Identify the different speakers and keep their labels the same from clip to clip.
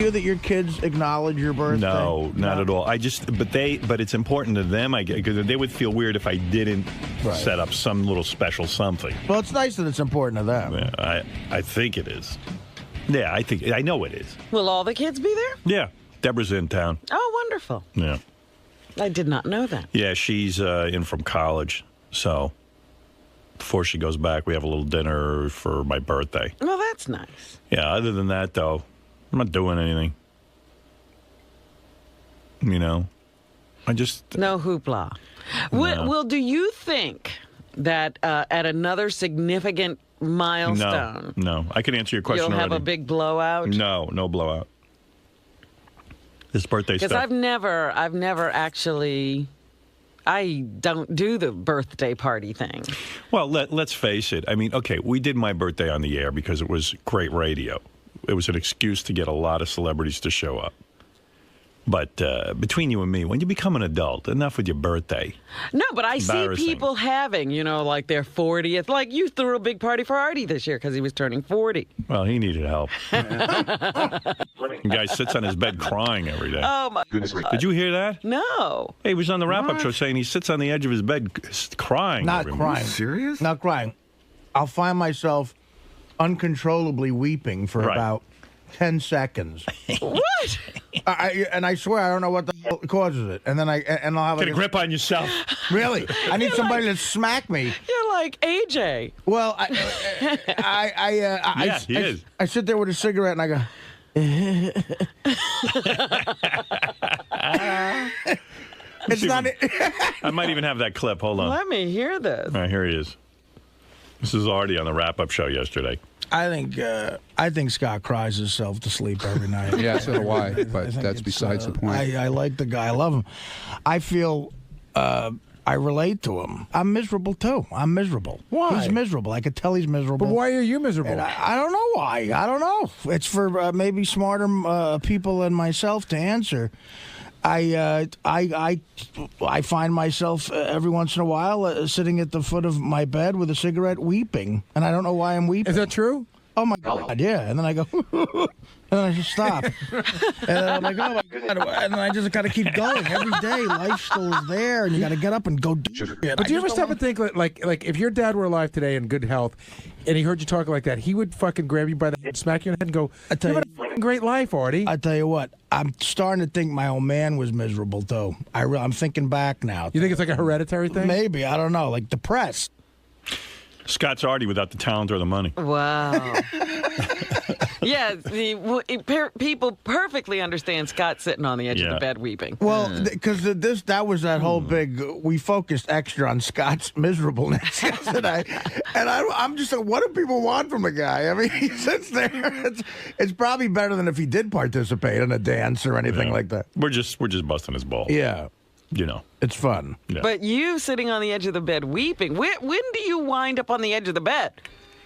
Speaker 1: you that your kids acknowledge your birthday?
Speaker 2: No, not at all. But it's important to them, I guess, because they would feel weird if I didn't set up some little special something.
Speaker 1: Well, it's nice that it's important to them.
Speaker 2: Yeah, I think it is. Yeah, I know it is.
Speaker 3: Will all the kids be there?
Speaker 2: Yeah, Deborah's in town.
Speaker 3: Oh, wonderful.
Speaker 2: Yeah.
Speaker 3: I did not know that.
Speaker 2: Yeah, she's in from college, so before she goes back, we have a little dinner for my birthday.
Speaker 3: Well, that's nice.
Speaker 2: Yeah, other than that, though, I'm not doing anything. You know, I just...
Speaker 3: No hoopla.
Speaker 2: No.
Speaker 3: Well, do you think that at another significant milestone...
Speaker 2: No, I can answer your question
Speaker 3: You'll have
Speaker 2: already.
Speaker 3: a big blowout?
Speaker 2: No blowout. This birthday stuff.
Speaker 3: Because I've never actually... I don't do the birthday party thing.
Speaker 2: Well, let's face it. I mean, okay, we did my birthday on the air because it was great radio. It was an excuse to get a lot of celebrities to show up. But between you and me, when you become an adult, enough with your birthday.
Speaker 3: No, but I see people having, like their 40th. Like you threw a big party for Artie this year because he was turning 40.
Speaker 2: Well, he needed help. The guy sits on his bed crying every day.
Speaker 3: Oh, my goodness.
Speaker 2: Did you hear that?
Speaker 3: No.
Speaker 2: Hey, he was on the wrap-up show saying he sits on the edge of his bed crying.
Speaker 1: Not crying.
Speaker 4: Are you serious?
Speaker 1: Not crying. I'll find myself uncontrollably weeping for about 10 seconds.
Speaker 3: What?
Speaker 1: I swear I don't know what the hell causes it. And then I'll have
Speaker 2: Get a grip on yourself.
Speaker 1: Really? I need somebody to smack me.
Speaker 3: You're like AJ.
Speaker 1: Well,
Speaker 2: he is.
Speaker 1: I sit there with a cigarette and I go. It's not.
Speaker 2: I might even have that clip. Hold on.
Speaker 3: Let me hear this.
Speaker 2: All right, here he is. This is Artie on the wrap-up show yesterday.
Speaker 1: I think Scott cries himself to sleep every night.
Speaker 4: Yeah, so do I, but that's besides the point.
Speaker 1: I like the guy. I love him. I feel I relate to him. I'm miserable, too. I'm miserable.
Speaker 4: Why?
Speaker 1: He's miserable. I could tell he's miserable.
Speaker 4: But why are you miserable?
Speaker 1: And I don't know why. I don't know. It's for maybe smarter people than myself to answer. I find myself every once in a while sitting at the foot of my bed with a cigarette weeping, and I don't know why I'm weeping.
Speaker 4: Is that true?
Speaker 1: Oh, my God, yeah. And then I go, and then I just stop. And then I'm like, oh, my God. And then I just got to keep going. Every day, life still is there, and you got to get up and go do it.
Speaker 4: But do you ever stop and think, like if your dad were alive today in good health, and he heard you talking like that, he would fucking grab you by the head, smack you in the head, and go, you have a fucking great life, Artie.
Speaker 1: I tell you what, I'm starting to think my old man was miserable, too. I'm thinking back now.
Speaker 4: You think it's like a hereditary thing?
Speaker 1: Maybe. I don't know. Like depressed.
Speaker 2: Scott's Artie without the talent or the money.
Speaker 3: Wow. Yeah, people perfectly understand Scott sitting on the edge of the bed weeping.
Speaker 1: Well, because that was that whole big. We focused extra on Scott's miserableness yesterday, and I'm just like, what do people want from a guy? I mean, he sits there. It's probably better than if he did participate in a dance or anything like that.
Speaker 2: We're just busting his balls.
Speaker 1: Yeah.
Speaker 2: You know.
Speaker 1: It's fun.
Speaker 2: Yeah.
Speaker 3: But you sitting on the edge of the bed weeping, when do you wind up on the edge of the bed?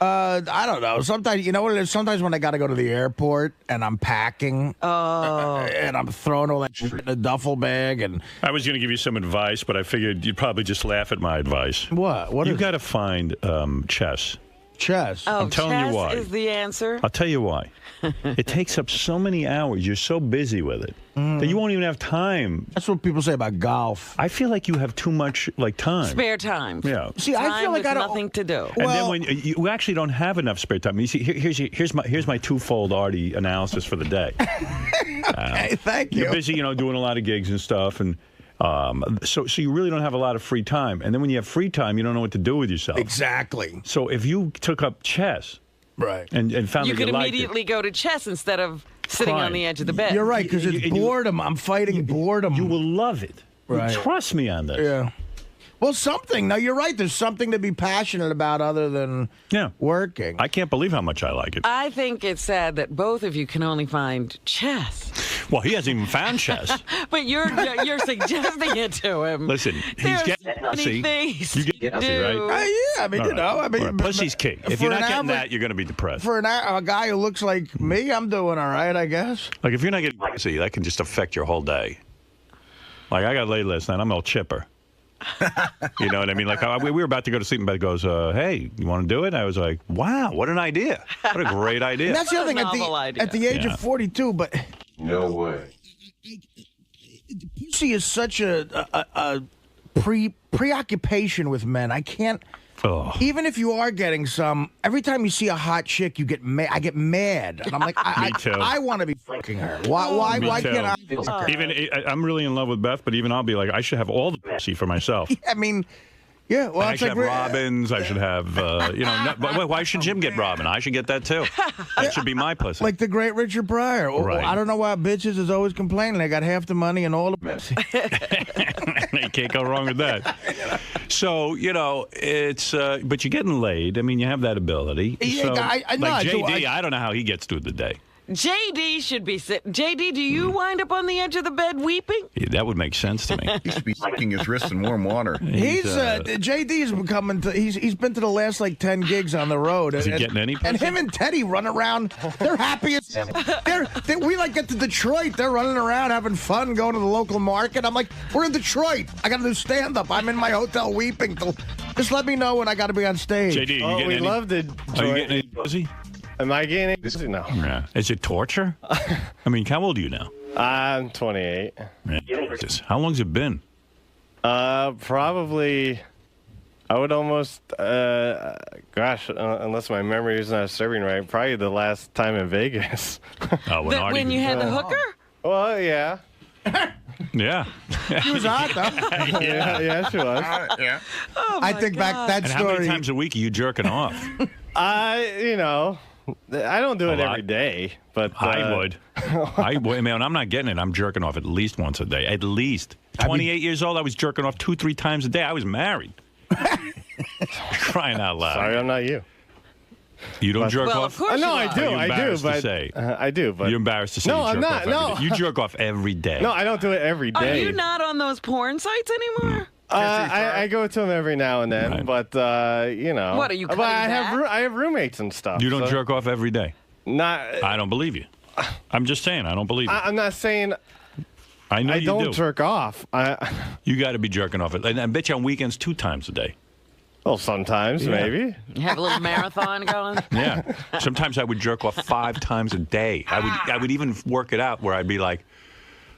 Speaker 1: I don't know. Sometimes, you know what it is? Sometimes when I got to go to the airport and I'm packing and I'm throwing all that shit in a duffel bag. And
Speaker 2: I was going to give you some advice, but I figured you'd probably just laugh at my advice.
Speaker 1: What?
Speaker 2: You got to find chess.
Speaker 1: Chess.
Speaker 3: Oh,
Speaker 2: I'm telling you why.
Speaker 3: Chess is the answer?
Speaker 2: I'll tell you why. It takes up so many hours. You're so busy with it that you won't even have time.
Speaker 1: That's what people say about golf.
Speaker 2: I feel like you have too much time.
Speaker 3: Spare time.
Speaker 2: Yeah.
Speaker 1: See, I feel like I don't.
Speaker 3: nothing to do.
Speaker 2: And then when you actually don't have enough spare time. You see, here's my twofold Artie analysis for the day.
Speaker 1: Okay, thank you.
Speaker 2: You're busy, doing a lot of gigs and stuff, and so you really don't have a lot of free time. And then when you have free time, you don't know what to do with yourself.
Speaker 1: Exactly.
Speaker 2: So if you took up chess,
Speaker 1: right,
Speaker 2: and found
Speaker 3: you
Speaker 2: that
Speaker 3: could
Speaker 2: you liked
Speaker 3: immediately go to chess instead of sitting
Speaker 2: Crying.
Speaker 3: on the edge of the bed.
Speaker 1: You're right, because it's boredom. I'm fighting boredom.
Speaker 2: You will love it.
Speaker 1: Right.
Speaker 2: Trust me on this.
Speaker 1: Yeah. Well, something. No, you're right. There's something to be passionate about other than working.
Speaker 2: I can't believe how much I like it.
Speaker 3: I think it's sad that both of you can only find chess.
Speaker 2: Well, he hasn't even found chess.
Speaker 3: But you're suggesting it to him.
Speaker 2: Listen, he's getting
Speaker 3: many things
Speaker 2: You get
Speaker 3: to do.
Speaker 2: right?
Speaker 1: Yeah, I mean,
Speaker 2: All right. Pussy's king. If you're not getting that, you're going to be depressed.
Speaker 1: For a guy who looks like me, I'm doing all right, I guess.
Speaker 2: Like, if you're not getting pussy, that can just affect your whole day. Like, I got laid last night. I'm all chipper. You know what I mean? Like, we were about to go to sleep, and Beth goes, hey, you want to do it? I was like, wow, what an idea. What a great idea.
Speaker 1: And that's the other thing.
Speaker 3: Novel idea.
Speaker 1: At the age of 42, but
Speaker 5: No way.
Speaker 1: Pussy is such a preoccupation with men. I can't.
Speaker 2: Oh.
Speaker 1: Even if you are getting some, every time you see a hot chick, you get mad. I get mad, and I'm like,
Speaker 2: Me too.
Speaker 1: I want to be fucking her. Why
Speaker 2: Me too.
Speaker 1: can't I? Fuck her?
Speaker 2: Even I'm really in love with Beth, but even I'll be like, I should have all the pussy for myself.
Speaker 1: I mean, yeah. Well,
Speaker 2: I
Speaker 1: it's
Speaker 2: should
Speaker 1: like
Speaker 2: have Robins. I should have, why should Jim get Robin? I should get that too. That should be my pussy.
Speaker 1: like the great Richard Pryor.
Speaker 2: Right.
Speaker 1: I don't know why bitches is always complaining. They got half the money and all the pussy.
Speaker 2: You can't go wrong with that. So, it's, but you're getting laid. I mean, you have that ability.
Speaker 1: Yeah,
Speaker 2: So,
Speaker 1: I know,
Speaker 2: like
Speaker 1: I do.
Speaker 2: JD, I don't know how he gets through the day.
Speaker 3: JD should be sitting. JD, do you wind up on the edge of the bed weeping?
Speaker 2: Yeah, that would make sense to me.
Speaker 6: He should be sticking his wrists in warm water.
Speaker 1: He's JD's coming to. He's been to the last like 10 gigs on the road.
Speaker 2: Is he getting any
Speaker 1: And
Speaker 2: pussy?
Speaker 1: him and Teddy run around. They're happy as we like get to Detroit. They're running around having fun, going to the local market. I'm like, we're in Detroit. I got to do stand up. I'm in my hotel weeping. Just let me know when I got to be on stage.
Speaker 2: JD, you
Speaker 7: Oh,
Speaker 2: getting
Speaker 7: we
Speaker 2: any?
Speaker 7: love the
Speaker 2: Are you getting any pussy?
Speaker 7: Am I getting it? No.
Speaker 2: Yeah. Is it torture? I mean, how old are you now?
Speaker 7: I'm 28.
Speaker 2: Yeah. How long's it been?
Speaker 7: Probably, I would almost, unless my memory is not serving right, probably the last time in Vegas.
Speaker 2: Oh,
Speaker 3: When you had the hooker?
Speaker 7: Well, yeah.
Speaker 2: Yeah.
Speaker 1: He was hot though.
Speaker 7: Yeah, she was.
Speaker 6: Yeah.
Speaker 3: Oh,
Speaker 1: I think back that
Speaker 2: And how many
Speaker 1: story.
Speaker 2: times a week are you jerking off?
Speaker 7: I don't do it
Speaker 2: lot.
Speaker 7: every day, but
Speaker 2: I would. Man, I'm not getting it. I'm jerking off at least once a day. At least. 28 years old, I was jerking off 2-3 times a day. I was married. Crying out loud.
Speaker 7: Sorry, I'm not you.
Speaker 2: You don't jerk
Speaker 3: Well,
Speaker 2: off?
Speaker 3: of course
Speaker 7: No,
Speaker 3: you
Speaker 7: I
Speaker 3: are.
Speaker 7: do,
Speaker 2: Are you
Speaker 7: I do,
Speaker 2: embarrassed to
Speaker 7: but
Speaker 2: say?
Speaker 7: I do, but
Speaker 2: You're embarrassed to say
Speaker 7: No,
Speaker 2: you
Speaker 7: I'm
Speaker 2: jerk
Speaker 7: not,
Speaker 2: off every
Speaker 7: no.
Speaker 2: day. You jerk off every day.
Speaker 7: no, I don't do it every
Speaker 3: Are
Speaker 7: day.
Speaker 3: you not on those porn sites anymore?
Speaker 7: I go to them every now and then,
Speaker 2: Right.
Speaker 7: but
Speaker 3: What, are you
Speaker 7: But
Speaker 3: cutting
Speaker 7: I have
Speaker 3: back?
Speaker 7: I have roommates and stuff.
Speaker 2: You don't
Speaker 7: so
Speaker 2: jerk off every day.
Speaker 7: Not.
Speaker 2: I don't believe you. I'm just saying, I don't believe you.
Speaker 7: I'm not saying
Speaker 2: I know
Speaker 7: I
Speaker 2: you
Speaker 7: don't
Speaker 2: do.
Speaker 7: jerk off.
Speaker 2: You got to be jerking off. And I bet you on weekends 2 times a day.
Speaker 7: Well, sometimes maybe.
Speaker 3: You have a little marathon going?
Speaker 2: Yeah. Sometimes I would jerk off 5 times a day. I would even work it out where I'd be like,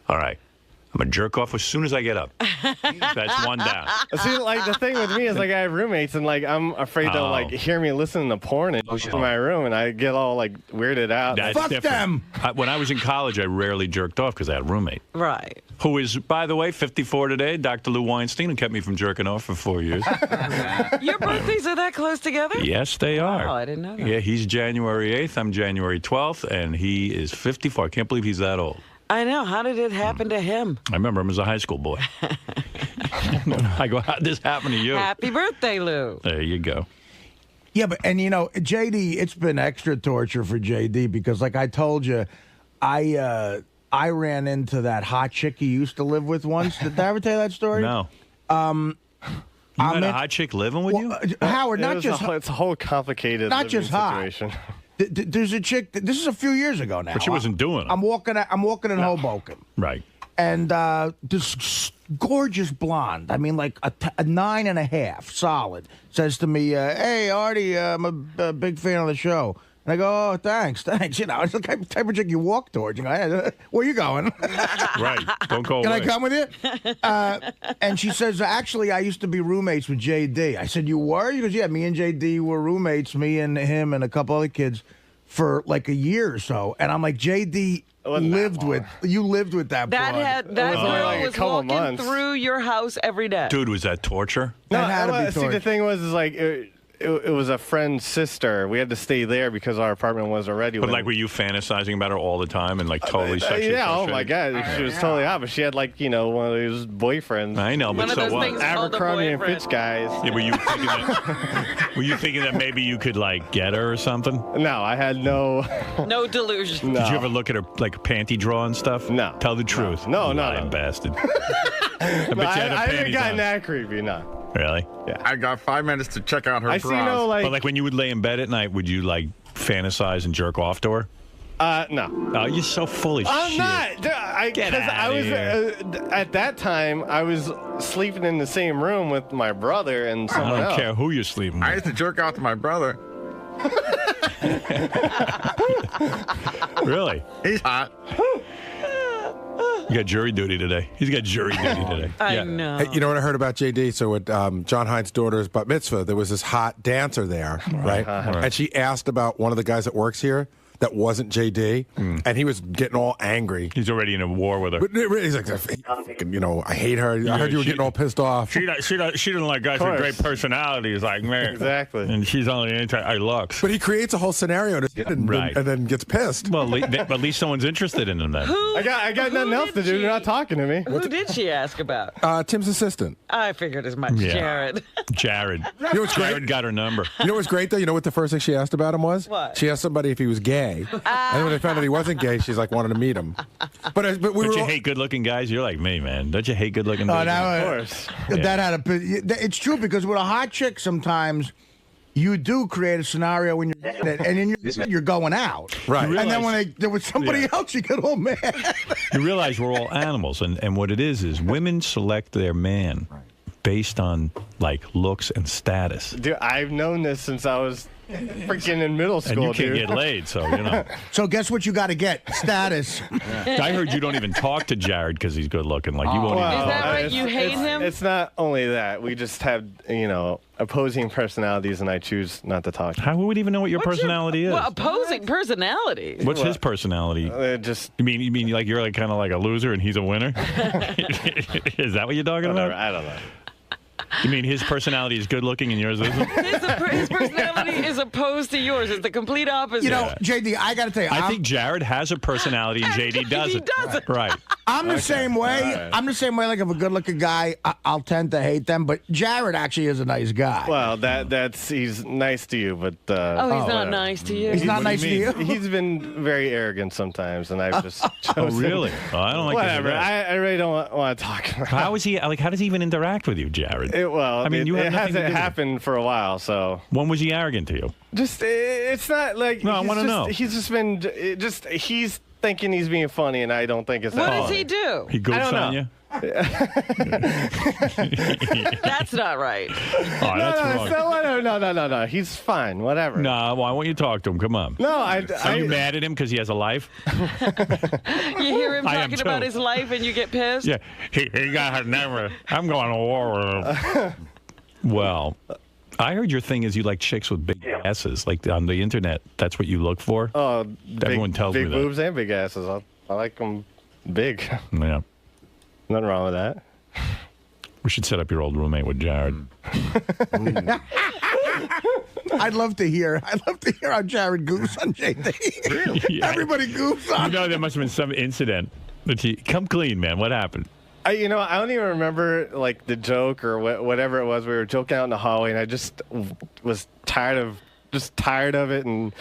Speaker 2: all right, I'm going to jerk off as soon as I get up. That's one down.
Speaker 7: See, like the thing with me is like I have roommates and like I'm afraid they'll like hear me listening to porn in my room and I get all like weirded out.
Speaker 2: That's
Speaker 1: Fuck
Speaker 2: different.
Speaker 1: them.
Speaker 2: When I was in college, I rarely jerked off because I had a roommate.
Speaker 3: Right.
Speaker 2: Who is, by the way, 54 today, Dr. Lou Weinstein, who kept me from jerking off for 4 years.
Speaker 3: Your birthdays are that close together?
Speaker 2: Yes, they are.
Speaker 3: Oh, I didn't know that.
Speaker 2: Yeah, he's January 8th, I'm January 12th, and he is 54. I can't believe he's that old.
Speaker 3: I know. How did it happen to him?
Speaker 2: I remember him as a high school boy. I go, how did this happen to you?
Speaker 3: Happy birthday, Lou.
Speaker 2: There you go.
Speaker 1: Yeah, but JD, it's been extra torture for JD because, like I told you, I ran into that hot chick he used to live with once. Did I ever tell you that story?
Speaker 2: No. You had a hot chick living with you?
Speaker 1: Howard, not just
Speaker 7: it's a whole complicated
Speaker 1: not just
Speaker 7: living
Speaker 1: hot.
Speaker 7: situation.
Speaker 1: There's a chick. This is a few years ago now.
Speaker 2: But she wasn't doing it.
Speaker 1: I'm walking in Hoboken,
Speaker 2: Right.
Speaker 1: and this gorgeous blonde. I mean, like a 9.5, solid. Says to me, "Hey, Artie, I'm a big fan of the show." And I go, "Oh, thanks." You know, it's the type of chick you walk towards. You go, "Hey, where you going?"
Speaker 2: Right. Don't go
Speaker 1: Can
Speaker 2: away.
Speaker 1: I come with you? And she says, "Actually, I used to be roommates with JD." I said, "You were?" She goes, "Yeah, me and JD were roommates, me and him and a couple other kids, for like a year or so." And I'm like, "JD lived with that
Speaker 3: That
Speaker 1: broad."
Speaker 3: that
Speaker 7: was only
Speaker 3: girl
Speaker 7: like a
Speaker 3: was
Speaker 7: couple
Speaker 3: walking
Speaker 7: months.
Speaker 3: through your house every day.
Speaker 2: Dude, was that torture?
Speaker 1: That had to be
Speaker 7: see,
Speaker 1: torture.
Speaker 7: the thing was, is like it was a friend's sister. We had to stay there because our apartment was already.
Speaker 2: But like, were you fantasizing about her all the time and like totally sexually
Speaker 7: yeah, oh
Speaker 2: frustrated?
Speaker 7: my god, she was totally hot, but she had like one of those boyfriends.
Speaker 2: I know, but
Speaker 3: One of
Speaker 2: so
Speaker 3: those
Speaker 2: what?
Speaker 3: things called a
Speaker 7: Abercrombie and
Speaker 3: boyfriend.
Speaker 7: Fitch guys.
Speaker 2: Yeah, were you thinking that maybe you could like get her or something?
Speaker 7: No, I had no.
Speaker 3: No delusion.
Speaker 7: No.
Speaker 2: Did you ever look at her like panty drawer and stuff?
Speaker 7: No.
Speaker 2: Tell the truth.
Speaker 7: No,
Speaker 2: You
Speaker 7: no,
Speaker 2: lying
Speaker 7: no.
Speaker 2: bastard.
Speaker 7: No,
Speaker 2: I bet you had her
Speaker 7: I haven't
Speaker 2: panties
Speaker 7: gotten
Speaker 2: on.
Speaker 7: that creepy. No.
Speaker 2: Really?
Speaker 6: I got 5 minutes to check out her
Speaker 7: I
Speaker 6: bras.
Speaker 7: see no
Speaker 2: But like when you would lay in bed at night, would you like fantasize and jerk off to her?
Speaker 7: No.
Speaker 2: Oh, you're so full of
Speaker 7: I'm
Speaker 2: shit.
Speaker 7: not.
Speaker 2: Get
Speaker 7: Because I
Speaker 2: outta
Speaker 7: was
Speaker 2: here.
Speaker 7: at that time I was sleeping in the same room with my brother and
Speaker 2: I
Speaker 7: someone
Speaker 2: don't
Speaker 7: else.
Speaker 2: care who you're sleeping
Speaker 6: I
Speaker 2: with.
Speaker 6: used to jerk out to my brother.
Speaker 2: Really?
Speaker 6: He's hot.
Speaker 2: You got jury duty today. He's got jury duty today.
Speaker 3: I know.
Speaker 4: Hey, you know what I heard about JD? So at John Hines' daughter's bat mitzvah, there was this hot dancer there, right? And she asked about one of the guys that works here that wasn't JD, and he was getting all angry.
Speaker 2: He's already in a war with her.
Speaker 4: But he's like, you know, I hate her. I heard you were getting all pissed off.
Speaker 2: She doesn't like guys with great personalities like me.
Speaker 7: Exactly.
Speaker 2: And she's only anti-looks.
Speaker 4: But he creates a whole scenario and then gets pissed.
Speaker 2: Well, at least someone's interested in him then.
Speaker 7: I got nothing else to do. They're not talking to me.
Speaker 3: Who did she ask about?
Speaker 4: Tim's assistant.
Speaker 3: I figured as much.
Speaker 2: Yeah.
Speaker 3: Jared.
Speaker 4: You know what's
Speaker 2: Jared
Speaker 4: great?
Speaker 2: got her number.
Speaker 4: You know what's great, though? You know what the first thing she asked about him was?
Speaker 3: What?
Speaker 4: She asked somebody if he was gay. And then when they found out he wasn't gay, she's like, wanted to meet him. But we
Speaker 2: Don't
Speaker 4: were
Speaker 2: you
Speaker 4: all,
Speaker 2: hate good-looking guys? You're like me, man. Don't you hate good-looking
Speaker 1: Oh,
Speaker 2: guys?
Speaker 7: Of course.
Speaker 1: That had a. It's true because with a hot chick, sometimes you do create a scenario when you're in it, and then you're going out.
Speaker 4: Right.
Speaker 1: And then when there was somebody else, you get all mad.
Speaker 2: You realize we're all animals, and what it is women select their man based on, like, looks and status.
Speaker 7: Dude, I've known this since I was freaking in middle school,
Speaker 2: And you can't
Speaker 7: dude.
Speaker 2: get laid, so, you know.
Speaker 1: So guess what you got to get? Status.
Speaker 2: I heard you don't even talk to Jared because he's good-looking. Like, you won't even
Speaker 3: Is
Speaker 2: talk.
Speaker 3: that right? You hate him?
Speaker 7: It's not only that. We just have, opposing personalities, and I choose not to talk to
Speaker 2: How would we even know what your personality is?
Speaker 3: Well, opposing personalities.
Speaker 2: What's his personality?
Speaker 7: just
Speaker 2: You mean like you're like kind of like a loser and he's a winner? Is that what you're talking
Speaker 7: whatever.
Speaker 2: about?
Speaker 7: I don't know.
Speaker 2: You mean his personality is good looking and yours isn't?
Speaker 3: His personality is opposed to yours. It's the complete opposite.
Speaker 1: You know, JD, I got to tell you,
Speaker 2: I think Jared has a personality and JD doesn't.
Speaker 3: He doesn't.
Speaker 2: Right.
Speaker 1: I'm the same way.
Speaker 7: Right.
Speaker 1: I'm the same way. Like if a good-looking guy, I'll tend to hate them. But Jared actually is a nice guy.
Speaker 7: Well, that's he's nice to you, but
Speaker 3: he's not
Speaker 7: whatever.
Speaker 3: nice to you.
Speaker 1: He's not
Speaker 2: What do
Speaker 1: nice to
Speaker 2: you
Speaker 1: you.
Speaker 7: He's been very arrogant sometimes, and I've just
Speaker 2: Oh,
Speaker 7: chosen.
Speaker 2: really? Oh, I don't like
Speaker 7: Whatever.
Speaker 2: to hear that.
Speaker 7: I really don't want to talk about
Speaker 2: How is he? Like, how does he even interact with you, Jared?
Speaker 7: I mean,
Speaker 2: you have
Speaker 7: it
Speaker 2: nothing to do
Speaker 7: hasn't
Speaker 2: with it.
Speaker 7: happened for a while, so
Speaker 2: When was he arrogant to you?
Speaker 7: just it's not like
Speaker 2: No, I
Speaker 7: he's
Speaker 2: wanna
Speaker 7: just-
Speaker 2: know.
Speaker 7: He's just been he's thinking he's being funny, and I don't think it's
Speaker 3: What
Speaker 7: that
Speaker 3: does
Speaker 7: funny.
Speaker 3: he do?
Speaker 2: He goofs
Speaker 7: don't
Speaker 2: on
Speaker 7: know.
Speaker 2: you?
Speaker 3: That's not right.
Speaker 2: Oh, that's wrong.
Speaker 7: No. He's fine. Whatever.
Speaker 2: No, why won't you talk to him? Come on.
Speaker 7: No,
Speaker 2: Are you mad at him because he has a life?
Speaker 3: You hear him
Speaker 2: I am
Speaker 3: talking about
Speaker 2: too.
Speaker 3: his life and you get pissed?
Speaker 2: Yeah, he got her never. I'm going to war with him. Well, I heard your thing is you like chicks with big asses. Like on the internet, that's what you look for.
Speaker 7: Oh,
Speaker 2: Everyone tells me
Speaker 7: big
Speaker 2: that.
Speaker 7: boobs and big asses. I like them big.
Speaker 2: Yeah,
Speaker 7: Nothing wrong with that.
Speaker 2: we should set up your old roommate with Jared.
Speaker 1: I'd love to hear. How Jared goofs on JD. Really?
Speaker 2: Yeah.
Speaker 1: Everybody goofs
Speaker 2: You
Speaker 1: on.
Speaker 2: know, there must have been some incident that he come clean, man. What happened?
Speaker 7: I don't even remember like the joke or whatever it was. We were joking out in the hallway, and I just was tired of it, and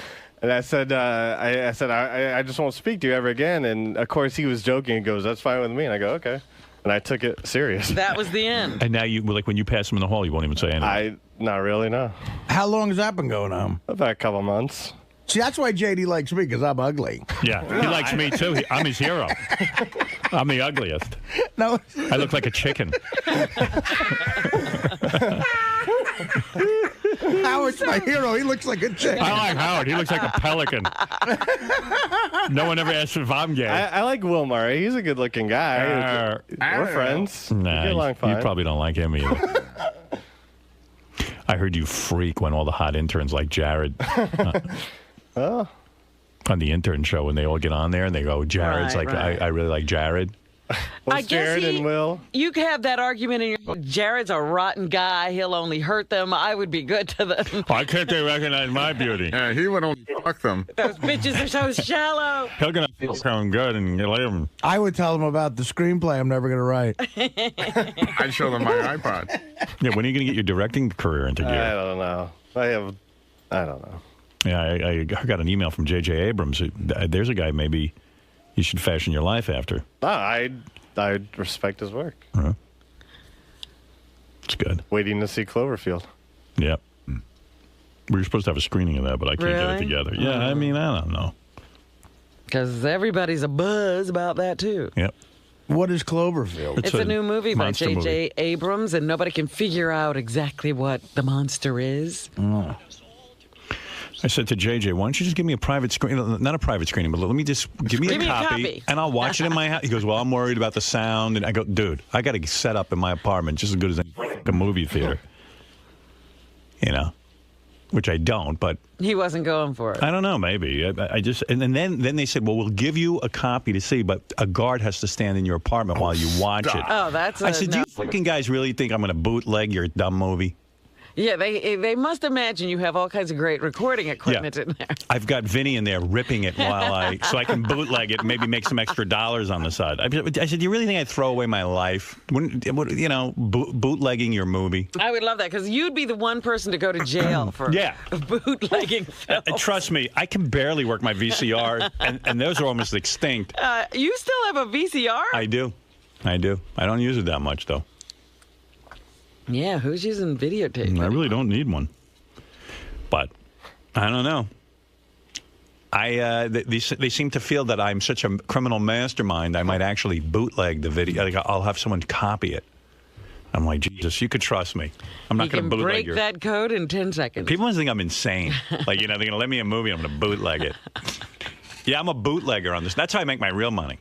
Speaker 7: I said, I just won't speak to you ever again. And of course, he was joking and goes, "That's fine with me." And I go, "Okay," and I took it serious.
Speaker 3: That was the end.
Speaker 2: And now you like when you pass him in the hall, you won't even say anything.
Speaker 7: Not really, no.
Speaker 1: How long has that been going on?
Speaker 7: About a couple months.
Speaker 1: See, that's why JD likes me because I'm ugly.
Speaker 2: Yeah, he likes me too. I'm his hero. I'm the ugliest.
Speaker 1: No,
Speaker 2: I look like a chicken.
Speaker 1: Howard's my hero. He looks like a chick.
Speaker 2: I like Howard. He looks like a pelican. No one ever asked if I'm gay.
Speaker 7: I like Will Murray. He's a good-looking guy. We're friends. We
Speaker 2: Nah,
Speaker 7: get along
Speaker 2: you
Speaker 7: fine.
Speaker 2: probably don't like him either. I heard you freak when all the hot interns like Jared on the intern show when they all get on there and they go, Jared's
Speaker 3: Right,
Speaker 2: like,
Speaker 3: right.
Speaker 2: I really like Jared.
Speaker 7: Well,
Speaker 3: I guess
Speaker 7: Jared and Will.
Speaker 3: You could have that argument in your Jared's a rotten guy. He'll only hurt them. I would be good to them.
Speaker 2: Why can't they recognize my beauty?
Speaker 6: Yeah, he would only fuck them.
Speaker 3: Those bitches are so shallow.
Speaker 2: He'll gonna feel sound good and you leave him.
Speaker 1: I would tell them about the screenplay I'm never going to write.
Speaker 6: I'd show them my iPod.
Speaker 2: Yeah, when are you gonna get your directing career into
Speaker 7: I
Speaker 2: gear?
Speaker 7: don't know. I don't know.
Speaker 2: Yeah, I got an email from J.J. Abrams. There's a guy maybe you should fashion your life after.
Speaker 7: No, I respect his work.
Speaker 2: It's good.
Speaker 7: Waiting to see Cloverfield.
Speaker 2: Yep. We were supposed to have a screening of that, but I can't get it
Speaker 3: Really?
Speaker 2: together. Yeah, I mean, I don't know.
Speaker 3: Because everybody's a buzz about that, too.
Speaker 2: Yep.
Speaker 1: What is Cloverfield?
Speaker 3: It's a new movie by
Speaker 2: monster
Speaker 3: J.J. Abrams, and nobody can figure out exactly what the monster is.
Speaker 2: I said to JJ, why don't you just give me a private screen? Not a private screening, but let me just give me a copy, and I'll watch it in my house. He goes, well, I'm worried about the sound. And I go, dude, I got to set up in my apartment just as good as a movie theater. You know, which I don't, but...
Speaker 3: He wasn't going for it.
Speaker 2: I don't know, maybe. I just... And then they said, well, we'll give you a copy to see, but a guard has to stand in your apartment while you watch it.
Speaker 3: Oh, that's...
Speaker 2: I said, do you fucking guys really think I'm going to bootleg your dumb movie?
Speaker 3: Yeah, they must imagine you have all kinds of great recording equipment in there.
Speaker 2: I've got Vinny in there ripping it so I can bootleg it and maybe make some extra dollars on the side. I said, do you really think I'd throw away my life? Bootlegging your movie?
Speaker 3: I would love that, because you'd be the one person to go to jail for bootlegging films.
Speaker 2: Trust me, I can barely work my VCR, and those are almost extinct.
Speaker 3: You still have a VCR?
Speaker 2: I do. I don't use it that much, though.
Speaker 3: Yeah, who's using videotape?
Speaker 2: I really don't need one. But I don't know. They seem to feel that I'm such a criminal mastermind, I might actually bootleg the video. Like, I'll have someone copy it. I'm like, Jesus, you could trust me. I'm not going to bootleg
Speaker 3: break that code in 10 seconds.
Speaker 2: People must think I'm insane. Like, they're going to let me a movie, I'm going to bootleg it. Yeah, I'm a bootlegger on this. That's how I make my real money.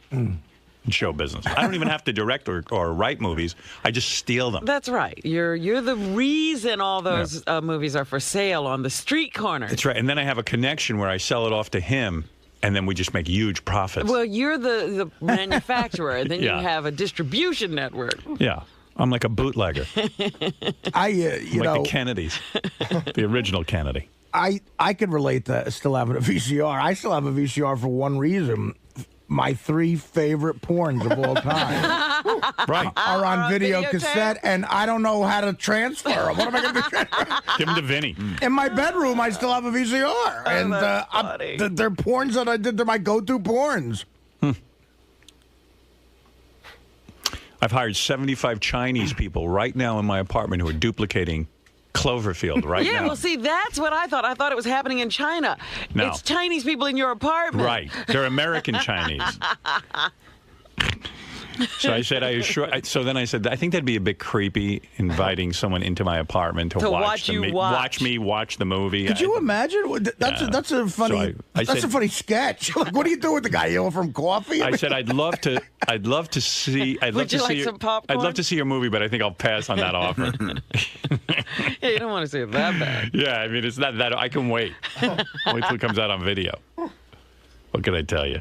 Speaker 2: In show business. I don't even have to direct or write movies. I just steal them.
Speaker 3: That's right. You're the reason all those movies are for sale on the street corner.
Speaker 2: That's right. And then I have a connection where I sell it off to him, and then we just make huge profits.
Speaker 3: Well, you're the manufacturer, and then you have a distribution network.
Speaker 2: Yeah. I'm like a bootlegger.
Speaker 1: Like
Speaker 2: the Kennedys. The original Kennedy.
Speaker 1: I could relate to still having a VCR. I still have a VCR for one reason. My 3 favorite porns of all time are on video cassette, and I don't know how to transfer them. What am I going to do?
Speaker 2: Give them to Vinny.
Speaker 1: In my bedroom, I still have a VCR. And they're porns that I did. They're my go-to porns.
Speaker 2: I've hired 75 Chinese people right now in my apartment who are duplicating Cloverfield now.
Speaker 3: Yeah, well, see, that's what I thought. I thought it was happening in China.
Speaker 2: No.
Speaker 3: It's Chinese people in your apartment.
Speaker 2: Right. They're American Chinese. So I said, so then I said, I think that'd be a bit creepy, inviting someone into my apartment to watch me watch the movie.
Speaker 1: Could you imagine? That's a funny. That's a funny sketch. Like, what do you do with the guy? You from coffee?
Speaker 2: I said, I'd love to see.
Speaker 3: Would you like some popcorn?
Speaker 2: I'd love to see your movie, but I think I'll pass on that offer.
Speaker 3: Yeah, you don't want to see it that bad.
Speaker 2: Yeah, I mean, it's not that. I can wait. Wait till it comes out on video. What can I tell you?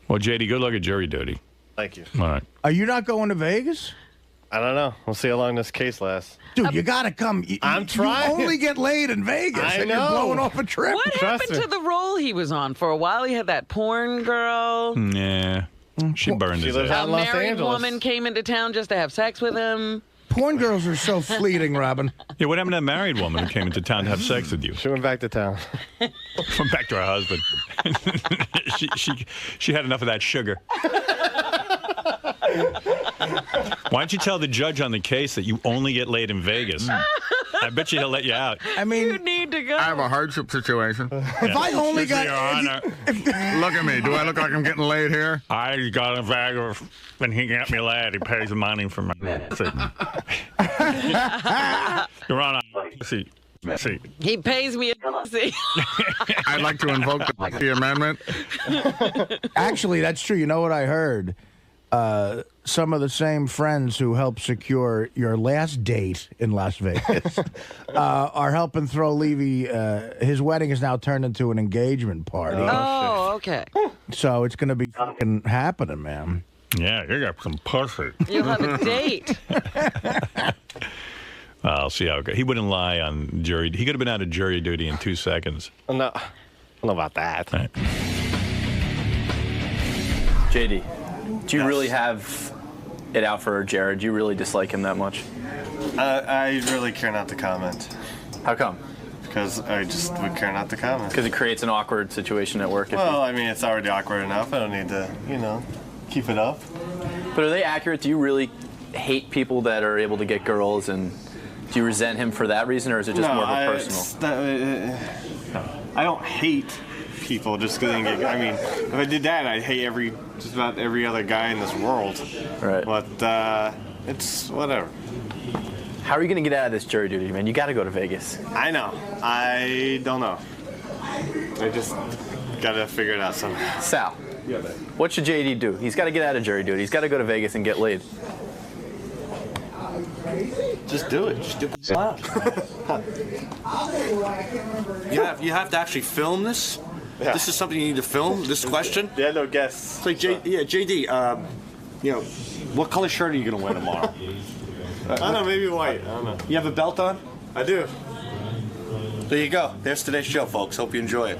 Speaker 2: Well, JD, good luck at jury duty.
Speaker 7: Thank you.
Speaker 2: All right.
Speaker 1: Are you not going to Vegas?
Speaker 7: I don't know. We'll see how long this case lasts.
Speaker 1: Dude, you got to come.
Speaker 7: I'm trying.
Speaker 1: You only get laid in Vegas.
Speaker 7: I
Speaker 1: and
Speaker 7: know.
Speaker 1: You're blowing off a trip.
Speaker 3: What happened to the role he was on? For a while, he had that porn girl.
Speaker 2: Yeah. She burned his
Speaker 7: lives
Speaker 2: ass.
Speaker 7: out
Speaker 3: A
Speaker 7: in Los
Speaker 3: married
Speaker 7: Angeles.
Speaker 3: woman came into town just to have sex with him.
Speaker 1: Porn girls are so fleeting, Robin.
Speaker 2: Yeah, what happened to that married woman who came into town to have sex with you?
Speaker 7: She went back to town.
Speaker 2: Went back to her husband. she had enough of that sugar. Why don't you tell the judge on the case that you only get laid in Vegas? I bet you he'll let you out.
Speaker 1: I mean,
Speaker 3: You need to go.
Speaker 6: I have a hardship situation.
Speaker 1: if I only got.
Speaker 2: Your Honor,
Speaker 6: Look at me. Do I look like I'm getting laid here?
Speaker 2: I got a Vegas and he got me laid. He pays the money for my Your Honor, see.
Speaker 3: He pays me a pussy.
Speaker 6: I'd like to invoke the amendment.
Speaker 1: Actually, that's true. You know what I heard? Some of the same friends who helped secure your last date in Las Vegas are helping throw Levy. His wedding is now turned into an engagement party.
Speaker 3: Oh, okay.
Speaker 1: So it's going to be fucking happening, man.
Speaker 2: Yeah, you got some pussy.
Speaker 3: You'll have a date.
Speaker 2: I'll see how it goes. He wouldn't lie on jury. He could have been out of jury duty in 2 seconds.
Speaker 7: No, I don't know about that.
Speaker 2: Right.
Speaker 5: JD, do you really have it out for Jared? Do you really dislike him that much?
Speaker 7: I really care not to comment.
Speaker 5: How come?
Speaker 7: Because I just would care not to comment.
Speaker 5: Because it creates an awkward situation at work.
Speaker 7: Well, I mean, it's already awkward enough. I don't need to, keep it up.
Speaker 5: But are they accurate? Do you really hate people that are able to get girls, and do you resent him for that reason, or is it just more of a personal?
Speaker 7: I don't hate people just because they get. I mean, if I did that, I'd hate just about every other guy in this world.
Speaker 5: Right.
Speaker 7: But it's whatever.
Speaker 5: How are you going to get out of this jury duty, man? You got to go to Vegas.
Speaker 7: I know. I don't know. I just got to figure it out somehow.
Speaker 5: Sal, what should JD do? He's got to get out of jury duty. He's got to go to Vegas and get laid.
Speaker 7: Just do it. Just do it.
Speaker 8: You have to actually film this.
Speaker 7: Yeah.
Speaker 8: This is something you need to film. This question.
Speaker 7: Yeah, no guests.
Speaker 8: It's like JD. What color shirt are you gonna wear tomorrow?
Speaker 7: I don't know. Maybe white. I don't know.
Speaker 8: You have a belt on?
Speaker 7: I do.
Speaker 8: There you go. There's today's show, folks. Hope you enjoy it.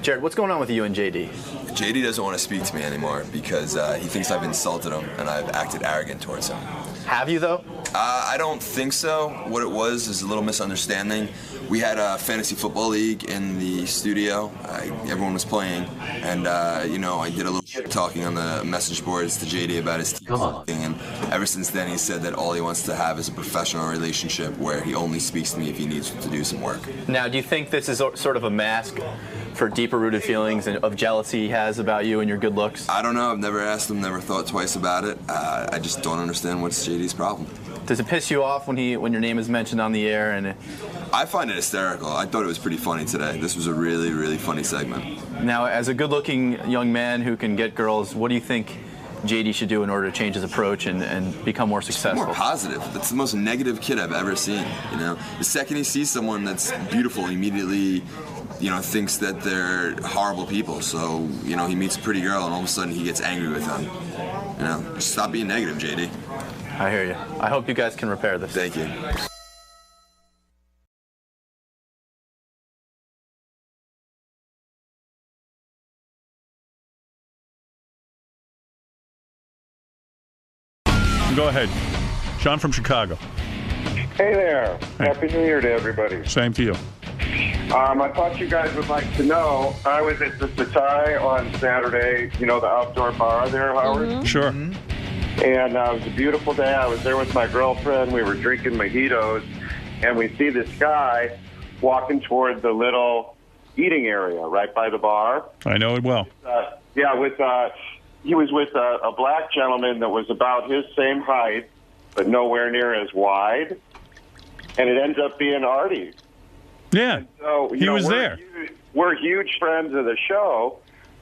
Speaker 5: Jared, what's going on with you and JD?
Speaker 9: JD doesn't want to speak to me anymore because he thinks I've insulted him and I've acted arrogant towards him.
Speaker 5: Have you, though?
Speaker 9: I don't think so. What it was is a little misunderstanding. We had a fantasy football league in the studio. Everyone was playing, and I did a little shit talking on the message boards to JD about his team thing. And ever since then, he said that all he wants to have is a professional relationship where he only speaks to me if he needs to do some work.
Speaker 5: Now, do you think this is sort of a mask for deeper-rooted feelings of jealousy he has about you and your good looks?
Speaker 9: I don't know. I've never asked him, never thought twice about it. I just don't understand what's JD's problem.
Speaker 5: Does it piss you off when your name is mentioned on the air? And
Speaker 9: I find it hysterical. I thought it was pretty funny today. This was a really, really funny segment.
Speaker 5: Now, as a good-looking young man who can get girls, what do you think JD should do in order to change his approach and become more successful?
Speaker 9: More positive. That's the most negative kid I've ever seen. The second he sees someone that's beautiful, he immediately, thinks that they're horrible people. So, he meets a pretty girl and all of a sudden he gets angry with them. Just stop being negative, JD.
Speaker 5: I hear you. I hope you guys can repair this.
Speaker 9: Thank you.
Speaker 2: Go ahead. John from Chicago.
Speaker 10: Hey there. Hey. Happy New Year to everybody.
Speaker 2: Same to you.
Speaker 10: I thought you guys would like to know, I was at the Satai on Saturday, the outdoor bar there, Howard?
Speaker 2: Mm-hmm. Sure.
Speaker 10: And it was a beautiful day. I was there with my girlfriend. We were drinking mojitos, and we see this guy walking toward the little eating area right by the bar.
Speaker 2: I know it well.
Speaker 10: He was with a black gentleman that was about his same height, but nowhere near as wide. And it ends up being Artie.
Speaker 2: Yeah,
Speaker 10: and so,
Speaker 2: he was there.
Speaker 10: We're huge friends of the show,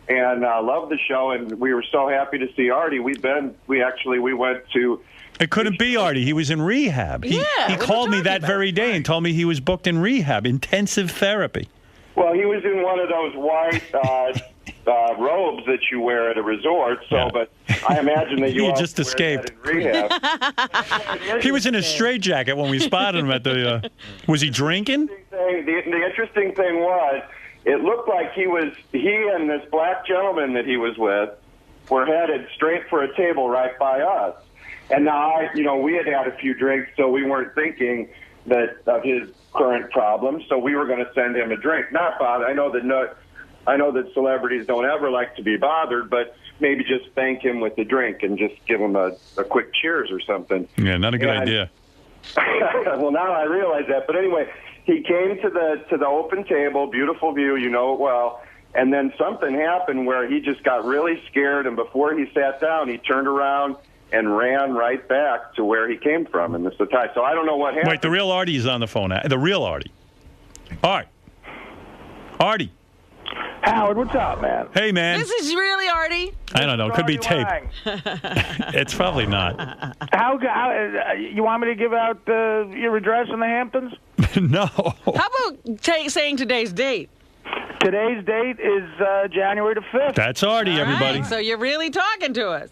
Speaker 10: and love the show, and we were so happy to see Artie. We went to...
Speaker 2: It couldn't be Artie. He was in rehab. He called me that very day and told me he was booked in rehab, intensive therapy.
Speaker 10: Well, he was in one of those white robes that you wear at a resort. So, yeah. But I imagine that you
Speaker 2: just escaped.
Speaker 10: That in rehab.
Speaker 2: He was in a straitjacket when we spotted him at the. Was he drinking?
Speaker 10: The interesting thing was, it looked like he and this black gentleman that he was with were headed straight for a table right by us. And now we had a few drinks, so we weren't thinking of his current problems, so we were going to send him a drink. Not bothered. I know that celebrities don't ever like to be bothered, but maybe just thank him with the drink and just give him a quick cheers or something.
Speaker 2: Yeah, not a good idea.
Speaker 10: Well, now I realize that. But anyway, he came to the open table, beautiful view, you know it well, and then something happened where he just got really scared, and before he sat down, he turned around and ran right back to where he came from in the Satai. So I don't know what happened.
Speaker 2: Wait, the real Artie is on the phone. The real Artie. All right. Artie.
Speaker 11: Howard, what's up, man?
Speaker 2: Hey, man.
Speaker 3: This is really Artie?
Speaker 2: I don't know. It could be tape. It's probably not.
Speaker 11: How you want me to give out your address in the Hamptons?
Speaker 2: No.
Speaker 3: How about saying today's date?
Speaker 11: Today's date is January the 5th.
Speaker 2: That's Artie, everybody.
Speaker 3: Right, so you're really talking to us.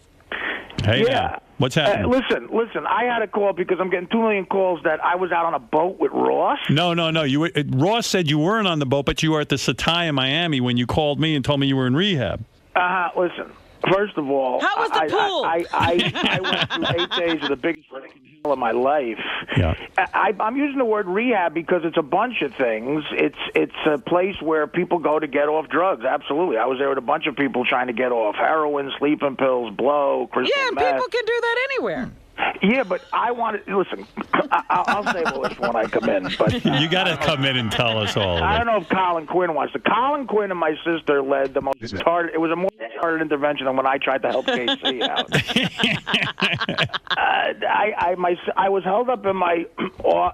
Speaker 2: Hey,
Speaker 11: yeah.
Speaker 2: man. What's happening?
Speaker 11: Listen. I had a call because I'm getting 2 million calls that I was out on a boat with Ross.
Speaker 2: No. Ross said you weren't on the boat, but you were at the Satai in Miami when you called me and told me you were in rehab.
Speaker 11: Listen. First of all,
Speaker 3: how was the pool?
Speaker 11: I went through 8 days of the biggest of my life.
Speaker 2: Yeah.
Speaker 11: I'm using the word rehab because it's a bunch of things. It's a place where people go to get off drugs. Absolutely. I was there with a bunch of people trying to get off heroin, sleeping pills, blow, crystal
Speaker 3: meth.
Speaker 11: meth.
Speaker 3: People can do that anywhere.
Speaker 11: Yeah, but I want to listen. I'll save all this when I come in. But
Speaker 2: you got to come in and tell us all.
Speaker 11: I don't know if Colin Quinn wants to. Colin Quinn and my sister led the most retarded. It was a more started intervention than when I tried to help KC out. I was held up in my,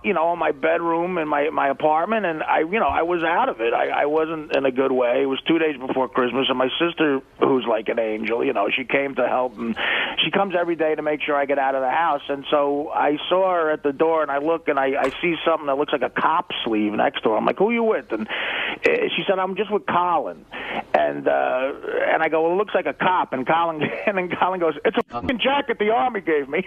Speaker 11: in my bedroom in my apartment, and I was out of it. I wasn't in a good way. It was 2 days before Christmas, and my sister, who's like an angel, she came to help, and she comes every day to make sure I get out of the house. And so I saw her at the door, and I look, and I see something that looks like a cop sleeve next to her. I'm like, "Who are you with?" And she said, "I'm just with Colin." And I go, "Well, it looks like a cop." And then Colin goes, "It's a fucking jacket the Army gave me."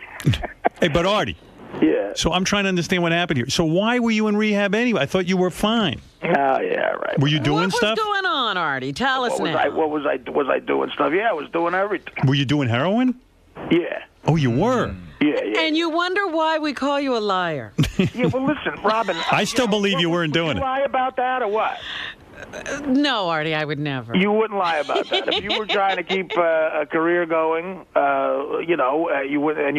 Speaker 2: Hey, but Artie.
Speaker 11: Yeah.
Speaker 2: So I'm trying to understand what happened here. So why were you in rehab anyway? I thought you were fine.
Speaker 11: Oh, yeah, right.
Speaker 2: Were you doing stuff?
Speaker 3: What was going on, Artie? Tell us now.
Speaker 11: Was I doing stuff? Yeah, I was doing everything.
Speaker 2: Were you doing heroin?
Speaker 11: Yeah.
Speaker 2: Oh, you were?
Speaker 11: Yeah.
Speaker 3: And you wonder why we call you a liar.
Speaker 11: Yeah, well, listen, Robin.
Speaker 2: I still believe you weren't doing it.
Speaker 11: Would you lie about that or what?
Speaker 3: No, Artie, I would never.
Speaker 11: You wouldn't lie about that. If you were trying to keep a career going, you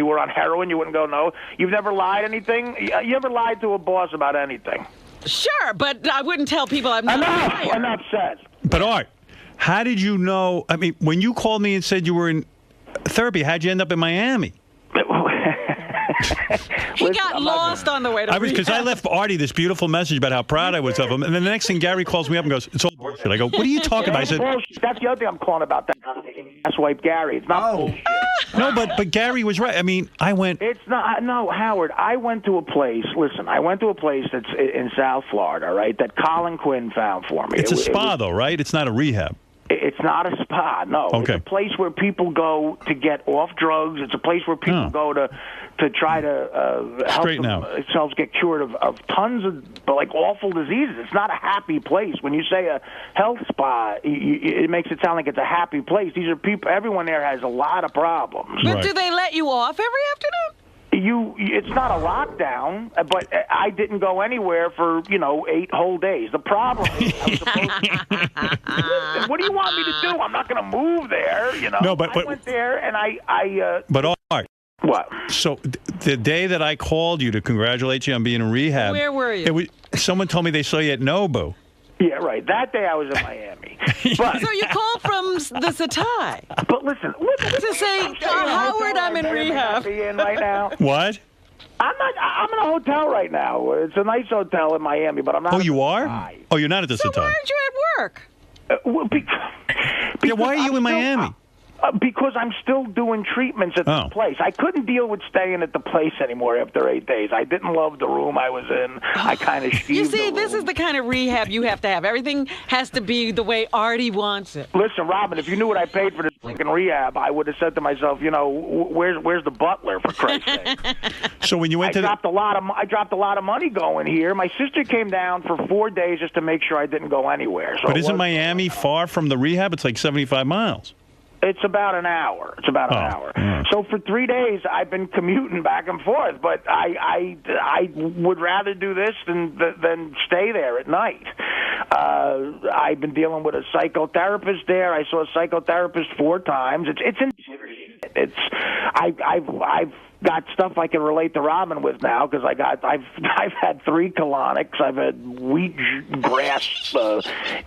Speaker 11: were on heroin, you wouldn't go no. You've never lied anything? You ever lied to a boss about anything?
Speaker 3: Sure, but I wouldn't tell people I'm not a liar.
Speaker 11: Enough said.
Speaker 2: But Art, how did you know? I mean, when you called me and said you were in therapy, how'd you end up in Miami?
Speaker 3: He got lost on the way to
Speaker 2: because I left Artie this beautiful message about how proud I was of him, and then the next thing Gary calls me up and goes, "It's all bullshit." I go, "What are you talking about?" I said,
Speaker 11: "That's the other thing I'm calling about. That asswipe Gary. It's not bullshit."
Speaker 2: No, but Gary was right. I mean, I went.
Speaker 11: It's not. No, Howard. I went to a place. Listen, I went to a place that's in South Florida, right? That Colin Quinn found for me.
Speaker 2: It's a spa, though, right? It's not a rehab.
Speaker 11: It's not a spa, no.
Speaker 2: Okay.
Speaker 11: It's a place where people go to get off drugs. It's a place where people go to try to help themselves get cured of tons of awful diseases. It's not a happy place. When you say a health spa, it makes it sound like it's a happy place. These are people. Everyone there has a lot of problems.
Speaker 3: But do they let you off every afternoon?
Speaker 11: It's not a lockdown, but I didn't go anywhere for 8 whole days. The problem is, I was supposed what do you want me to do? I'm not going to move there.
Speaker 2: No, but
Speaker 11: I went there and I.
Speaker 2: But all right.
Speaker 11: What?
Speaker 2: So the day that I called you to congratulate you on being in rehab,
Speaker 3: where were you?
Speaker 2: Someone told me they saw you at Nobu.
Speaker 11: Yeah, right. That day I was in Miami. But,
Speaker 3: so you called from the Satai.
Speaker 11: But listen
Speaker 3: to say, Howard, I'm in rehab.
Speaker 11: Right now.
Speaker 2: What?
Speaker 11: I'm in a hotel right now. It's a nice hotel in Miami, but I'm not.
Speaker 2: Oh, you are? Oh, you're not at the Satai.
Speaker 3: So why aren't you at work?
Speaker 11: Because
Speaker 2: why are you in Miami?
Speaker 11: Because I'm still doing treatments at the place. I couldn't deal with staying at the place anymore after 8 days. I didn't love the room I was in. I kind of
Speaker 3: You see, this is the kind of rehab you have to have. Everything has to be the way Artie wants it.
Speaker 11: Listen, Robin, if you knew what I paid for this fucking rehab, I would have said to myself, where's the butler, for Christ's sake?
Speaker 2: So when you went
Speaker 11: I dropped a lot of money going here. My sister came down for 4 days just to make sure I didn't go anywhere. So
Speaker 2: but isn't Miami far from the rehab? It's like 75 miles.
Speaker 11: It's about an hour. An hour.
Speaker 2: Yeah.
Speaker 11: So for 3 days, I've been commuting back and forth. But I would rather do this than stay there at night. I've been dealing with a psychotherapist there. I saw a psychotherapist 4 times. I've got stuff I can relate to Robin with now because I've had 3 colonics. I've had wheatgrass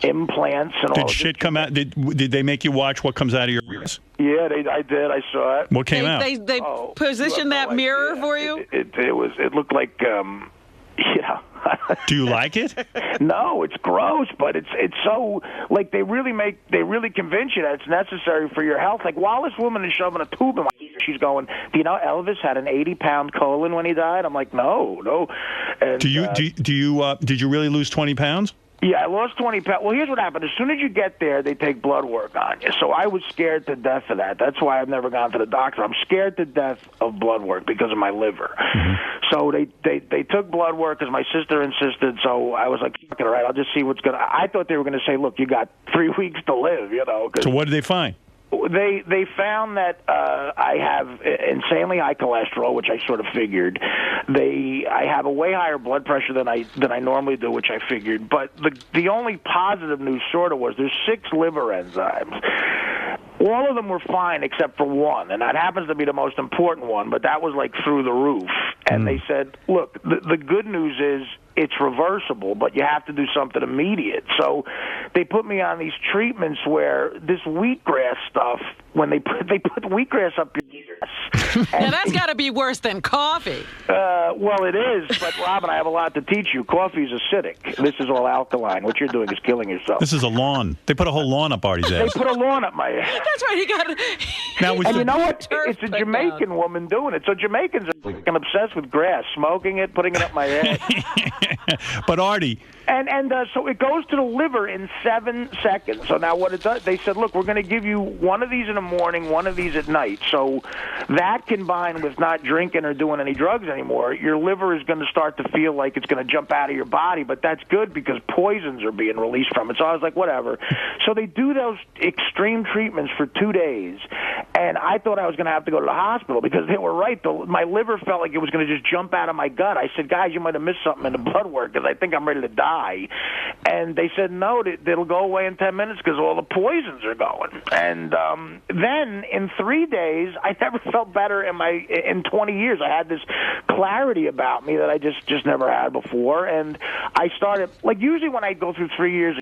Speaker 11: implants and all.
Speaker 2: Did shit come out? Did they make you watch what comes out of your ears?
Speaker 11: Yeah, I did. I saw it.
Speaker 2: What came out?
Speaker 3: They positioned that mirror for you.
Speaker 11: It looked like
Speaker 2: Do you like it?
Speaker 11: No, it's gross, but it's so they really convince you that it's necessary for your health. Like while this woman is shoving a tube in my ear, she's going, "Do you know Elvis had an 80-pound colon when he died?" I'm like, no. And,
Speaker 2: did you really lose 20 pounds?
Speaker 11: Yeah, I lost 20 pounds. Well, here's what happened. As soon as you get there, they take blood work on you. So I was scared to death of that. That's why I've never gone to the doctor. I'm scared to death of blood work because of my liver. Mm-hmm. So they took blood work because my sister insisted. So I was like, all right, I'll just see what's going to. I thought they were going to say, look, you got 3 weeks to live,
Speaker 2: So what did they find?
Speaker 11: They found that I have insanely high cholesterol, which I sort of figured. I have a way higher blood pressure than I normally do, which I figured. But the only positive news sort of was there's 6 liver enzymes. All of them were fine except for one, and that happens to be the most important one, but that was through the roof. And they said, look, the good news is it's reversible, but you have to do something immediate. So they put me on these treatments where this wheatgrass stuff, when they put wheatgrass up your ass.
Speaker 3: Now that's got to be worse than coffee.
Speaker 11: Well, it is, but Robin, I have a lot to teach you. Coffee is acidic. This is all alkaline. What you're doing is killing yourself.
Speaker 2: This is a lawn. They put a whole lawn up Artie's ass.
Speaker 11: They put a lawn up my ass.
Speaker 3: That's right. He got.
Speaker 11: And you know what? It's a Jamaican woman doing it. So Jamaicans are fucking obsessed with grass, smoking it, putting it up my ass.
Speaker 2: But Artie.
Speaker 11: And so it goes to the liver in 7 seconds. So now what it does, they said, look, we're going to give you one of these in the morning, one of these at night. So that combined with not drinking or doing any drugs anymore, your liver is going to start to feel like it's going to jump out of your body. But that's good because poisons are being released from it. So I was like, whatever. So they do those extreme treatments for 2 days. And I thought I was going to have to go to the hospital because they were right. My liver felt like it was going to just jump out of my gut. I said, guys, you might have missed something in the blood work because I think I'm ready to die. And they said, no, it'll go away in 10 minutes because all the poisons are going. And then in 3 days, I never felt better in 20 years. I had this clarity about me that I just never had before. And I started, like usually when I go through 3 years,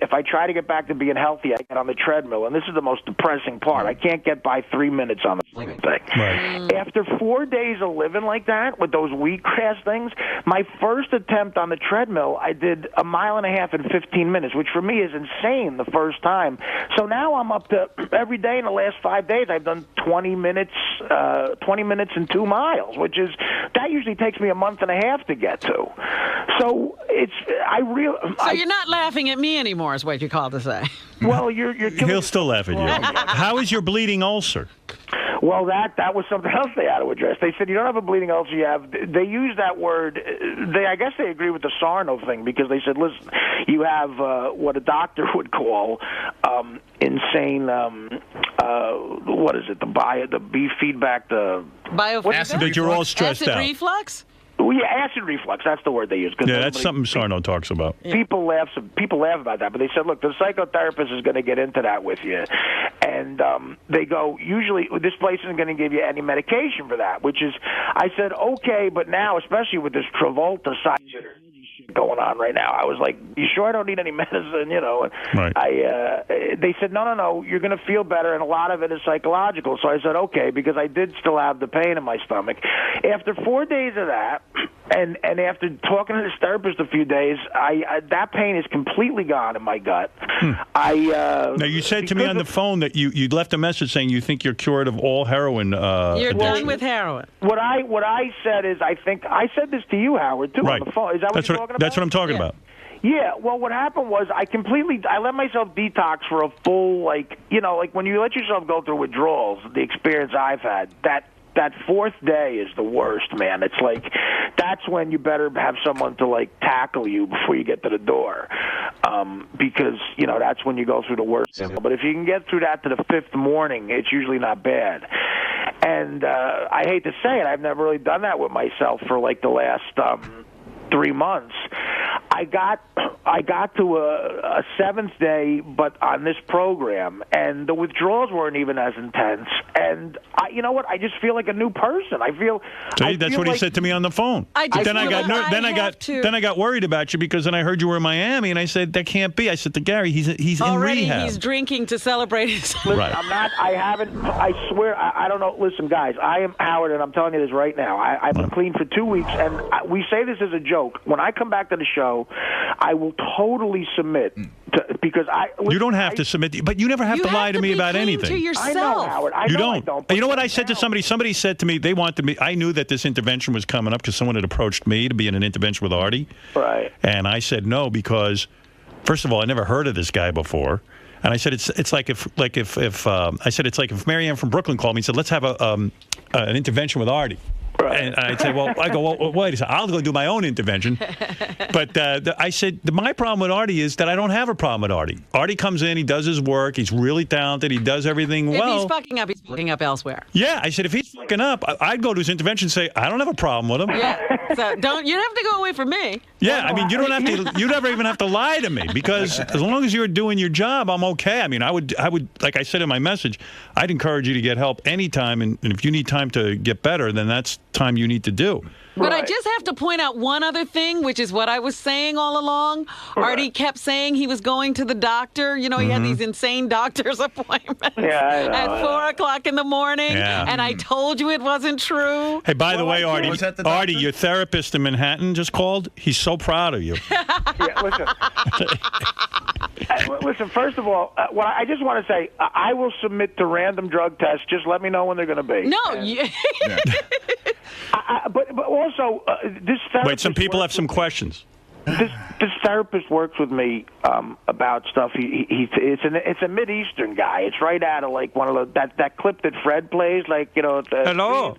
Speaker 11: if I try to get back to being healthy, I get on the treadmill. And this is the most depressing part. I can't get by 3 minutes on the thing.
Speaker 2: Right.
Speaker 11: After 4 days of living like that with those wheatgrass things, my first attempt on the treadmill, I did a mile and a half in 15 minutes, which for me is insane the first time. So now I'm up to every day in the last 5 days, I've done 20 minutes and 2 miles, which is, that usually takes me a month and a half to get to. So
Speaker 3: So you're not laughing at me anymore, is what you call to say.
Speaker 11: Well, you're
Speaker 2: He'll still laugh at you. How is your bleeding ulcer?
Speaker 11: Well, that was something else they had to address. They said you don't have a bleeding ulcer. You have. They use that word. I guess they agree with the Sarno thing because they said, listen, you have what a doctor would call insane. What is it? The B feedback.
Speaker 3: Biofeedback.
Speaker 2: That you're all stressed
Speaker 3: acid
Speaker 2: out.
Speaker 3: reflux.
Speaker 11: Well, yeah, acid reflux. That's the word they use.
Speaker 2: Yeah, that's something Sarno talks about.
Speaker 11: People laugh about that, but they said, look, the psychotherapist is going to get into that with you. And they go, usually, this place isn't going to give you any medication for that, which is, I said, okay, but now, especially with this Travolta side going on right now, I was like, you sure I don't need any medicine, you know?
Speaker 2: Right.
Speaker 11: They said, no, you're going to feel better, and a lot of it is psychological. So I said, okay, because I did still have the pain in my stomach. After 4 days of that, and after talking to this therapist a few days, that pain is completely gone in my gut.
Speaker 2: Now, you said to me on the phone that you left a message saying you think you're cured of all heroin
Speaker 3: You're
Speaker 2: addiction.
Speaker 3: done with heroin.
Speaker 11: What I said is, I said this to you, Howard, too,
Speaker 2: Right.
Speaker 11: on the phone. Is that what you're talking about?
Speaker 2: That's what I'm talking about.
Speaker 11: Yeah, well, what happened was I let myself detox for a full, like when you let yourself go through withdrawals, the experience I've had, that fourth day is the worst, man. It's like that's when you better have someone to like tackle you before you get to the door, because that's when you go through the worst. But if you can get through that to the fifth morning, it's usually not bad. And I hate to say it, I've never really done that with myself for like the last 3 months. I got to a seventh day, but on this program, and the withdrawals weren't even as intense. And you know what? I just feel like a new person.
Speaker 2: See, that's what he said to me on the phone. Then I got worried about you because then I heard you were in Miami, and I said that can't be. I said to Gary, he's
Speaker 3: already
Speaker 2: in rehab.
Speaker 3: He's drinking to celebrate his.
Speaker 2: Right.
Speaker 11: I'm not. I haven't. I swear. I don't know. Listen, guys. I am Howard, and I'm telling you this right now. I've been clean for 2 weeks, and we say this as a joke. When I come back to the show, I will totally submit because
Speaker 2: you don't have to submit, but you never have to lie to me about anything.
Speaker 3: To yourself.
Speaker 11: I know, Howard. I don't.
Speaker 2: You know what I said to somebody? Somebody said to me they wanted me. I knew that this intervention was coming up because someone had approached me to be in an intervention with Artie.
Speaker 11: Right.
Speaker 2: And I said no because, first of all, I never heard of this guy before. And I said it's like if I said it's like if Marianne from Brooklyn called me and said let's have an intervention with Artie. Right. And I said, well, wait a second, I'll go do my own intervention. But I said, my problem with Artie is that I don't have a problem with Artie. Artie comes in, he does his work, he's really talented, he does everything well.
Speaker 3: If he's fucking up elsewhere.
Speaker 2: Yeah, I said, if he's fucking up, I'd go to his intervention and say, I don't have a problem with him.
Speaker 3: Yeah, so you don't have to go away from me.
Speaker 2: Yeah, I mean, you don't have to, you never even have to lie to me because as long as you're doing your job, I'm okay. I mean, I would, like I said in my message, I'd encourage you to get help anytime, and if you need time to get better, then that's time you need to do.
Speaker 3: But I just have to point out one other thing, which is what I was saying all along. Artie kept saying he was going to the doctor. You know, he had these insane doctor's appointments at 4 o'clock in the morning.
Speaker 2: Yeah.
Speaker 3: And I told you it wasn't true.
Speaker 2: Hey, by the way, Artie, your therapist in Manhattan just called. He's so proud of you.
Speaker 11: Listen, first of all, what I just want to say, I will submit to random drug tests. Just let me know when they're going to be.
Speaker 3: No,
Speaker 11: but also, this therapist...
Speaker 2: Wait, some people have some questions.
Speaker 11: This therapist works with me about stuff. It's a Mideastern guy. It's right out of like one of that clip that Fred plays, like, you know.
Speaker 2: Hello.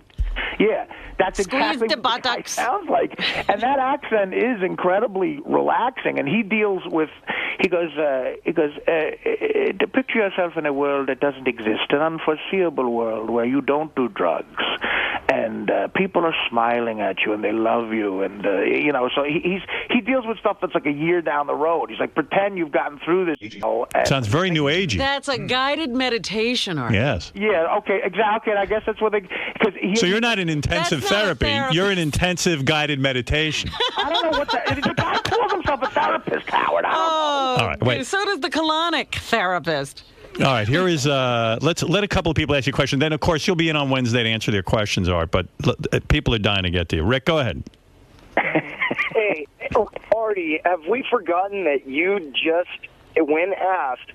Speaker 11: Yeah, that's exactly what it sounds like. And that accent is incredibly relaxing. And he deals with, he goes, picture yourself in a world that doesn't exist, an unforeseeable world where you don't do drugs. And people are smiling at you and they love you. And, you know, so he deals with stuff that's like a year down the road. He's like, pretend you've gotten through this. You know,
Speaker 2: sounds very New Agey.
Speaker 3: That's a guided meditation, Artie.
Speaker 2: Yes.
Speaker 11: Yeah, okay, exactly. And I guess that's what they...
Speaker 2: So you're not in intensive therapy. You're in intensive guided meditation.
Speaker 11: I don't know what that... The guy calls himself a therapist, Howard. I don't know.
Speaker 2: All right, wait.
Speaker 3: So does the colonic therapist.
Speaker 2: All right, here is, let's let a couple of people ask you a question. Then, of course, you'll be in on Wednesday to answer their questions, Art, but people are dying to get to you. Rick, go ahead.
Speaker 12: Hey, Artie, have we forgotten that you just, when asked,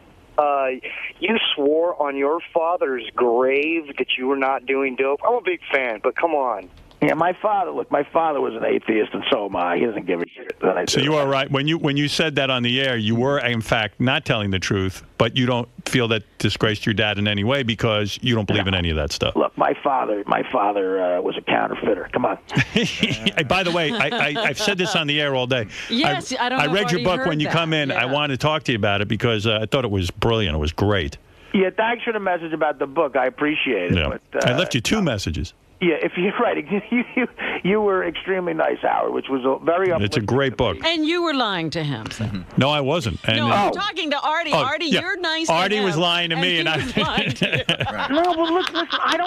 Speaker 12: you swore on your father's grave that you were not doing dope? I'm a big fan, but come on.
Speaker 11: Yeah, my father was an atheist, and so am I. He doesn't give a shit.
Speaker 2: So you are right. When you said that on the air, you were, in fact, not telling the truth, but you don't feel that disgraced your dad in any way because you don't believe in any of that stuff.
Speaker 11: Look, my father was a counterfeiter. Come on.
Speaker 2: Hey, by the way, I've said this on the air all day.
Speaker 3: Yes, I don't know
Speaker 2: I read your book when you come in.
Speaker 3: Yeah.
Speaker 2: I wanted to talk to you about it because I thought it was brilliant. It was great.
Speaker 11: Yeah, thanks for the message about the book. I appreciate it.
Speaker 2: Yeah.
Speaker 11: But,
Speaker 2: I left you 2 messages.
Speaker 11: Yeah, if you're right, you were extremely nice, Howard, which was very uplifting.
Speaker 2: It's a great book.
Speaker 3: And you were lying to him. So.
Speaker 2: No, I wasn't. And,
Speaker 3: no, I'm talking to Artie. Artie, you're nice
Speaker 2: Artie
Speaker 3: to him.
Speaker 2: was lying to me,
Speaker 3: and I was lying to you.
Speaker 11: No, but listen, I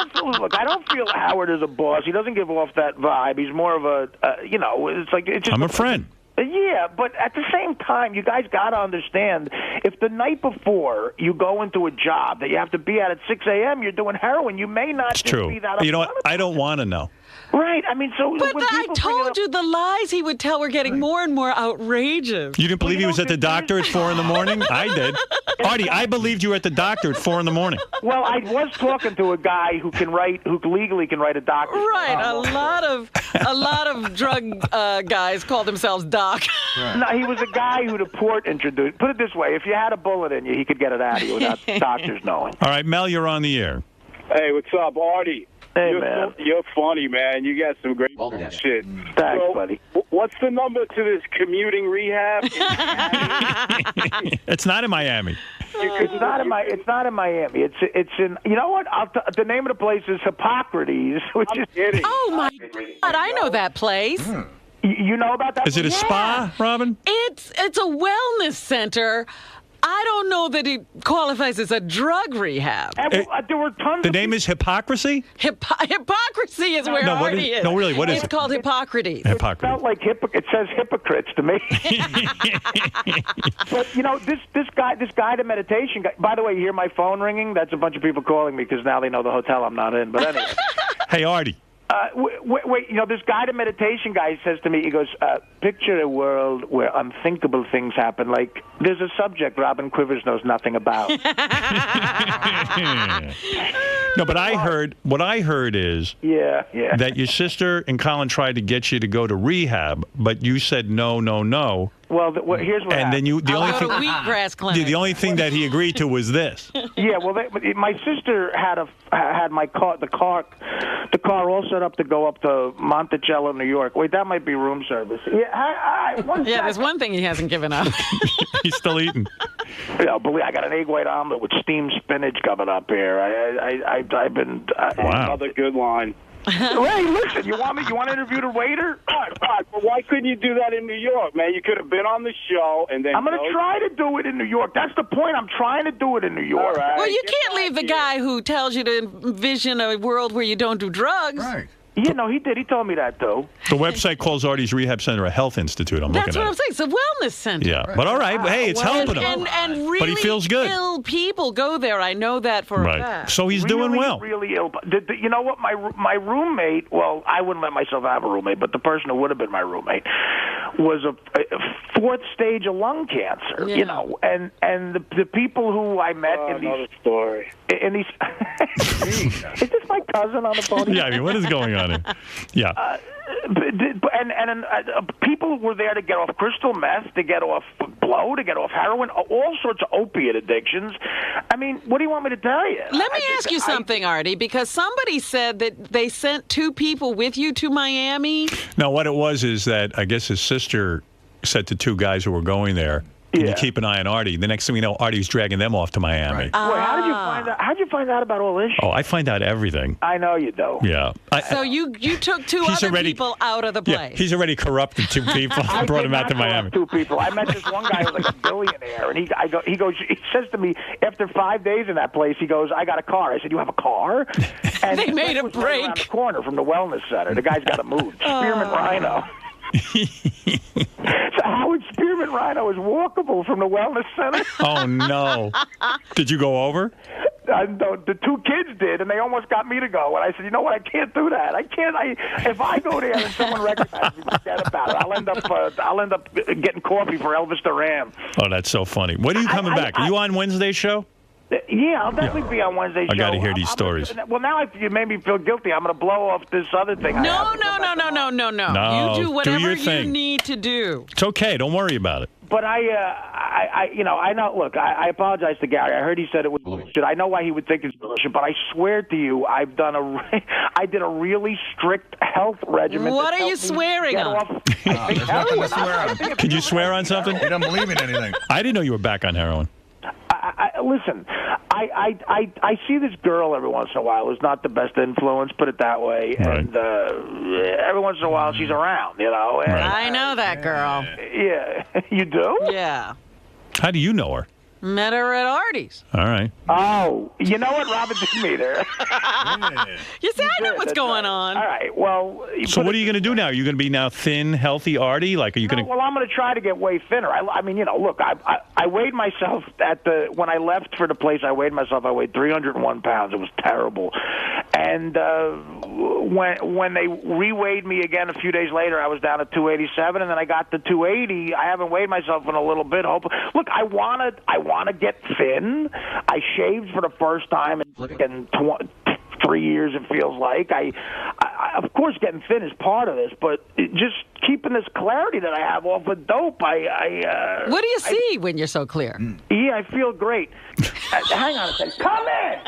Speaker 11: don't feel Howard is a boss. He doesn't give off that vibe. He's more of a, it's like it's just
Speaker 2: I'm a friend.
Speaker 11: Yeah, but at the same time, you guys got to understand, if the night before you go into a job that you have to be at 6 a.m., you're doing heroin, you may not
Speaker 2: It's
Speaker 11: just
Speaker 2: true.
Speaker 11: be that
Speaker 2: You know what? I don't want to know.
Speaker 11: Right. I mean, so...
Speaker 3: But I told you the lies he would tell were getting more and more outrageous.
Speaker 2: You didn't believe he was at the doctor at 4 in the morning? I did. Artie, I believed you were at the doctor at 4 in the morning.
Speaker 11: Well, I was talking to a guy who legally can write a doctor.
Speaker 3: Right. A lot of drug guys call themselves doc.
Speaker 11: Right. No, he was a guy who the port introduced. Put it this way, if you had a bullet in you, he could get it out of you without doctors knowing.
Speaker 2: All right, Mel, you're on the air.
Speaker 13: Hey, what's up, Artie?
Speaker 11: Hey, man.
Speaker 13: You're funny, man. You got some great shit.
Speaker 11: Thanks, buddy.
Speaker 13: What's the number to this commuting rehab?
Speaker 2: It's not in Miami.
Speaker 11: It's not in Miami. It's in. You know what? The name of the place is Hippocrates, which is.
Speaker 13: Kidding.
Speaker 3: Oh my God! I know that place.
Speaker 11: You know about that?
Speaker 2: Is it a spa, Robin?
Speaker 3: It's a wellness center. I don't know that it qualifies as a drug rehab.
Speaker 11: There were tons.
Speaker 2: The name is Hypocrisy?
Speaker 3: Hypocrisy is where Artie is.
Speaker 2: No, really, what is it?
Speaker 3: It's called Hippocrates.
Speaker 11: It felt like it says hypocrites to me. But you know, this guided meditation guy. By the way, you hear my phone ringing? That's a bunch of people calling me because now they know the hotel I'm not in. But anyway.
Speaker 2: Hey, Artie.
Speaker 11: Wait, you know, this guided meditation guy says to me, he goes, picture a world where unthinkable things happen. Like, there's a subject Robin Quivers knows nothing about.
Speaker 2: No, but what I heard is that your sister and Colin tried to get you to go to rehab, but you said no.
Speaker 11: Well, here's what happened.
Speaker 2: Then the only thing that he agreed to was this.
Speaker 11: Yeah, well, my sister had my car, the car all set up to go up to Monticello, New York. Wait, that might be room service. Yeah,
Speaker 3: there's one thing he hasn't given up.
Speaker 2: He's still eating.
Speaker 11: Believe I got an egg white omelet with steamed spinach coming up here. I've been.
Speaker 2: Wow.
Speaker 13: Another good line.
Speaker 11: Hey, listen, you want to interview the waiter?
Speaker 13: All right, but why couldn't you do that in New York, man? You could have been on the show and then.
Speaker 11: I'm going to try to do it in New York. That's the point. I'm trying to do it in New York.
Speaker 13: All right,
Speaker 3: well, you can't leave the guy who tells you to envision a world where you don't do drugs.
Speaker 11: Right. Yeah, no, he did. He told me that, too.
Speaker 2: The website calls Artie's Rehab Center a health institute. I'm
Speaker 3: That's
Speaker 2: looking
Speaker 3: what
Speaker 2: at
Speaker 3: I'm saying. It's a wellness center.
Speaker 2: Yeah, but all right. Hey, it's helping him.
Speaker 3: And really
Speaker 2: but he feels good.
Speaker 3: ill people go there. I know that for a fact.
Speaker 2: So he's doing well.
Speaker 11: Really ill. You know what? My roommate, well, I wouldn't let myself have a roommate, but the person who would have been my roommate was a fourth stage of lung cancer, you know, and the people who I met in these
Speaker 12: story.
Speaker 11: In these is this my cousin on the phone?
Speaker 2: Yeah, I mean, what is going on here? Yeah.
Speaker 11: People were there to get off crystal meth, to get off blow, to get off heroin, all sorts of opiate addictions. I mean, what do you want me to tell you?
Speaker 3: Let me ask you something, Artie, because somebody said that they sent 2 people with you to Miami.
Speaker 2: No, what it was is that I guess his sister said to 2 guys who were going there, "Can you keep an eye on Artie?" The next thing we know, Artie's dragging them off to Miami.
Speaker 11: Wait, how did you find out? How did you find out about all this shit?
Speaker 2: Oh, I find out everything.
Speaker 11: I know you do.
Speaker 2: Yeah.
Speaker 3: So you took 2
Speaker 2: He's
Speaker 3: other
Speaker 2: already-
Speaker 3: people out of the place.
Speaker 2: Yeah, he's already corrupted 2 people and brought them out to Miami.
Speaker 11: 2 people. I met this one guy who was like a billionaire, and he says to me after 5 days in that place, he goes, "I got a car." I said, "You have a car?" And
Speaker 3: They made a
Speaker 11: was
Speaker 3: break.
Speaker 11: right around the corner from the wellness center. The guy's got to move. Spearmint Rhino. So Howard Spearmint Rhino is walkable from the wellness center.
Speaker 2: Oh, no. Did you go over?
Speaker 11: The 2 kids did, and they almost got me to go. And I said, "You know what? I can't do that. I can't. If I go there and someone recognizes me, forget about it. I'll end up getting coffee for Elvis Duran."
Speaker 2: Oh, that's so funny. When are you coming back? Are you on Wednesday's show?
Speaker 11: Yeah, I'll definitely be on Wednesday's show.
Speaker 2: I got to hear these stories.
Speaker 11: Well, now you made me feel guilty. I'm going to blow off this other thing.
Speaker 3: No.
Speaker 2: No,
Speaker 3: You do whatever
Speaker 2: your
Speaker 3: you
Speaker 2: thing.
Speaker 3: need to do.
Speaker 2: It's okay. Don't worry about it.
Speaker 11: But I know. Look, I apologize to Gary. I heard he said it was bullshit. I know why he would think it's bullshit, but I swear to you, I did a really strict health regimen.
Speaker 3: What are you swearing on?
Speaker 2: Could you swear on something?
Speaker 6: You don't believe in anything.
Speaker 2: I didn't know you were back on heroin.
Speaker 11: Listen, I see this girl every once in a while who's not the best influence, put it that way, and every once in a while she's around, you know. And,
Speaker 3: I know that girl.
Speaker 11: Yeah, you do?
Speaker 3: Yeah.
Speaker 2: How do you know her?
Speaker 3: Met her at Artie's.
Speaker 2: All right.
Speaker 11: Oh, you know what? Robin did meet her.
Speaker 3: You see, I know what's going on.
Speaker 11: All right, well...
Speaker 2: So what are you going to do now? Are you going to be now thin, healthy Artie? Like, are you going to...
Speaker 11: Well, I'm going to try to get way thinner. I mean, you know, look, I weighed myself when I left for the place, I weighed 301 pounds. It was terrible. And when they re-weighed me again a few days later, I was down to 287, and then I got to 280. I haven't weighed myself in a little bit. Look, I want to get thin. I shaved for the first time in 3 years, it feels like. I of course, getting thin is part of this, but just keeping this clarity that I have off of dope,
Speaker 3: What do you see when you're so clear?
Speaker 11: Yeah, I feel great. Hang on a second. Come in!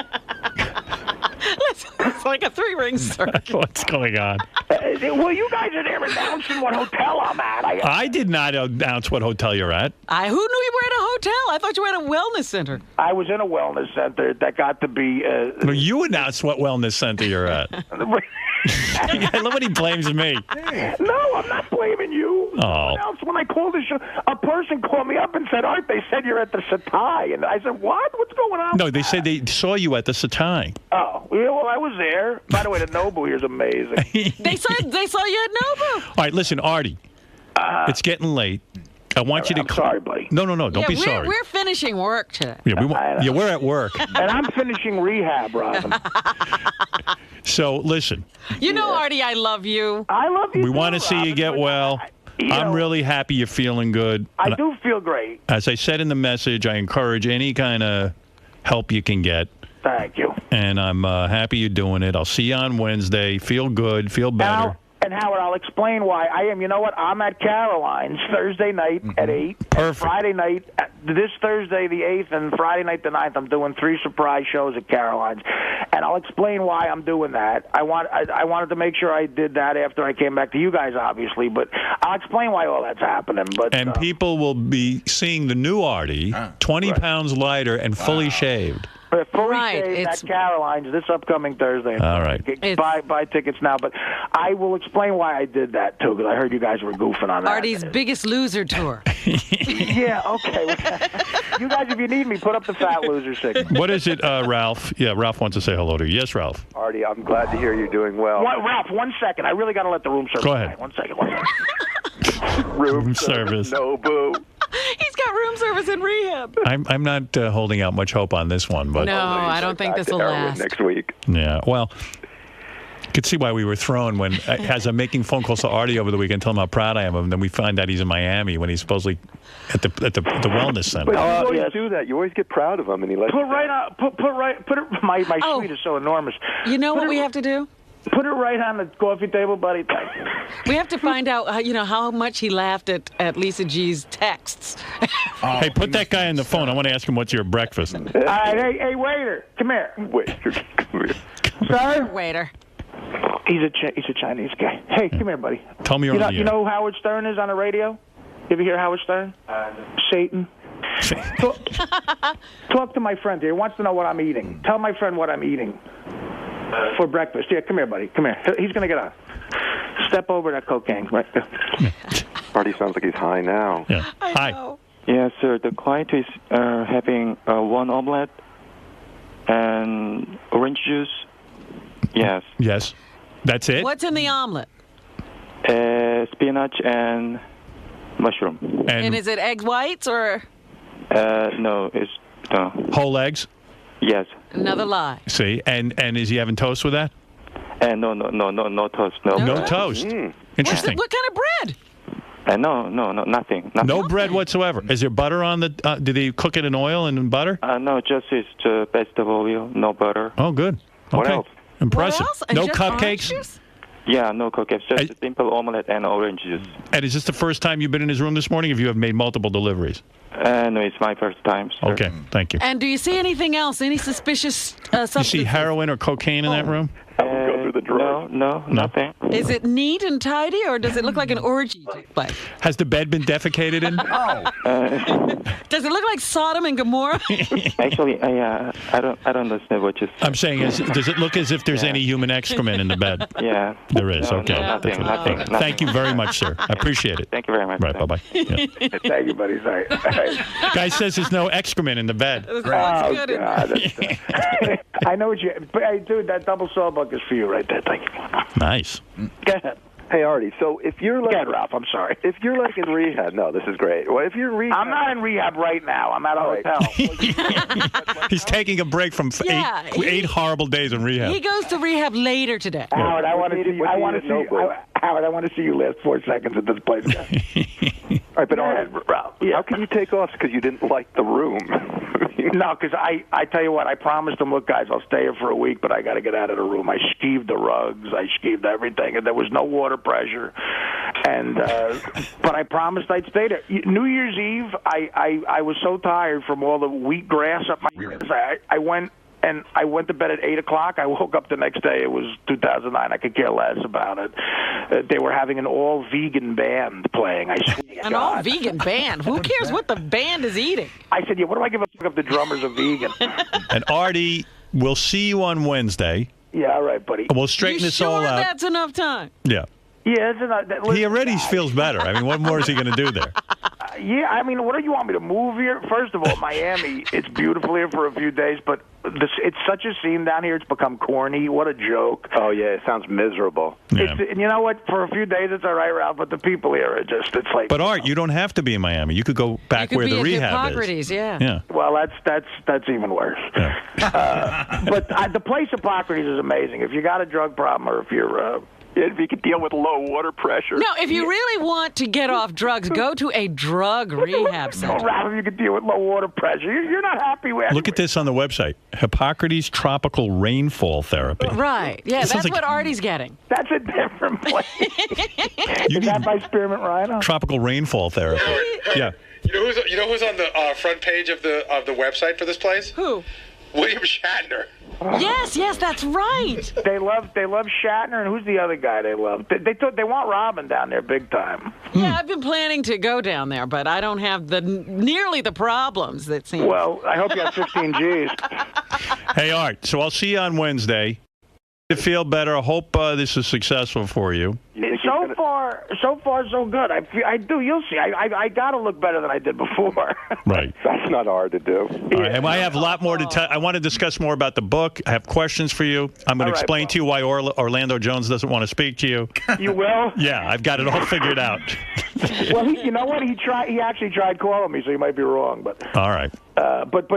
Speaker 3: Listen, it's like a 3-ring circle.
Speaker 2: What's going on?
Speaker 11: Well, you guys are there announcing what hotel I'm at.
Speaker 2: I did not announce what hotel you're at.
Speaker 3: Who knew you were at a hotel? I thought you were at a wellness center.
Speaker 11: I was in a wellness center that got to be...
Speaker 2: Well, you announced what wellness center you're at. I love when he blames me.
Speaker 11: No, I'm not blaming you.
Speaker 2: Oh.
Speaker 11: When I called the show, a person called me up and said, "Art, they said you're at the Satai." And I said, "What? What's going on?"
Speaker 2: No, they said they saw you at the Satai.
Speaker 11: Oh, yeah, well, I was there. By the way, the Nobu here is amazing.
Speaker 3: They saw you at Nobu.
Speaker 2: All right, listen, Artie, it's getting late. I want you to...
Speaker 11: I'm sorry, buddy.
Speaker 2: No, don't be sorry.
Speaker 3: We're finishing work today.
Speaker 2: Yeah, we're at work.
Speaker 11: And I'm finishing rehab, Robin.
Speaker 2: So, listen.
Speaker 3: You know, Artie, I love you.
Speaker 11: I love you.
Speaker 2: We want to see you get well. I'm really happy you're feeling good.
Speaker 11: I do feel great.
Speaker 2: As I said in the message, I encourage any kind of help you can get.
Speaker 11: Thank you.
Speaker 2: And I'm happy you're doing it. I'll see you on Wednesday. Feel good. Feel better.
Speaker 11: And Howard, I'll explain why I am. You know what? I'm at Caroline's Thursday night at 8.
Speaker 2: Perfect.
Speaker 11: Friday night, this Thursday the 8th, and Friday night the 9th, I'm doing 3 surprise shows at Caroline's. And I'll explain why I'm doing that. I wanted to make sure I did that after I came back to you guys, obviously. But I'll explain why all that's happening.
Speaker 2: And people will be seeing the new Artie, 20 pounds lighter and fully shaved.
Speaker 11: Fully
Speaker 3: Right,
Speaker 11: Shaved
Speaker 3: it's-
Speaker 11: at Caroline's this upcoming Thursday.
Speaker 2: All right.
Speaker 11: Buy tickets now. But I will explain why I did that, too, because I heard you guys were goofing on that.
Speaker 3: Artie's Biggest Loser tour.
Speaker 11: Yeah, okay. You guys, if you need me, put up the fat loser signal.
Speaker 2: What is it, Ralph? Yeah, Ralph wants to say hello to you. Yes, Ralph.
Speaker 14: Artie, I'm glad to hear you're doing well.
Speaker 11: Ralph, 1 second. I really got to let the room service.
Speaker 2: Go ahead.
Speaker 11: 1 second.
Speaker 2: Room service.
Speaker 14: No, boo.
Speaker 3: He's got room service in rehab.
Speaker 2: I'm not holding out much hope on this one, but
Speaker 3: No, I don't think this will last.
Speaker 14: Next week.
Speaker 2: Yeah, well, you could see why we were thrown when, as I'm making phone calls to Artie over the weekend, telling him how proud I am of him, then we find out he's in Miami when he's supposedly at the wellness center.
Speaker 14: But you always do that. You always get proud of him, and he lets
Speaker 11: Put it. My suite is so enormous.
Speaker 3: You know what we have to do?
Speaker 11: Put it right on the coffee table, buddy.
Speaker 3: We have to find out, how much he laughed at Lisa G's texts.
Speaker 2: Hey, put that guy on the phone. I want to ask him what's your breakfast.
Speaker 11: All right, hey, waiter, come here.
Speaker 14: Waiter, come here.
Speaker 11: Sir?
Speaker 3: Waiter.
Speaker 11: He's a Chinese guy. Hey, come here, buddy.
Speaker 2: Tell me you're on the
Speaker 11: You
Speaker 2: air.
Speaker 11: know who Howard Stern is on the radio? You ever hear Howard Stern? Satan. Talk to my friend here. He wants to know what I'm eating. Tell my friend what I'm eating for breakfast. Yeah, come here, buddy. Come here. He's going to get on. Step over that cocaine. Right there.
Speaker 14: Artie sounds like he's high now.
Speaker 2: Yeah. Hi.
Speaker 15: Yes, sir. The client is having one omelet and orange juice. Yes.
Speaker 2: Yes. That's it?
Speaker 3: What's in the omelet?
Speaker 15: Spinach and mushroom.
Speaker 3: And is it egg whites or
Speaker 15: No, it's no.
Speaker 2: Whole eggs?
Speaker 15: Yes.
Speaker 3: another lie?
Speaker 2: See, and is he having toast with that?
Speaker 15: No toast.
Speaker 2: No toast. Interesting.
Speaker 3: What kind of bread?
Speaker 15: No, nothing.
Speaker 2: No bread whatsoever. Is there butter on the? Did they cook it in oil and in butter?
Speaker 15: No, just it's vegetable oil, no butter.
Speaker 2: Oh, good. Okay.
Speaker 15: What else?
Speaker 2: Impressive.
Speaker 3: What else?
Speaker 2: No
Speaker 3: Just orange
Speaker 2: cupcakes.
Speaker 3: juice?
Speaker 15: Yeah, no cookies. Just a simple omelet and orange juice.
Speaker 2: And is this the first time you've been in his room this morning? Or have you made multiple deliveries?
Speaker 15: No, it's my first time, sir.
Speaker 2: Okay, thank you.
Speaker 3: And do you see anything else? Any suspicious
Speaker 2: You
Speaker 3: substances?
Speaker 2: see heroin or cocaine in that room?
Speaker 14: Go through the drawers.
Speaker 15: No, nothing.
Speaker 3: Is it neat and tidy, or does it look like an orgy took place?
Speaker 2: Has the bed been defecated in?
Speaker 3: Does it look like Sodom and Gomorrah?
Speaker 15: Actually, I don't understand what you said.
Speaker 2: I'm saying, does it look as if there's any human excrement in the bed?
Speaker 15: Yeah.
Speaker 2: There is.
Speaker 15: No,
Speaker 2: Okay.
Speaker 15: nothing.
Speaker 2: Thank you very much, sir. I appreciate it.
Speaker 15: Thank you very much.
Speaker 2: Right. Bye bye. Yeah.
Speaker 11: Thank you, buddy. Sorry.
Speaker 2: Guy says there's no excrement in the bed.
Speaker 11: Oh, God. I know what you... But, hey, dude, that double sawbuck is for you right there. Thank you.
Speaker 2: Nice.
Speaker 11: Go ahead.
Speaker 14: Hey, Artie, so if you're like...
Speaker 11: Go ahead, Ralph. I'm sorry.
Speaker 14: If you're like in rehab... No, this is great. Well, if you're in rehab...
Speaker 11: I'm not in rehab right now. I'm at a hotel.
Speaker 2: He's taking a break from eight horrible days in rehab.
Speaker 3: He goes to rehab later today.
Speaker 11: Howard, I want to see you. Howard, I want to see you last 4 seconds at this place.
Speaker 14: All right, but Ralph, how can you take off because you didn't like the room?
Speaker 11: No, because I tell you what, I promised them, look, guys, I'll stay here for a week, but I got to get out of the room. I skeeved the rugs, I skeeved everything, and there was no water pressure. And but I promised I'd stay there. New Year's Eve, I was so tired from all the wheat grass up my ears. I went to bed at 8 o'clock. I woke up the next day. It was 2009. I could care less about it. They were having an all-vegan band playing. I swear.
Speaker 3: An all-vegan band? Who cares what the band is eating?
Speaker 11: I said, yeah, what do I give a fuck if the drummer's a vegan?
Speaker 2: And Artie, we'll see you on Wednesday.
Speaker 11: Yeah, all right, buddy.
Speaker 2: And we'll straighten this all out.
Speaker 3: That's enough time?
Speaker 2: Yeah.
Speaker 11: Yeah,
Speaker 2: He already feels better. I mean, what more is he going to do there?
Speaker 11: Yeah, I mean, what do you want me to move here? First of all, Miami, it's beautiful here for a few days, but it's such a scene down here, it's become corny. What a joke.
Speaker 14: Oh, yeah, it sounds miserable.
Speaker 2: Yeah.
Speaker 11: And you know what? For a few days, it's all right, Ralph, but the people here are just, it's like...
Speaker 2: But Art, you don't have to be in Miami. You could go back where the rehab is.
Speaker 3: Yeah.
Speaker 11: Well, that's even worse.
Speaker 2: Yeah.
Speaker 11: But the place Hippocrates is amazing. If you got a drug problem or if you're...
Speaker 14: If you could deal with low water pressure.
Speaker 3: No, if you really want to get off drugs, go to a drug rehab center.
Speaker 11: No, Ralph, if you could deal with low water pressure. You're not happy with...
Speaker 2: Look at this on the website. Hippocrates Tropical Rainfall Therapy.
Speaker 3: Right. Yeah, that's what Artie's getting.
Speaker 11: That's a different place. Is that by Spearmint Rhino?
Speaker 2: Tropical Rainfall Therapy. Yeah.
Speaker 16: You know who's on the front page of the website for this place?
Speaker 3: Who?
Speaker 16: William Shatner.
Speaker 3: Yes, that's right.
Speaker 11: They love Shatner, and who's the other guy they love? They want Robin down there big time.
Speaker 3: Yeah, I've been planning to go down there, but I don't have nearly the problems that seem.
Speaker 11: Well, I hope you have 15 G's.
Speaker 2: Hey, Art, so I'll see you on Wednesday. To feel better. I hope this is successful for you.
Speaker 11: So far, so good. I do. You'll see. I got to look better than I did before.
Speaker 2: Right.
Speaker 14: That's not hard to do.
Speaker 2: All right, and I have a lot more to tell. I want to discuss more about the book. I have questions for you. I'm going to explain to you why Orlando Jones doesn't want to speak to you.
Speaker 11: You will?
Speaker 2: Yeah, I've got it all figured out.
Speaker 11: Well, you know what? He actually tried calling me, so you might be wrong. But
Speaker 2: all right.
Speaker 11: But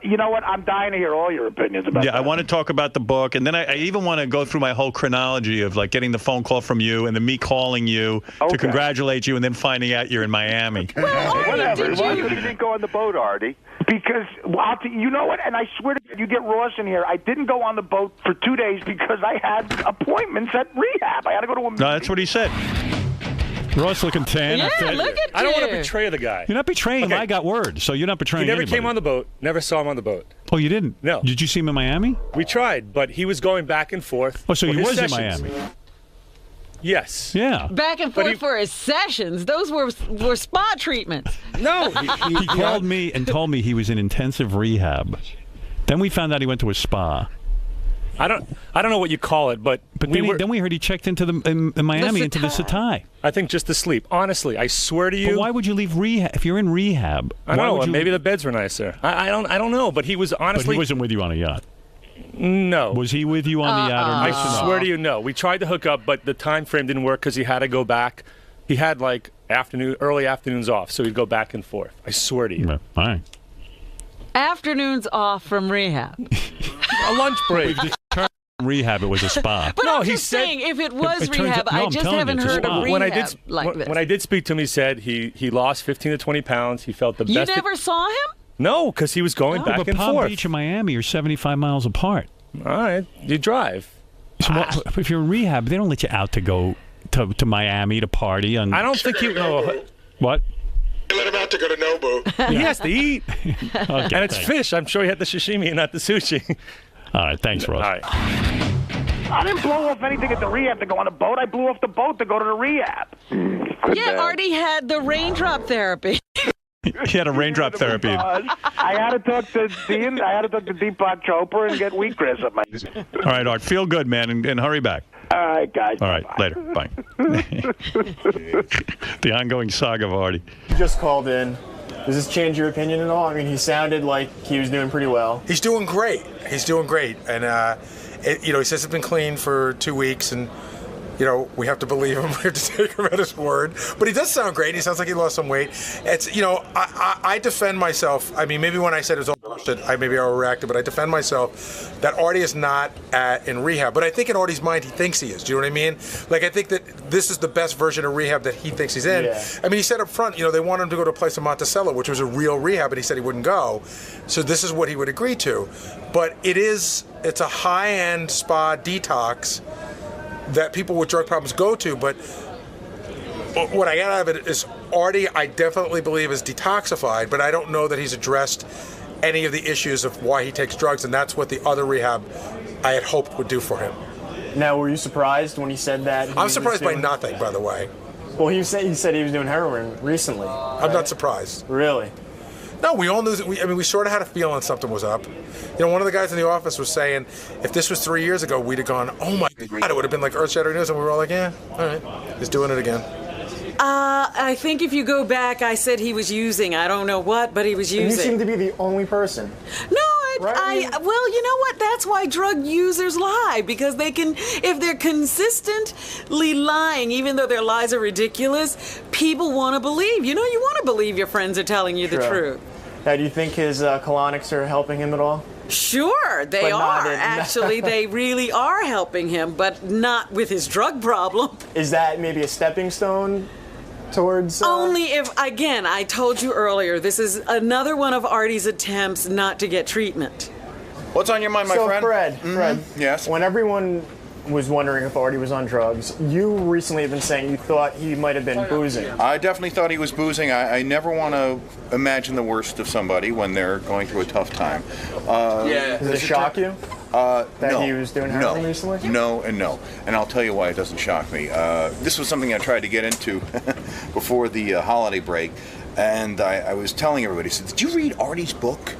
Speaker 11: you know what? I'm dying to hear all your opinions about that.
Speaker 2: I want to talk about the book, and then I even want to go through my whole chronology of like getting the phone call from you, and then me calling you to congratulate you, and then finding out you're in Miami.
Speaker 14: Whatever. Why you didn't go on the boat, Artie?
Speaker 11: Because, you know what, and I swear to God, you get Ross in here, I didn't go on the boat for 2 days because I had appointments at rehab. I had to go to a meeting.
Speaker 2: No, that's what he said. Ross looking tan.
Speaker 3: Yeah, look at you.
Speaker 16: I don't want to betray the guy.
Speaker 2: You're not betraying him. I got word, so you're not betraying
Speaker 16: He never
Speaker 2: anybody.
Speaker 16: came on the boat. Never saw him on the boat.
Speaker 2: Oh, you didn't?
Speaker 16: No.
Speaker 2: Did you see him in Miami?
Speaker 16: We tried, but he was going back and forth.
Speaker 2: Oh, so
Speaker 16: for
Speaker 2: he
Speaker 16: his
Speaker 2: was
Speaker 16: sessions.
Speaker 2: in Miami?
Speaker 16: Yes.
Speaker 2: Yeah.
Speaker 3: Back and forth for his sessions. Those were spa treatments.
Speaker 16: No.
Speaker 2: He called me and told me he was in intensive rehab. Then we found out he went to a spa.
Speaker 16: I don't know what you call it, but
Speaker 2: then we heard he checked into in Miami into the Satai.
Speaker 16: I think just to sleep. Honestly, I swear to you.
Speaker 2: But why would you leave rehab if you're in rehab?
Speaker 16: I know. Maybe the beds were nicer. I don't know. But he was honestly.
Speaker 2: But he wasn't with you on a yacht.
Speaker 16: No.
Speaker 2: Was he with you on the yacht? Or no?
Speaker 16: I swear to you, no. We tried to hook up, but the time frame didn't work because he had to go back. He had like early afternoons off, so he'd go back and forth. I swear to you.
Speaker 2: All right.
Speaker 3: Afternoons off from rehab.
Speaker 16: A lunch break.
Speaker 2: Rehab, it was a spa.
Speaker 3: But no, he's saying if it was rehab, I just haven't heard of rehab like this.
Speaker 16: When I did speak to him, he said he lost 15 to 20 pounds. He felt the best.
Speaker 3: You never saw him?
Speaker 16: No, because he was going back
Speaker 2: but
Speaker 16: and
Speaker 2: Palm
Speaker 16: forth.
Speaker 2: Beach and Miami are 75 miles apart.
Speaker 16: All right, you drive.
Speaker 2: So if you're in rehab, they don't let you out to go to Miami to party.
Speaker 16: I don't think you know.
Speaker 2: What?
Speaker 17: They let him out to go to Nobu.
Speaker 16: He has to eat.
Speaker 2: Okay,
Speaker 16: and it's fish. I'm sure he had the sashimi and not the sushi.
Speaker 2: All right, thanks, Ross.
Speaker 16: All right.
Speaker 11: I didn't blow off anything at the rehab to go on a boat. I blew off the boat to go to the rehab.
Speaker 3: Yeah, Artie had the raindrop therapy.
Speaker 2: He had a raindrop therapy.
Speaker 11: I had to talk to Dean. I had to talk to Deepak Chopra and get wheatgrass up my.
Speaker 2: All right, Art, feel good, man, and hurry back.
Speaker 11: All right, guys.
Speaker 2: All right, later. Bye. The ongoing saga of Artie.
Speaker 18: You just called in. Does this change your opinion at all? I mean, he sounded like he was doing pretty well.
Speaker 19: He's doing great. He's doing great, and he says it's been clean for 2 weeks, and we have to believe him. We have to take him at his word. But he does sound great. He sounds like he lost some weight. It's I defend myself. I mean, maybe when I said it was all bullshit, I maybe overreacted, but I defend myself that Artie is not in rehab. But I think in Artie's mind, he thinks he is. Do you know what I mean? Like, I think that this is the best version of rehab that he thinks he's in.
Speaker 18: Yeah.
Speaker 19: I mean, he said up front, they wanted him to go to a place in Monticello, which was a real rehab, and he said he wouldn't go. So this is what he would agree to. But it's a high-end spa detox that people with drug problems go to, but what I got out of it is Artie, I definitely believe, is detoxified, but I don't know that he's addressed any of the issues of why he takes drugs, and that's what the other rehab I had hoped would do for him.
Speaker 18: Now, were you surprised when he said that?
Speaker 19: I'm surprised by nothing, by the way.
Speaker 18: Well, he said he was doing heroin recently.
Speaker 19: I'm not surprised.
Speaker 18: Really?
Speaker 19: No, we all knew that. We sort of had a feeling something was up. One of the guys in the office was saying, if this was 3 years ago, we'd have gone, oh my God, it would have been like earth-shattering news, and we were all like, yeah, all right, he's doing it again.
Speaker 3: I think if you go back, I said he was using. I don't know what, but he was using.
Speaker 18: And you seem to be the only person.
Speaker 3: No, well, you know what? That's why drug users lie, because they can, if they're consistently lying, even though their lies are ridiculous, people want to believe. You want to believe your friends are telling you the truth.
Speaker 18: Now, do you think his colonics are helping him at all?
Speaker 3: Sure, they are. Actually, they really are helping him, but not with his drug problem.
Speaker 18: Is that maybe a stepping stone towards...
Speaker 3: Only if, again, I told you earlier, this is another one of Artie's attempts not to get treatment.
Speaker 8: What's on your mind, my friend?
Speaker 18: So, Fred,
Speaker 8: yes?
Speaker 18: When everyone was wondering if Artie was on drugs, you recently have been saying you thought he might have been boozing.
Speaker 8: I definitely thought he was boozing. I never want to imagine the worst of somebody when they're going through a tough time.
Speaker 18: Does it shock you? that he was doing heroin recently?
Speaker 20: No, and no. And I'll tell you why it doesn't shock me. This was something I tried to get into before the holiday break, and I was telling everybody, I said, did you read Artie's book?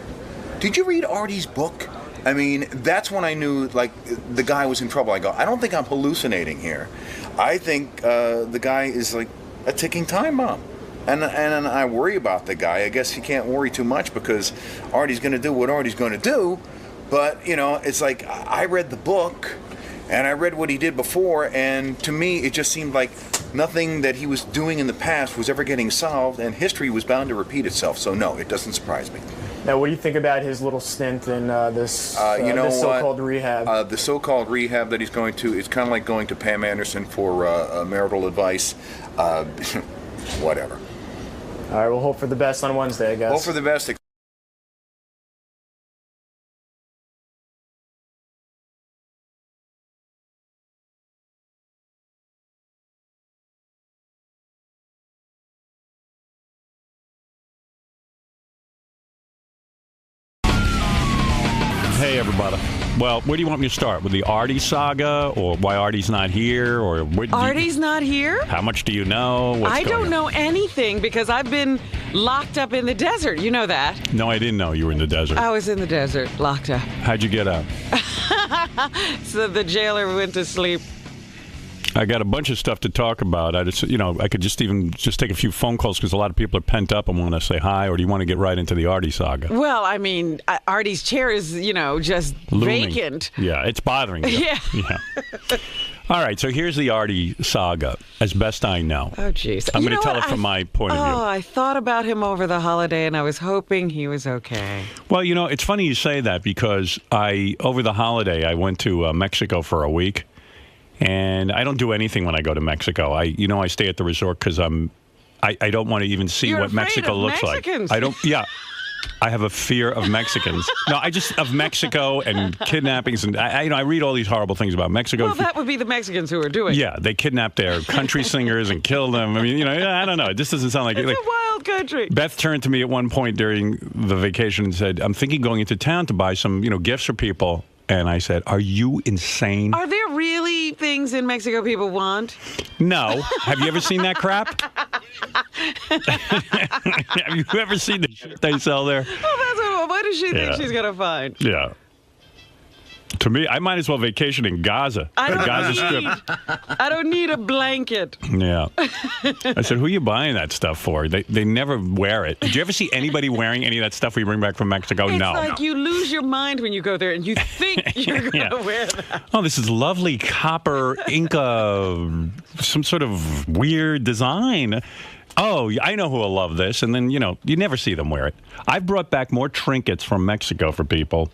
Speaker 20: Did you read Artie's book? I mean, that's when I knew, like, the guy was in trouble. I go, I don't think I'm hallucinating here. I think the guy is like a ticking time bomb. And I worry about the guy. I guess you can't worry too much because Artie's going to do what Artie's going to do. But, you know, it's like I read the book and I read what he did before. And to me, it just seemed like nothing that he was doing in the past was ever getting solved. And history was bound to repeat itself. So, no, it doesn't surprise me.
Speaker 18: Now, what do you think about his little stint in this so-called rehab?
Speaker 20: The so-called rehab that he's going to, it's kind of like going to Pam Anderson for marital advice. Whatever.
Speaker 18: All right, we'll hope for the best on Wednesday, I guess.
Speaker 20: Hope for the best.
Speaker 2: Hey, everybody. Well, where do you want me to start? With the Artie saga, or why Artie's not here, or
Speaker 3: Artie's not here?
Speaker 2: How much do you know?
Speaker 3: I don't know anything because I've been locked up in the desert. You know that.
Speaker 2: No, I didn't know you were in the desert.
Speaker 3: I was in the desert, locked up.
Speaker 2: How'd you get out?
Speaker 3: So the jailer went to sleep.
Speaker 2: I got a bunch of stuff to talk about. I just, I could just take a few phone calls because a lot of people are pent up and want to say hi. Or do you want to get right into the Artie saga?
Speaker 3: Well, I mean, Artie's chair is, just
Speaker 2: looming.
Speaker 3: Vacant.
Speaker 2: Yeah, it's bothering you.
Speaker 3: Yeah.
Speaker 2: All right, so here's the Artie saga, as best I know.
Speaker 3: Oh, jeez.
Speaker 2: I'm going to tell it from my point of view.
Speaker 3: Oh, I thought about him over the holiday, and I was hoping he was okay.
Speaker 2: Well, it's funny you say that because over the holiday, I went to Mexico for a week. And I don't do anything when I go to Mexico. I stay at the resort because I don't want to even see what Mexico looks
Speaker 3: Mexicans.
Speaker 2: like. I have a fear of Mexicans. No, of Mexico and kidnappings, and I read all these horrible things about Mexico.
Speaker 3: Well, that would be the Mexicans who are doing it.
Speaker 2: Yeah, they kidnap their country singers and kill them. I mean, I don't know. This doesn't sound like
Speaker 3: it's a wild country.
Speaker 2: Beth turned to me at one point during the vacation and said, "I'm thinking going into town to buy some, gifts for people." And I said, "Are you insane?"
Speaker 3: Are there really things in Mexico people want?
Speaker 2: No. Have you ever seen that crap? Have you ever seen the shit they sell there?
Speaker 3: Oh, what does she think she's going to find?
Speaker 2: Yeah. To me, I might as well vacation in Gaza.
Speaker 3: I don't need a blanket.
Speaker 2: Yeah. I said, who are you buying that stuff for? They never wear it. Did you ever see anybody wearing any of that stuff we bring back from Mexico?
Speaker 3: It's like you lose your mind when you go there and you think you're going to wear that.
Speaker 2: Oh, this is lovely copper Inca, some sort of weird design. Oh, I know who will love this. And then, you never see them wear it. I've brought back more trinkets from Mexico for people.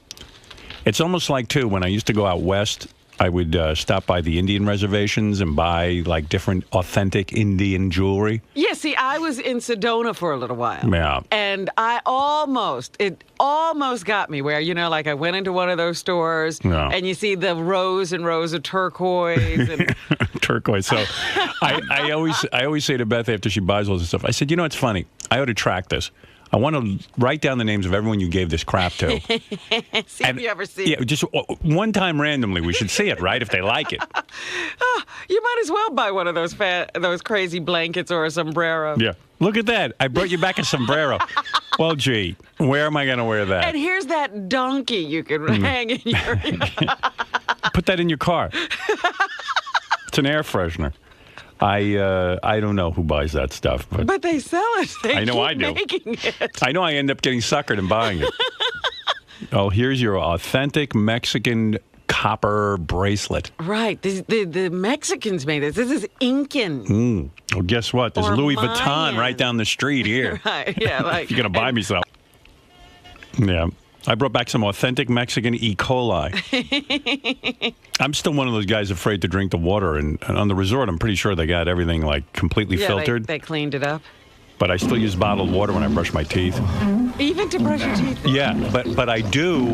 Speaker 2: It's almost like, too, when I used to go out west, I would stop by the Indian reservations and buy, like, different authentic Indian jewelry.
Speaker 3: Yeah, see, I was in Sedona for a little while.
Speaker 2: Yeah.
Speaker 3: And it almost got me where, like I went into one of those stores and you see the rows and rows of turquoise. And
Speaker 2: turquoise. So I always say to Beth after she buys all this stuff, I said, it's funny. I ought to track this. I want to write down the names of everyone you gave this crap to.
Speaker 3: See if you ever see it.
Speaker 2: Yeah, just one time randomly. We should see it, right, if they like it.
Speaker 3: You might as well buy one of those crazy blankets or a sombrero.
Speaker 2: Yeah. Look at that. I brought you back a sombrero. Well, gee, where am I going to wear that?
Speaker 3: And here's that donkey you can hang in your...
Speaker 2: Put that in your car. It's an air freshener. I don't know who buys that stuff.
Speaker 3: But they sell it.
Speaker 2: I know I do.
Speaker 3: Making it.
Speaker 2: I know I end up getting suckered and buying it. Oh, here's your authentic Mexican copper bracelet.
Speaker 3: Right. The Mexicans made this. This is Incan.
Speaker 2: Well, guess what? There's Louis Vuitton right down the street here.
Speaker 3: Right. Yeah.
Speaker 2: If you're going to buy me something. Yeah. I brought back some authentic Mexican E. coli. I'm still one of those guys afraid to drink the water. And on the resort, I'm pretty sure they got everything, like, completely filtered.
Speaker 3: They cleaned it up.
Speaker 2: But I still use bottled water when I brush my teeth.
Speaker 3: Even to brush your teeth?
Speaker 2: Yeah, but I do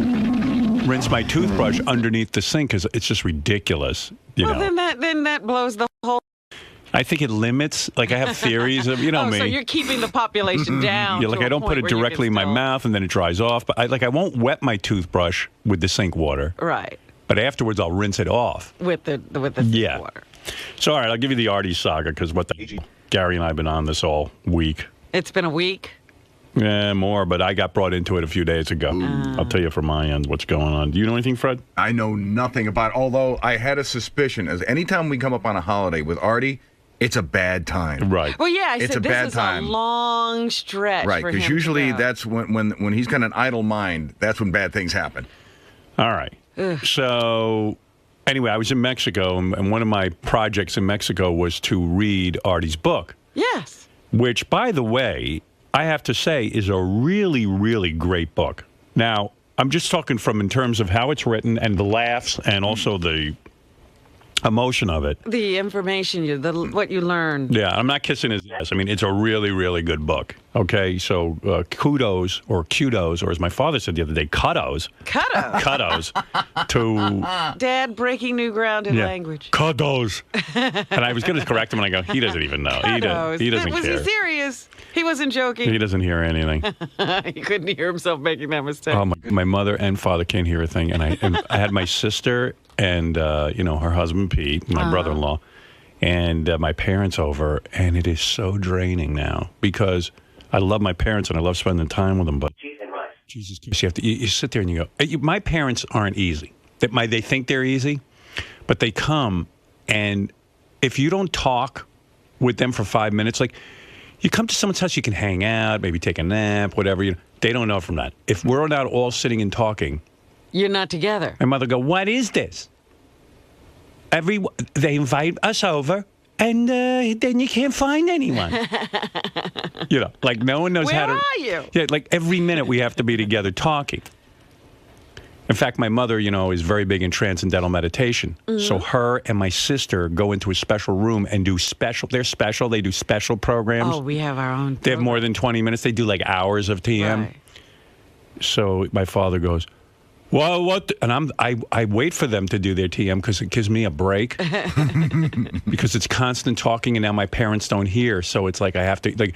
Speaker 2: rinse my toothbrush underneath the sink because it's just ridiculous. You know.
Speaker 3: Then that blows the whole...
Speaker 2: I think it limits. Like I have theories of, you know me.
Speaker 3: So you're keeping the population down.
Speaker 2: Yeah, like
Speaker 3: to a
Speaker 2: I don't put
Speaker 3: point
Speaker 2: it
Speaker 3: where you
Speaker 2: directly in
Speaker 3: can
Speaker 2: my
Speaker 3: still-
Speaker 2: mouth and then it dries off. But I won't wet my toothbrush with the sink water.
Speaker 3: Right.
Speaker 2: But afterwards, I'll rinse it off.
Speaker 3: With the
Speaker 2: Yeah.
Speaker 3: water.
Speaker 2: So all right, I'll give you the Artie saga because Gary and I have been on this all week.
Speaker 3: It's been a week.
Speaker 2: Yeah, more, but I got brought into it a few days ago. I'll tell you from my end what's going on. Do you know anything, Fred?
Speaker 6: I know nothing about it, although I had a suspicion. As anytime we come up on a holiday with Artie, it's a bad time.
Speaker 2: Right.
Speaker 3: Well, yeah, I
Speaker 6: It's
Speaker 3: said
Speaker 6: a
Speaker 3: this
Speaker 6: bad
Speaker 3: is
Speaker 6: time.
Speaker 3: a long stretch.
Speaker 6: Right,
Speaker 3: for
Speaker 6: because
Speaker 3: him to
Speaker 6: usually
Speaker 3: go.
Speaker 6: that's when he's got an idle mind, that's when bad things happen.
Speaker 2: All right. So, anyway, I was in Mexico, and one of my projects in Mexico was to read Artie's book.
Speaker 3: Yes.
Speaker 2: Which, by the way, I have to say is a really, really great book. Now, I'm just talking from in terms of how it's written and the laughs and also the emotion of it.
Speaker 3: The information, what you learn.
Speaker 2: Yeah, I'm not kissing his ass. I mean, it's a really, really good book. Okay, so kudos, or as my father said the other day, kudos to
Speaker 3: Dad breaking new ground in language.
Speaker 2: kudos. And I was going to correct him, and I go, he doesn't even know. He doesn't
Speaker 3: Was
Speaker 2: care.
Speaker 3: he serious? He wasn't joking.
Speaker 2: He doesn't hear anything.
Speaker 3: He couldn't hear himself making that mistake.
Speaker 2: Oh, my mother and father can't hear a thing, and I had my sister and her husband Pete, my brother-in-law, and my parents over, and it is so draining now because I love my parents and I love spending time with them, but Jesus Christ, you sit there and you go, my parents aren't easy. They think they're easy, but they come, and if you don't talk with them for 5 minutes, like you come to someone's house, you can hang out, maybe take a nap, whatever. They don't know from that. If we're not all sitting and talking,
Speaker 3: you're not together.
Speaker 2: My mother go, what is this? They invite us over, and then you can't find anyone. Like no one knows how to.
Speaker 3: Where are you?
Speaker 2: Yeah, like every minute we have to be together talking. In fact, my mother, is very big in transcendental meditation.
Speaker 3: Mm-hmm.
Speaker 2: So her and my sister go into a special room and do special. They're special. They do special programs.
Speaker 3: Oh, we have our own.
Speaker 2: They have more than 20 minutes. They do like hours of TM.
Speaker 3: Right.
Speaker 2: So my father goes, well, what? And I wait for them to do their TM because it gives me a break because it's constant talking, and now my parents don't hear, so it's like I have to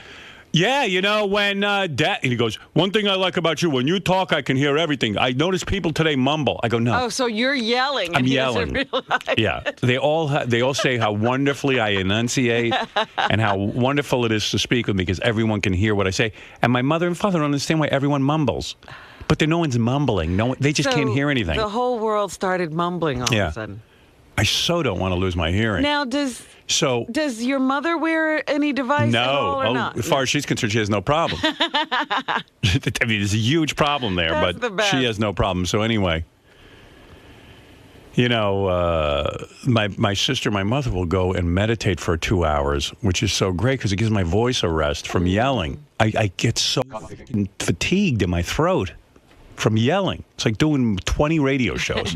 Speaker 2: when Dad, and he goes, one thing I like about you, when you talk, I can hear everything. I notice people today mumble. I go, no.
Speaker 3: Oh, so you're yelling.
Speaker 2: I'm
Speaker 3: and he
Speaker 2: yelling.
Speaker 3: doesn't realize
Speaker 2: Yeah,
Speaker 3: it.
Speaker 2: they all say how wonderfully I enunciate and how wonderful it is to speak with me because everyone can hear what I say. And my mother and father don't understand why everyone mumbles. But no one's mumbling. They just can't hear anything.
Speaker 3: The whole world started mumbling all of a sudden.
Speaker 2: I so don't want to lose my hearing.
Speaker 3: Now, does
Speaker 2: So
Speaker 3: does your mother wear any device at all or not?
Speaker 2: As far as she's concerned, she has no problem. I mean, there's a huge problem there,
Speaker 3: That's the
Speaker 2: but
Speaker 3: best.
Speaker 2: she has no problem. So anyway, you know, my sister, my mother will go and meditate for 2 hours, which is so great because it gives my voice a rest from yelling. I get so fatigued in my throat from yelling. It's like doing 20 radio shows.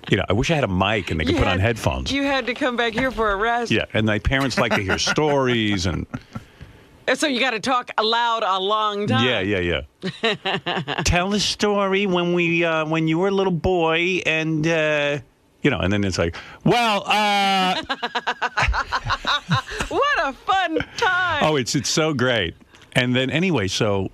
Speaker 2: You know, I wish I had a mic and they could put on headphones.
Speaker 3: You had to come back here for a rest.
Speaker 2: Yeah, and my parents like to hear stories and.
Speaker 3: And so you got to talk aloud a long time.
Speaker 2: Yeah. Tell a story when you were a little boy and you know, and then it's like, well,
Speaker 3: what a fun time.
Speaker 2: Oh, it's so great. And then anyway, so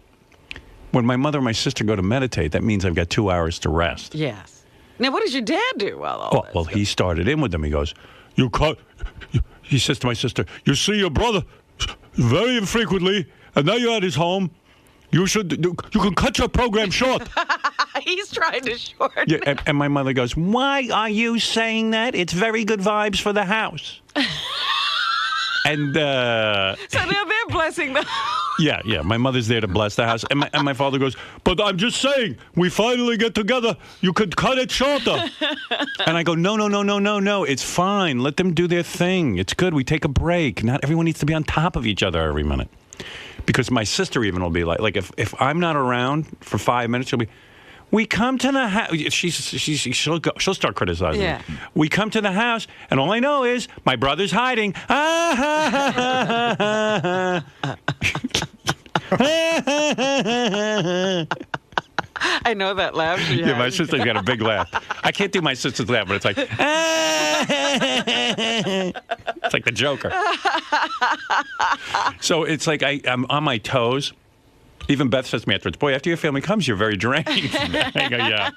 Speaker 2: when my mother and my sister go to meditate, that means I've got 2 hours to rest.
Speaker 3: Yes. Now, what does your dad do while all this?
Speaker 2: Well, he started in with them. He goes, he says to my sister, you see your brother very infrequently, and now you're at his home. You can cut your program short.
Speaker 3: He's trying to shorten
Speaker 2: Yeah,
Speaker 3: it.
Speaker 2: and my mother goes, why are you saying that? It's very good vibes for the house. And
Speaker 3: So now they're blessing the
Speaker 2: yeah, my mother's there to bless the house. And my father goes, but I'm just saying, we finally get together. You could cut it shorter. And I go, no. It's fine. Let them do their thing. It's good. We take a break. Not everyone needs to be on top of each other every minute. Because my sister even will be like if I'm not around for 5 minutes, she'll be, we come to the house. She'll start criticizing
Speaker 3: Yeah.
Speaker 2: me. We come to the house, and all I know is my brother's hiding.
Speaker 3: I know that laugh she
Speaker 2: Yeah, my
Speaker 3: has.
Speaker 2: sister's got a big laugh. I can't do my sister's laugh, but it's like, it's like the Joker. So it's like I'm on my toes. Even Beth says to me afterwards, boy, after your family comes, you're very drained. I go, yeah.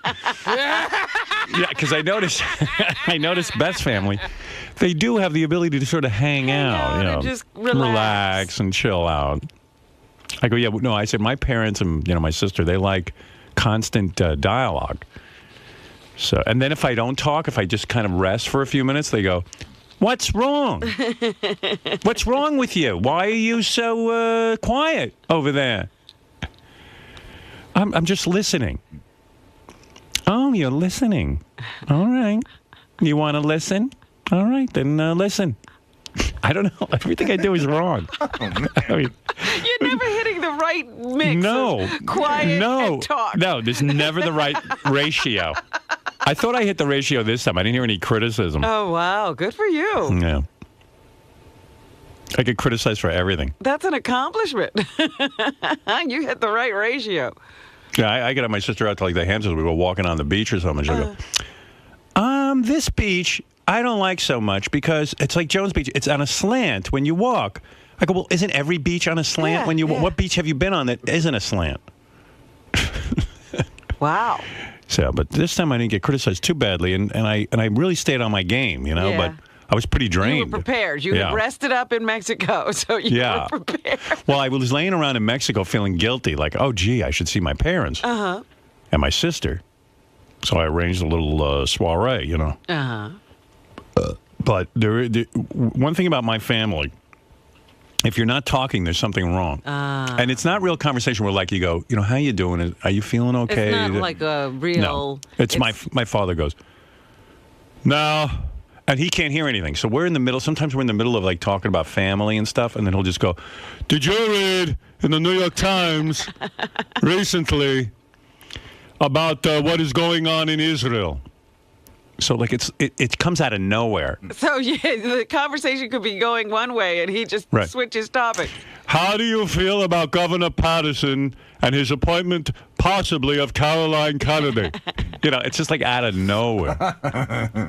Speaker 2: Yeah, because I noticed Beth's family, they do have the ability to sort of hang out, you know,
Speaker 3: and just relax
Speaker 2: and chill out. I go, yeah, no, I said my parents and, my sister, they like constant dialogue. So, and then if I don't talk, if I just kind of rest for a few minutes, they go, what's wrong? What's wrong with you? Why are you so quiet over there? I'm just listening. Oh, you're listening. All right. You want to listen? All right, then listen. I don't know. Everything I do is wrong. I mean,
Speaker 3: you're never hitting the right mix of quiet and talk.
Speaker 2: No, there's never the right ratio. I thought I hit the ratio this time. I didn't hear any criticism.
Speaker 3: Oh, wow. Good for you.
Speaker 2: Yeah. I get criticized for everything.
Speaker 3: That's an accomplishment. You hit the right ratio.
Speaker 2: Yeah, I get my sister out to like the Hamptons. We were walking on the beach or something. She'll go, this beach I don't like so much because it's like Jones Beach. It's on a slant when you walk. I go, well, isn't every beach on a slant when you walk? What beach have you been on that isn't a slant?
Speaker 3: Wow.
Speaker 2: So, but this time I didn't get criticized too badly, and I really stayed on my game,
Speaker 3: Yeah.
Speaker 2: But I was pretty drained.
Speaker 3: You were prepared. You had rested up in Mexico, so you were prepared.
Speaker 2: Well, I was laying around in Mexico feeling guilty, like, oh, gee, I should see my parents and my sister. So I arranged a little soiree, But one thing about my family, if you're not talking, there's something wrong. And it's not real conversation where, like, you go, how you doing? Are you feeling okay?
Speaker 3: It's not like a real...
Speaker 2: No. It's my father goes, no. And he can't hear anything. So we're in the middle. Sometimes we're in the middle of, like, talking about family and stuff. And then he'll just go, did you read in the New York Times recently about what is going on in Israel? So, like, it comes out of nowhere.
Speaker 3: So, the conversation could be going one way, and he just switches topic.
Speaker 2: How do you feel about Governor Patterson and his appointment, possibly, of Caroline Kennedy? It's just, like, out of nowhere.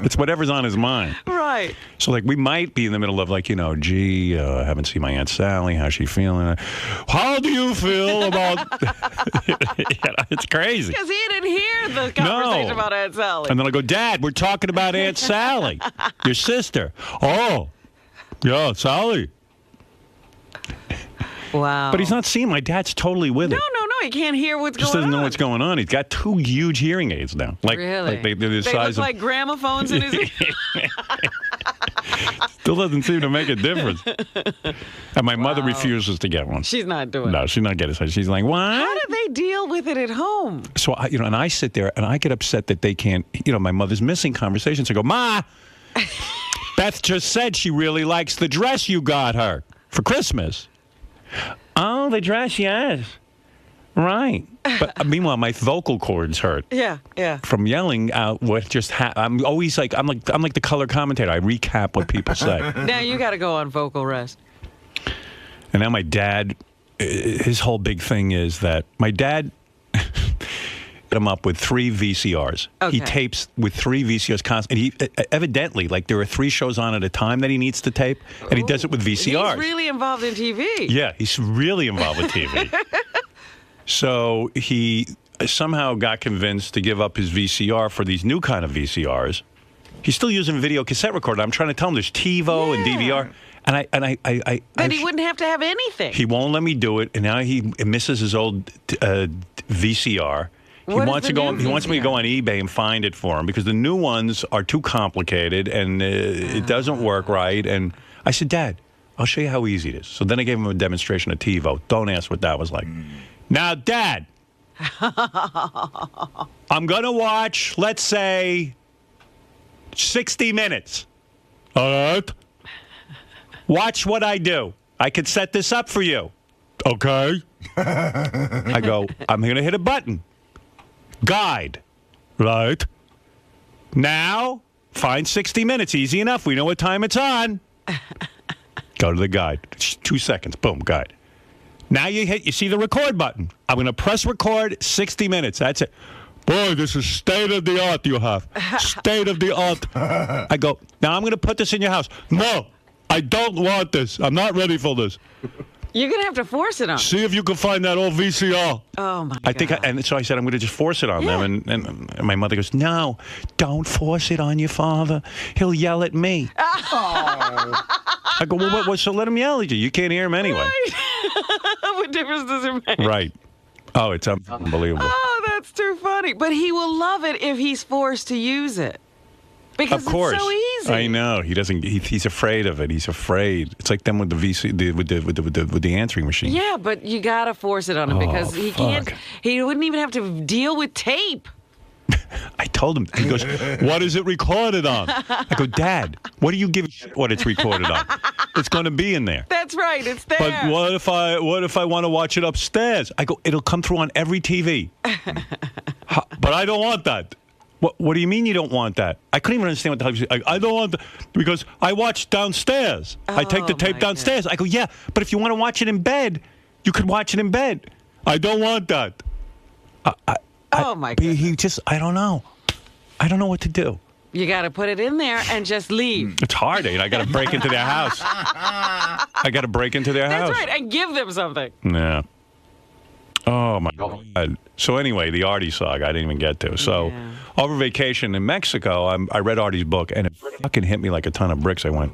Speaker 2: It's whatever's on his mind.
Speaker 3: Right.
Speaker 2: So, like, we might be in the middle of, like, gee, I haven't seen my Aunt Sally. How's she feeling? How do you feel about... It's crazy.
Speaker 3: Because he didn't hear the conversation about Aunt Sally.
Speaker 2: And then I go, Dad, we're talking about Aunt Sally, your sister. Oh, yeah, Sally.
Speaker 3: Wow.
Speaker 2: But he's not seeing. My dad's totally with it.
Speaker 3: No. He can't hear what's
Speaker 2: Just
Speaker 3: going on.
Speaker 2: doesn't know what's going on. He's got 2 huge hearing aids now.
Speaker 3: Really?
Speaker 2: Like they're the size
Speaker 3: look like gramophones in his ear.
Speaker 2: Still doesn't seem to make a difference. And my mother refuses to get one.
Speaker 3: She's not doing it.
Speaker 2: No, she's not getting it. She's like, what?
Speaker 3: How do they deal with it at home?
Speaker 2: So, and I sit there and I get upset that they can't, my mother's missing conversations. I go, Ma, Beth just said she really likes the dress you got her for Christmas. Oh, the dress, yes. Right. But meanwhile, my vocal cords hurt.
Speaker 3: Yeah.
Speaker 2: From yelling out what just happened. I'm always like, I'm like the color commentator. I recap what people say.
Speaker 3: Now you got to go on vocal rest.
Speaker 2: And now my dad, his whole big thing is that my dad hit him up with 3 VCRs.
Speaker 3: Okay.
Speaker 2: He tapes with 3 VCRs constantly. And he evidently, like, there are 3 shows on at a time that he needs to tape, and he does it with VCRs.
Speaker 3: He's really involved in TV.
Speaker 2: Yeah, he's really involved with TV. So he somehow got convinced to give up his VCR for these new kind of VCRs. He's still using video cassette recorder. I'm trying to tell him there's TiVo and DVR. And
Speaker 3: then he wouldn't have to have anything.
Speaker 2: He won't let me do it, and now he misses his old VCR. He wants me to go on eBay and find it for him because the new ones are too complicated and it doesn't work right. And I said, Dad, I'll show you how easy it is. So then I gave him a demonstration of TiVo. Don't ask what that was like. Now, Dad, I'm going to watch, let's say, 60 minutes. All right? Watch what I do. I could set this up for you. Okay. I go, I'm going to hit a button. Guide. Right. Now, find 60 minutes. Easy enough. We know what time it's on. Go to the guide. 2 seconds. Boom, guide. Now you see the record button. I'm going to press record, 60 minutes. That's it. Boy, this is state of the art you have. State of the art. I go, now I'm going to put this in your house. No, I don't want this. I'm not ready for this.
Speaker 3: You're going to have to force it on.
Speaker 2: See if you can find that old VCR.
Speaker 3: Oh, my God.
Speaker 2: And so I said, I'm going to just force it on them. And my mother goes, no, don't force it on your father. He'll yell at me.
Speaker 3: Oh.
Speaker 2: I go, well, so let him yell at you. You can't hear him anyway.
Speaker 3: Right. What difference does it make?
Speaker 2: Right. Oh, it's unbelievable.
Speaker 3: Oh, that's too funny. But he will love it if he's forced to use it. Because
Speaker 2: of course.
Speaker 3: it's so easy.
Speaker 2: I know. He doesn't. He's afraid of it. He's afraid. It's like them with the with the answering machine.
Speaker 3: Yeah, but you gotta force it on him because he can't. He wouldn't even have to deal with tape.
Speaker 2: I told him. He goes, "What is it recorded on?" I go, "Dad, what do you give a shit what it's recorded on? It's going to be in there."
Speaker 3: That's right. It's there.
Speaker 2: But what if I want to watch it upstairs? I go, "It'll come through on every TV." But I don't want that. What do you mean you don't want that? I couldn't even understand what the hell he said. I don't want that because I watch downstairs. I take the tape downstairs. I go, yeah, but if you want to watch it in bed, you could watch it in bed. I don't want that.
Speaker 3: Oh, my God.
Speaker 2: He just, I don't know. I don't know what to do.
Speaker 3: You got to put it in there and just leave.
Speaker 2: It's hard, I got to break into their house. I got to break into their house.
Speaker 3: That's right, and give them something.
Speaker 2: Yeah. Oh, my God. So anyway, the Artie saga I didn't even get to. So over vacation in Mexico, I read Artie's book, and it fucking hit me like a ton of bricks. I went,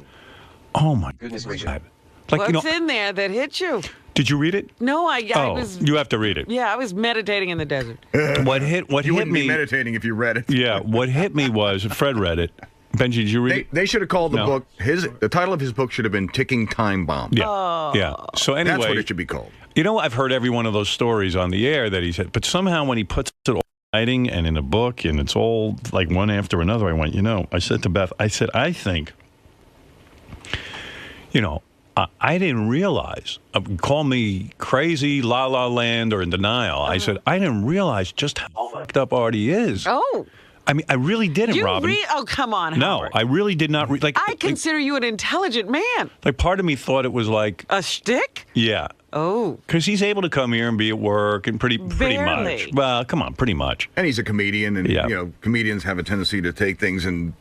Speaker 2: oh, my goodness. Like,
Speaker 3: What's in there that hit you?
Speaker 2: Did you read it?
Speaker 3: No, I was...
Speaker 2: You have to read it.
Speaker 3: Yeah, I was meditating in the desert.
Speaker 2: What hit me...
Speaker 6: You wouldn't be meditating if you read it.
Speaker 2: Yeah, what hit me was, Fred read it. Benji, did you read it?
Speaker 6: They should have called the book, the title of his book should have been Ticking Time Bomb.
Speaker 2: Yeah, yeah. So anyway...
Speaker 6: That's what it should be called.
Speaker 2: You know, I've heard every one of those stories on the air that he said, but somehow when he puts it all in writing and in a book and it's all like one after another, I went, I said to Beth, I think, I didn't realize, call me crazy, la la land, or in denial. I said, I didn't realize just how fucked up Artie is.
Speaker 3: Oh.
Speaker 2: I mean, I really didn't, Robin.
Speaker 3: Oh, come on, Howard.
Speaker 2: No, I really did not read.
Speaker 3: I consider you an intelligent man.
Speaker 2: Like, part of me thought it was like...
Speaker 3: A shtick?
Speaker 2: Yeah.
Speaker 3: Oh.
Speaker 2: Because he's able to come here and be at work and pretty much. Well, come on, pretty much.
Speaker 6: And he's a comedian, and, comedians have a tendency to take things and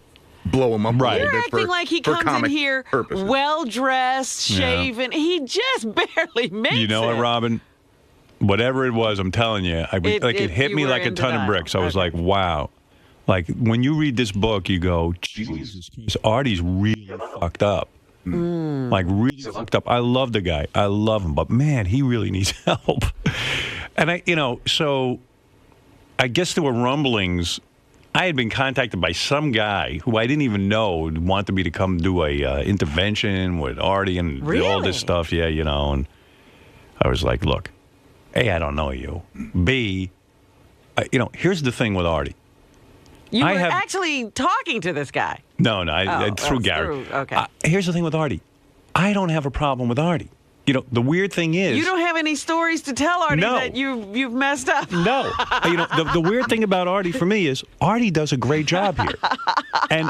Speaker 6: blow them up a little bit.
Speaker 3: You're acting like he comes in here well-dressed, shaven. He just barely makes it.
Speaker 2: You know what, Robin? Whatever it was, I'm telling you, it hit me like a ton of bricks. I was like, wow. Like, when you read this book, you go, Jesus, Artie's really fucked up. Like, really fucked up. I love the guy. I love him. But, man, he really needs help. And, so I guess there were rumblings. I had been contacted by some guy who I didn't even know wanted me to come do a intervention with Artie and all this stuff. Yeah, and I was like, look, A, I don't know you. B, here's the thing with Artie.
Speaker 3: You were actually talking to this guy.
Speaker 2: No, through Gary.
Speaker 3: Okay.
Speaker 2: Here's the thing with Artie. I don't have a problem with Artie. The weird thing is...
Speaker 3: You don't have any stories to tell Artie that you've messed up.
Speaker 2: No. The weird thing about Artie for me is Artie does a great job here. And,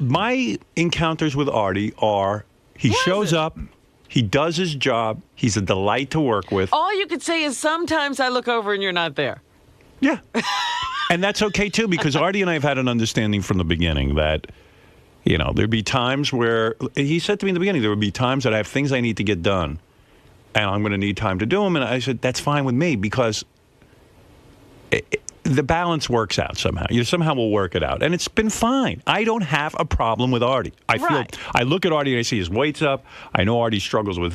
Speaker 2: my encounters with Artie are he shows up, he does his job, he's a delight to work with.
Speaker 3: All you could say is sometimes I look over and you're not there.
Speaker 2: Yeah. And that's okay, too, because Artie and I have had an understanding from the beginning that, there'd be times where, he said to me in the beginning, there would be times that I have things I need to get done, and I'm going to need time to do them. And I said, that's fine with me, because the balance works out somehow. Somehow we'll work it out. And it's been fine. I don't have a problem with Artie. I look at Artie and I see his weight's up. I know Artie struggles with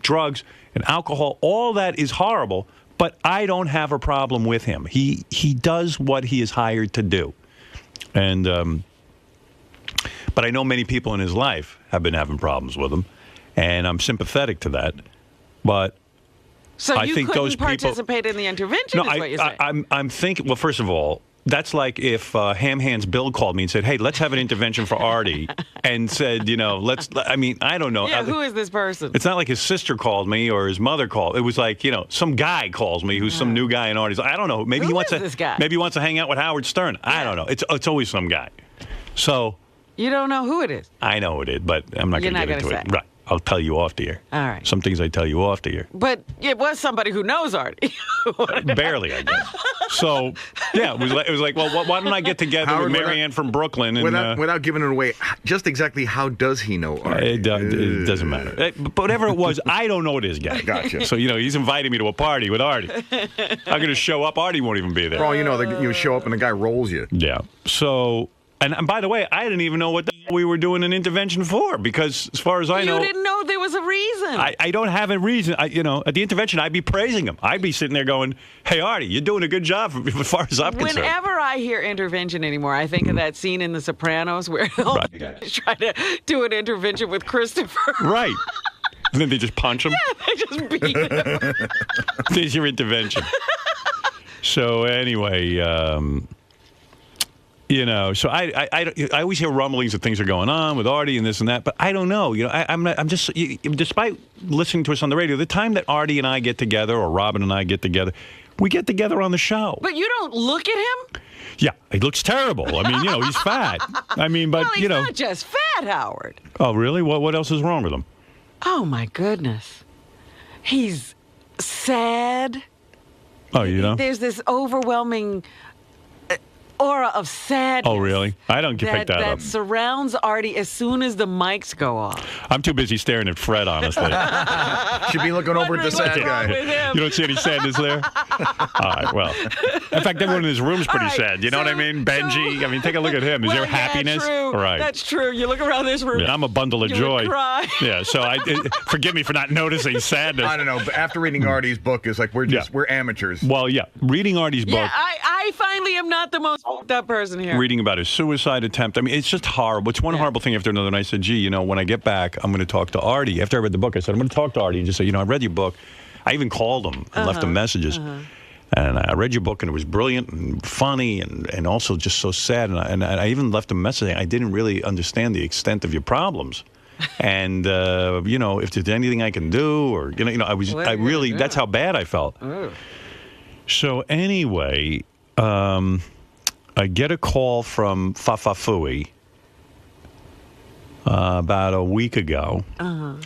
Speaker 2: drugs and alcohol. All that is horrible. But I don't have a problem with him. He does what he is hired to do. And but I know many people in his life have been having problems with him, and I'm sympathetic to that. But
Speaker 3: so
Speaker 2: I think those people
Speaker 3: participate in the intervention.
Speaker 2: No,
Speaker 3: is what you're saying.
Speaker 2: I'm thinking. Well, first of all, that's like if Ham Hands Bill called me and said, "Hey, let's have an intervention for Artie," and said, let's. I mean, I don't know.
Speaker 3: Yeah, who is this person?
Speaker 2: It's not like his sister called me or his mother called. It was like, some guy calls me who's some new guy in Artie's. I don't know. Maybe he wants
Speaker 3: this guy?
Speaker 2: Maybe he wants to hang out with Howard Stern. I don't know. It's always some guy. So
Speaker 3: you don't know who it is.
Speaker 2: I know who it is, but I'm not going to get into it. Right. I'll tell you off the air.
Speaker 3: All right.
Speaker 2: Some things I tell you off the air.
Speaker 3: But it was somebody who knows Artie.
Speaker 2: Barely, I guess. So, yeah, it was like, well, why don't I get together with Marianne from Brooklyn? And,
Speaker 6: without giving it away, just exactly how does he know Artie?
Speaker 2: It doesn't matter. But whatever it was, I don't know what it is, guy.
Speaker 6: Gotcha.
Speaker 2: So, he's inviting me to a party with Artie. I'm going to show up. Artie won't even be there.
Speaker 6: For all you know, you show up and the guy rolls you.
Speaker 2: Yeah. So... And by the way, I didn't even know what the hell we were doing an intervention for, because as far as I know...
Speaker 3: You didn't know there was a reason.
Speaker 2: I don't have a reason. At the intervention, I'd be praising him. I'd be sitting there going, hey, Artie, you're doing a good job as far as I'm concerned.
Speaker 3: Whenever I hear intervention anymore, I think of that scene in The Sopranos where they'll try to do an intervention with Christopher.
Speaker 2: Right. And then they just punch him?
Speaker 3: Yeah, they just beat him.
Speaker 2: There's your intervention. So anyway... so I always hear rumblings that things are going on with Artie and this and that, but I don't know. I'm just, despite listening to us on the radio, the time that Artie and I get together, or Robin and I get together, we get together on the show.
Speaker 3: But you don't look at him?
Speaker 2: Yeah, he looks terrible. I mean, he's fat. I mean, but,
Speaker 3: well, he's not just fat, Howard.
Speaker 2: Oh, really? What else is wrong with him?
Speaker 3: Oh, my goodness. He's sad.
Speaker 2: Oh,
Speaker 3: There's this overwhelming... aura of sadness.
Speaker 2: Oh, really? I don't pick that up.
Speaker 3: That surrounds Artie as soon as the mics go off.
Speaker 2: I'm too busy staring at Fred, honestly.
Speaker 6: Should be looking over at the sad guy.
Speaker 2: You don't see any sadness there? All right, well. In fact, everyone in his room's pretty sad. You know what I mean? Benji, take a look at him. Is there happiness?
Speaker 3: True.
Speaker 2: Right.
Speaker 3: That's true. You look around this room.
Speaker 2: Yeah, I'm a bundle of
Speaker 3: you
Speaker 2: joy.
Speaker 3: Would cry.
Speaker 2: Yeah, so forgive me for not noticing sadness.
Speaker 6: I don't know, but after reading Artie's book, it's like we're amateurs.
Speaker 2: Well, yeah, reading Artie's book.
Speaker 3: Yeah, I finally am not the most fucked up person here.
Speaker 2: Reading about his suicide attempt. I mean, it's just horrible. It's one horrible thing after another. And I said, gee, when I get back, I'm going to talk to Artie. After I read the book, I said, I'm going to talk to Artie and just say, I read your book. I even called him and left him messages. And I read your book, and it was brilliant and funny and also just so sad. And I even left a message saying I didn't really understand the extent of your problems. And, if there's anything I can do, or, that's how bad I felt.
Speaker 3: Oh.
Speaker 2: So anyway... I get a call from Fafafui about a week ago. And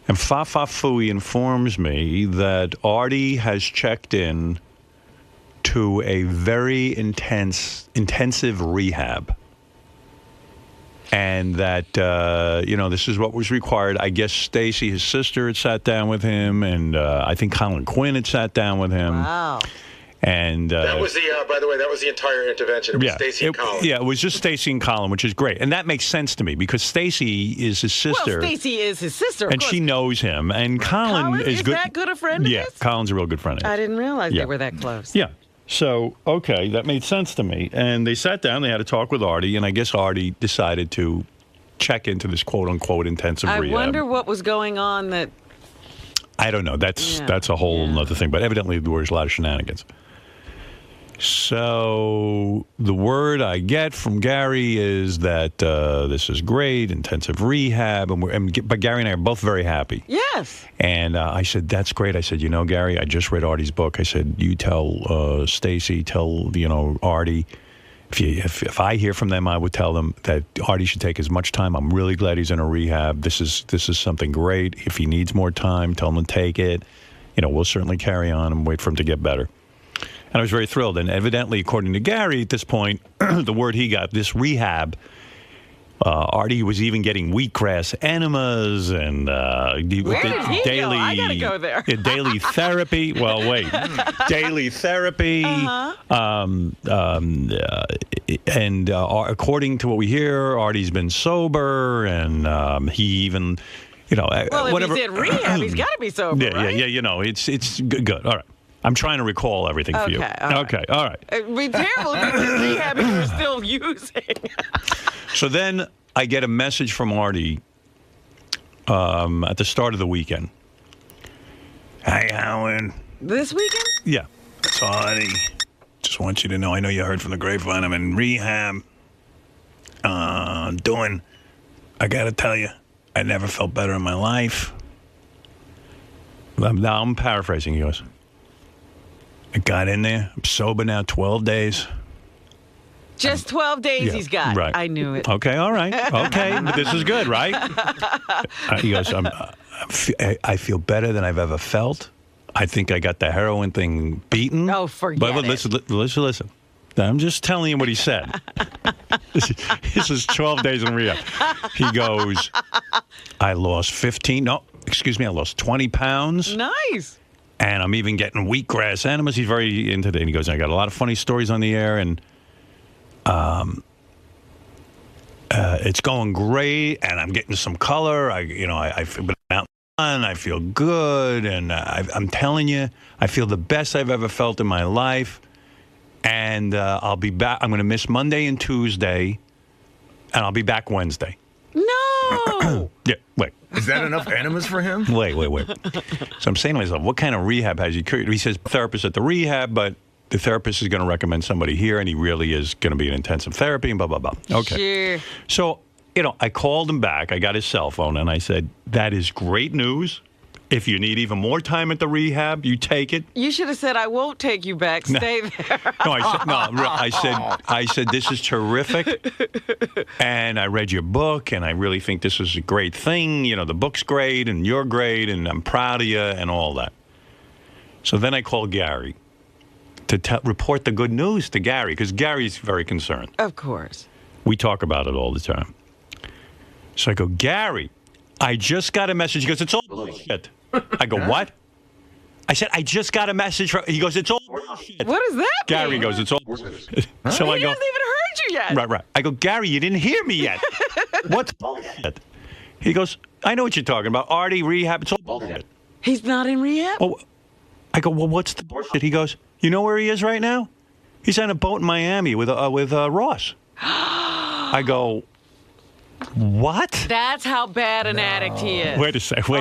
Speaker 2: Fafafui informs me that Artie has checked in to a very intensive rehab. And that, this is what was required. I guess Stacy, his sister, had sat down with him, and I think Colin Quinn had sat down with him.
Speaker 3: Wow.
Speaker 2: And
Speaker 19: that was by the way, that was the entire intervention. It was Stacy and Colin.
Speaker 2: Yeah, it was just Stacy and Colin, which is great. And that makes sense to me because Stacy is his sister.
Speaker 3: Well, Stacy is his sister,
Speaker 2: and she knows him. And Colin is good.
Speaker 3: That good a friend of his?
Speaker 2: Colin's a real good friend of his.
Speaker 3: I didn't realize they were that close.
Speaker 2: Yeah. So, okay, that made sense to me. And they sat down, they had a talk with Artie, and I guess Artie decided to check into this quote-unquote intensive rehab.
Speaker 3: I wonder what was going on that...
Speaker 2: I don't know. That's a whole other thing. But evidently there was a lot of shenanigans. So the word I get from Gary is that this is great, intensive rehab, but Gary and I are both very happy.
Speaker 3: Yes.
Speaker 2: And I said, that's great. I said, Gary, I just read Artie's book. I said, you tell Stacy, tell Artie. If I hear from them, I would tell them that Artie should take as much time. I'm really glad he's in a rehab. This is something great. If he needs more time, tell him to take it. We'll certainly carry on and wait for him to get better. And I was very thrilled. And evidently, according to Gary, at this point, the word he got, this rehab, Artie was even getting wheatgrass enemas and
Speaker 3: Where did he go? I gotta go there.
Speaker 2: Daily therapy. Well, wait. Daily therapy. And according to what we hear, Artie's been sober, and he even,
Speaker 3: well,
Speaker 2: whatever.
Speaker 3: If he's in rehab, he's got to be sober, right?
Speaker 2: Yeah. It's good. All right. I'm trying to recall everything for you. Okay, all right.
Speaker 3: It'd be terrible if he was in rehab and you were still using.
Speaker 2: So then I get a message from Artie at the start of the weekend. Hey, Howard.
Speaker 3: This weekend?
Speaker 2: Yeah. It's Artie. Just want you to know, I know you heard from the grapevine. I'm in rehab. I got to tell you, I never felt better in my life. Now I'm paraphrasing. He goes, I got in there. I'm sober now 12 days.
Speaker 3: Just 12 days
Speaker 2: Yeah,
Speaker 3: he's got.
Speaker 2: right.
Speaker 3: I knew it.
Speaker 2: Okay, all right. Okay, but this is good, right? He goes, I feel better than I've ever felt. I think I got the heroin thing beaten.
Speaker 3: Oh, forget
Speaker 2: but
Speaker 3: it.
Speaker 2: listen. I'm just telling you what he said. This is 12 days in rehab. He goes, I lost 20 pounds.
Speaker 3: Nice.
Speaker 2: And I'm even getting wheatgrass enemas. He's very into it. And he goes, I got a lot of funny stories on the air, and it's going great, and I'm getting some color. I feel out, and I feel good, and I'm telling you, I feel the best I've ever felt in my life. And I'll be back. I'm going to miss Monday and Tuesday, and I'll be back Wednesday.
Speaker 3: No.
Speaker 2: Yeah, wait.
Speaker 6: Is that enough enemas for him?
Speaker 2: Wait. So I'm saying to myself, what kind of rehab has he? He says therapist at the rehab, but the therapist is going to recommend somebody here, and he really is going to be in intensive therapy and blah, blah, blah. Okay.
Speaker 3: Sure.
Speaker 2: So, I called him back. I got his cell phone, and I said, that is great news. If you need even more time at the rehab, you take it.
Speaker 3: You should have said, I won't take you back. Stay there.
Speaker 2: I said, this is terrific. And I read your book, and I really think this is a great thing. The book's great, and you're great, and I'm proud of you, and all that. So then I called Gary to report the good news to Gary, because Gary's very concerned.
Speaker 3: Of course.
Speaker 2: We talk about it all the time. So I go, Gary, I just got a message. He goes, it's all bullshit. I go, what? I said, I just got a message from... He goes, it's all bullshit.
Speaker 3: What does that
Speaker 2: Gary
Speaker 3: mean?
Speaker 2: goes, it's all bullshit. So
Speaker 3: He
Speaker 2: I go,
Speaker 3: hasn't even heard you yet.
Speaker 2: Right. I go, Gary, you didn't hear me yet. What's bullshit? He goes, I know what you're talking about. Artie, rehab, it's all bullshit.
Speaker 3: He's not in rehab?
Speaker 2: Oh, I go, well, what's the bullshit? He goes, you know where he is right now? He's on a boat in Miami with Ross. I go, what?
Speaker 3: That's how bad an addict he is.
Speaker 2: Wait a second.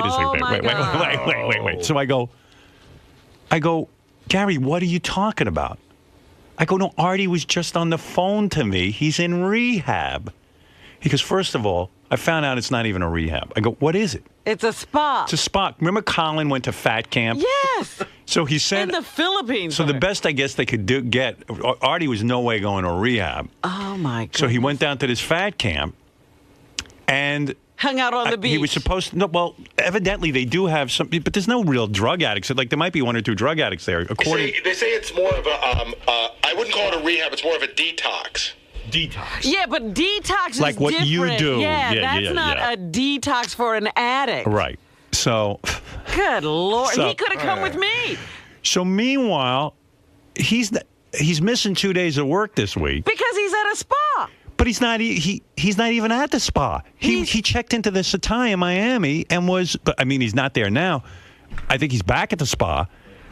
Speaker 2: Wait. So I go, Gary, what are you talking about? I go, no, Artie was just on the phone to me. He's in rehab. He goes, first of all, I found out it's not even a rehab. I go, what is it?
Speaker 3: It's a spa.
Speaker 2: It's a spa. Remember Colin went to fat camp?
Speaker 3: Yes.
Speaker 2: So he said...
Speaker 3: In the Philippines.
Speaker 2: So the best, I guess, they could get... Artie was no way going to rehab.
Speaker 3: Oh, my God.
Speaker 2: So he went down to this fat camp and...
Speaker 3: Hung out on the beach.
Speaker 2: He was supposed to... No, well, evidently they do have some... But there's no real drug addicts. Like, there might be one or two drug addicts there.
Speaker 17: They say it's more of a... I wouldn't call it a rehab. It's more of a detox.
Speaker 3: Yeah, but detox is
Speaker 2: like what
Speaker 3: different.
Speaker 2: you do.
Speaker 3: Yeah, that's not a detox for an addict.
Speaker 2: Right. So...
Speaker 3: Good Lord. He could have come with me.
Speaker 2: So meanwhile, he's missing 2 days of work this week.
Speaker 3: Because he's at a spa.
Speaker 2: But he's not even at the spa. He checked into the Satai in Miami and he's not there now. I think he's back at the spa.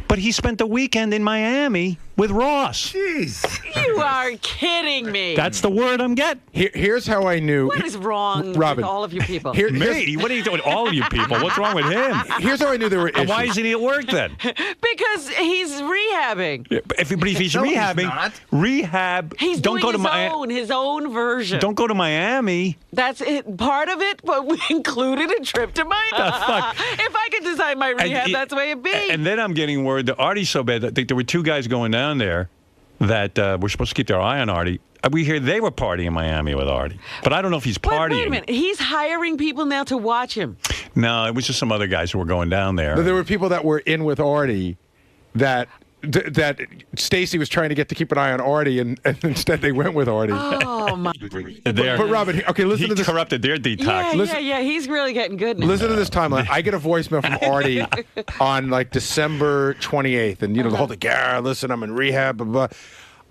Speaker 2: But he spent the weekend in Miami with Ross.
Speaker 6: Jeez.
Speaker 3: You are kidding me.
Speaker 2: That's the word I'm getting.
Speaker 4: Here's how I knew.
Speaker 3: What is wrong
Speaker 4: Robin,
Speaker 3: with all of you people?
Speaker 2: Me? What are you doing, all of you people? What's wrong with him?
Speaker 4: Here's how I knew there were issues.
Speaker 2: And why isn't he at work then?
Speaker 3: Because he's rehabbing.
Speaker 2: If he's rehabbing, rehab.
Speaker 3: He's
Speaker 2: don't
Speaker 3: doing
Speaker 2: go to
Speaker 3: his own version.
Speaker 2: Don't go to Miami.
Speaker 3: That's it. Part of it, but we included a trip to Miami. If I could design my rehab, that's the way it'd be.
Speaker 2: And then I'm getting word that Artie's so bad. I think there were two guys going down there that were supposed to keep their eye on Artie. We hear they were partying in Miami with Artie. But I don't know if he's partying.
Speaker 3: Wait a minute. He's hiring people now to watch him.
Speaker 2: No, it was just some other guys who were going down there.
Speaker 4: But there were people that were in with Artie that Stacy was trying to get to keep an eye on Artie, and instead they went with Artie.
Speaker 3: Oh, my.
Speaker 4: But Robin, okay, listen to this.
Speaker 2: He corrupted their detox.
Speaker 3: Yeah. He's really getting good now.
Speaker 4: Listen to this timeline. I get a voicemail from Artie on like December 28th, and the whole thing. Yeah, listen, I'm in rehab. Blah, blah.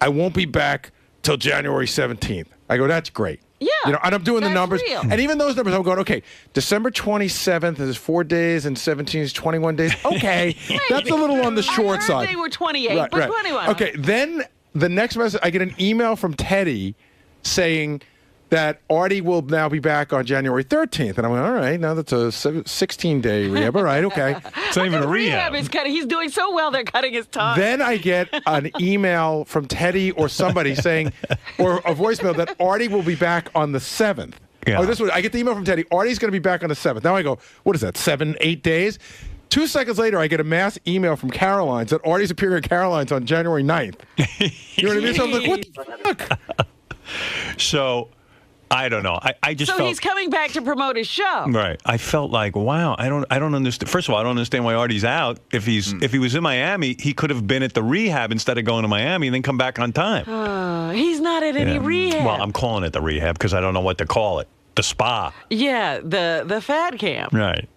Speaker 4: I won't be back till January 17th. I go, that's great.
Speaker 3: Yeah.
Speaker 4: And I'm doing the numbers.
Speaker 3: Real.
Speaker 4: And even those numbers, I'm going, okay, December 27th is 4 days and 17 is 21 days. Okay. That's a little on the short side.
Speaker 3: They were 28, but 21.
Speaker 4: Okay. Then the next message, I get an email from Teddy saying that Artie will now be back on January 13th. And I'm like, all right, now that's a 16-day rehab. All right, okay.
Speaker 2: It's not even a rehab.
Speaker 3: He's doing so well, they're cutting his time.
Speaker 4: Then I get an email from Teddy or somebody saying, or a voicemail that Artie will be back on the 7th.
Speaker 2: Yeah.
Speaker 4: Oh, I get the email from Teddy. Artie's going to be back on the 7th. Now I go, what is that, 7, 8 days? 2 seconds later, I get a mass email from Caroline's that Artie's appearing at Caroline's on January 9th. You know what I mean? So I'm like, what the fuck?
Speaker 2: So, I don't know. I just
Speaker 3: so
Speaker 2: felt...
Speaker 3: he's coming back to promote his show.
Speaker 2: Right. I felt like, wow, I don't understand. First of all, I don't understand why Artie's out. If he was in Miami, he could have been at the rehab instead of going to Miami and then come back on time.
Speaker 3: He's not at any rehab.
Speaker 2: Well, I'm calling it the rehab because I don't know what to call it. The spa.
Speaker 3: Yeah, the fad camp.
Speaker 2: Right.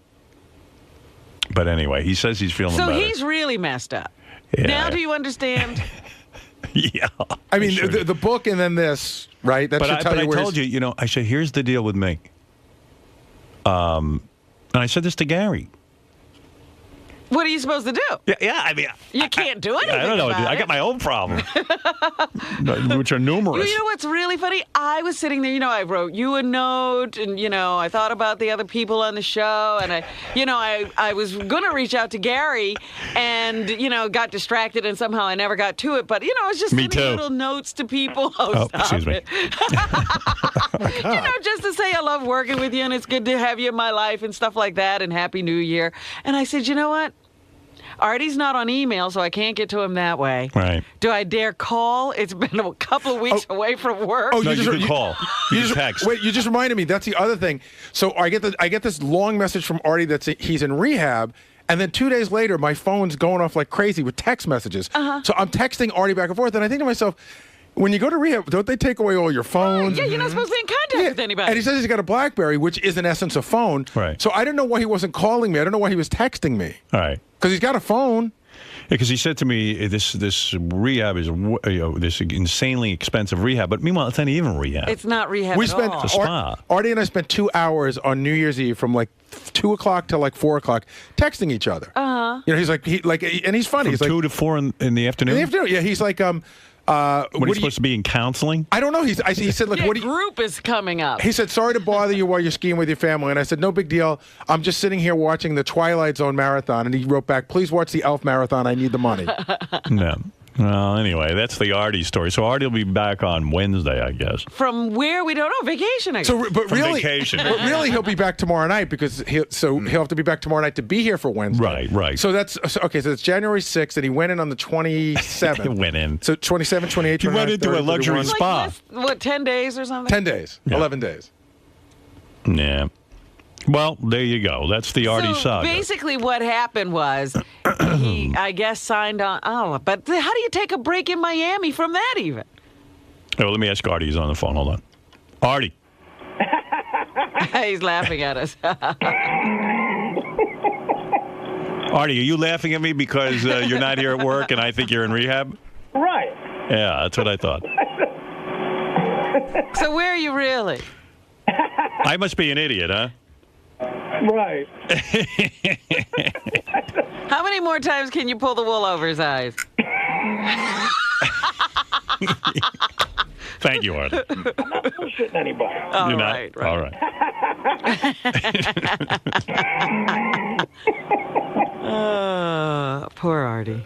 Speaker 2: But anyway, he says he's feeling better.
Speaker 3: So he's really messed up.
Speaker 2: Yeah.
Speaker 3: Now do you understand?
Speaker 2: Yeah.
Speaker 4: I mean, the book and then this, right? That should tell you
Speaker 2: I
Speaker 4: where
Speaker 2: told you, I said, here's the deal with me. And I said this to Gary.
Speaker 3: What are you supposed to do?
Speaker 2: Yeah, I mean...
Speaker 3: You can't do anything
Speaker 2: I don't know.
Speaker 3: about it.
Speaker 2: I got my own problems, which are numerous.
Speaker 3: You know what's really funny? I was sitting there, I wrote you a note, and, I thought about the other people on the show, and I was going to reach out to Gary, and, got distracted, and somehow I never got to it, but, I was just sending little notes to people. Oh,
Speaker 2: excuse me.
Speaker 3: Just to say I love working with you, and it's good to have you in my life, and stuff like that, and Happy New Year. And I said, you know what? Artie's not on email, so I can't get to him that way.
Speaker 2: Right.
Speaker 3: Do I dare call? It's been a couple of weeks away from work.
Speaker 2: Oh, you can call. You can text.
Speaker 4: Wait, you just reminded me. That's the other thing. So I get this long message from Artie that he's in rehab, and then 2 days later, my phone's going off like crazy with text messages. So I'm texting Artie back and forth, and I think to myself, when you go to rehab, don't they take away all your phones?
Speaker 3: Yeah, you're not supposed to be in contact with anybody.
Speaker 4: And he says he's got a BlackBerry, which is in essence a phone.
Speaker 2: Right.
Speaker 4: So I don't know why he wasn't calling me. I don't know why he was texting me.
Speaker 2: All right.
Speaker 4: Because he's got a phone.
Speaker 2: Because he said to me, this rehab is this insanely expensive rehab, but meanwhile, it's not even rehab.
Speaker 3: It's not rehab
Speaker 4: We
Speaker 3: at
Speaker 4: spent
Speaker 3: all.
Speaker 2: It's a spa.
Speaker 4: Artie and I spent 2 hours on New Year's Eve from like 2 o'clock to like 4 o'clock texting each other. He's like, and he's funny.
Speaker 2: From
Speaker 4: He's
Speaker 2: 2 to 4 in the afternoon?
Speaker 4: In the afternoon, yeah. He's like,
Speaker 2: what are you supposed to be in counseling?
Speaker 4: I don't know. He said, like, what do you...
Speaker 3: group is coming up.
Speaker 4: He said, sorry to bother you while you're skiing with your family. And I said, no big deal. I'm just sitting here watching the Twilight Zone marathon. And he wrote back, please watch the Elf marathon. I need the money.
Speaker 2: No. Well, anyway, that's the Artie story. So Artie will be back on Wednesday, I guess.
Speaker 3: From where we don't know, vacation. I guess.
Speaker 4: But
Speaker 2: From
Speaker 4: really,
Speaker 2: vacation.
Speaker 4: But really, he'll be back tomorrow night because he'll have to be back tomorrow night to be here for Wednesday.
Speaker 2: Right.
Speaker 4: So that's okay. So it's January 6th, and he went in on the 27th.
Speaker 2: He went in.
Speaker 4: So 27, 28,
Speaker 2: He
Speaker 4: 29,
Speaker 2: went into
Speaker 4: 30,
Speaker 2: a luxury
Speaker 4: 31.
Speaker 2: spa.
Speaker 3: What, 10 days or something?
Speaker 4: 10 days.
Speaker 2: Yeah.
Speaker 4: 11 days.
Speaker 2: Yeah. Well, there you go. That's the Artie saga.
Speaker 3: Basically, what happened was he, I guess, signed on. Oh, but how do you take a break in Miami from that even?
Speaker 2: Oh, let me ask Artie. He's on the phone. Hold on. Artie.
Speaker 3: He's laughing at us.
Speaker 2: Artie, are you laughing at me because you're not here at work and I think you're in rehab?
Speaker 21: Right.
Speaker 2: Yeah, that's what I thought.
Speaker 3: So where are you really?
Speaker 2: I must be an idiot, huh?
Speaker 21: Right.
Speaker 3: How many more times can you pull the wool over his eyes?
Speaker 2: Thank you, Artie.
Speaker 21: I'm not bullshitting anybody.
Speaker 2: You're not? All right.
Speaker 3: Poor Artie.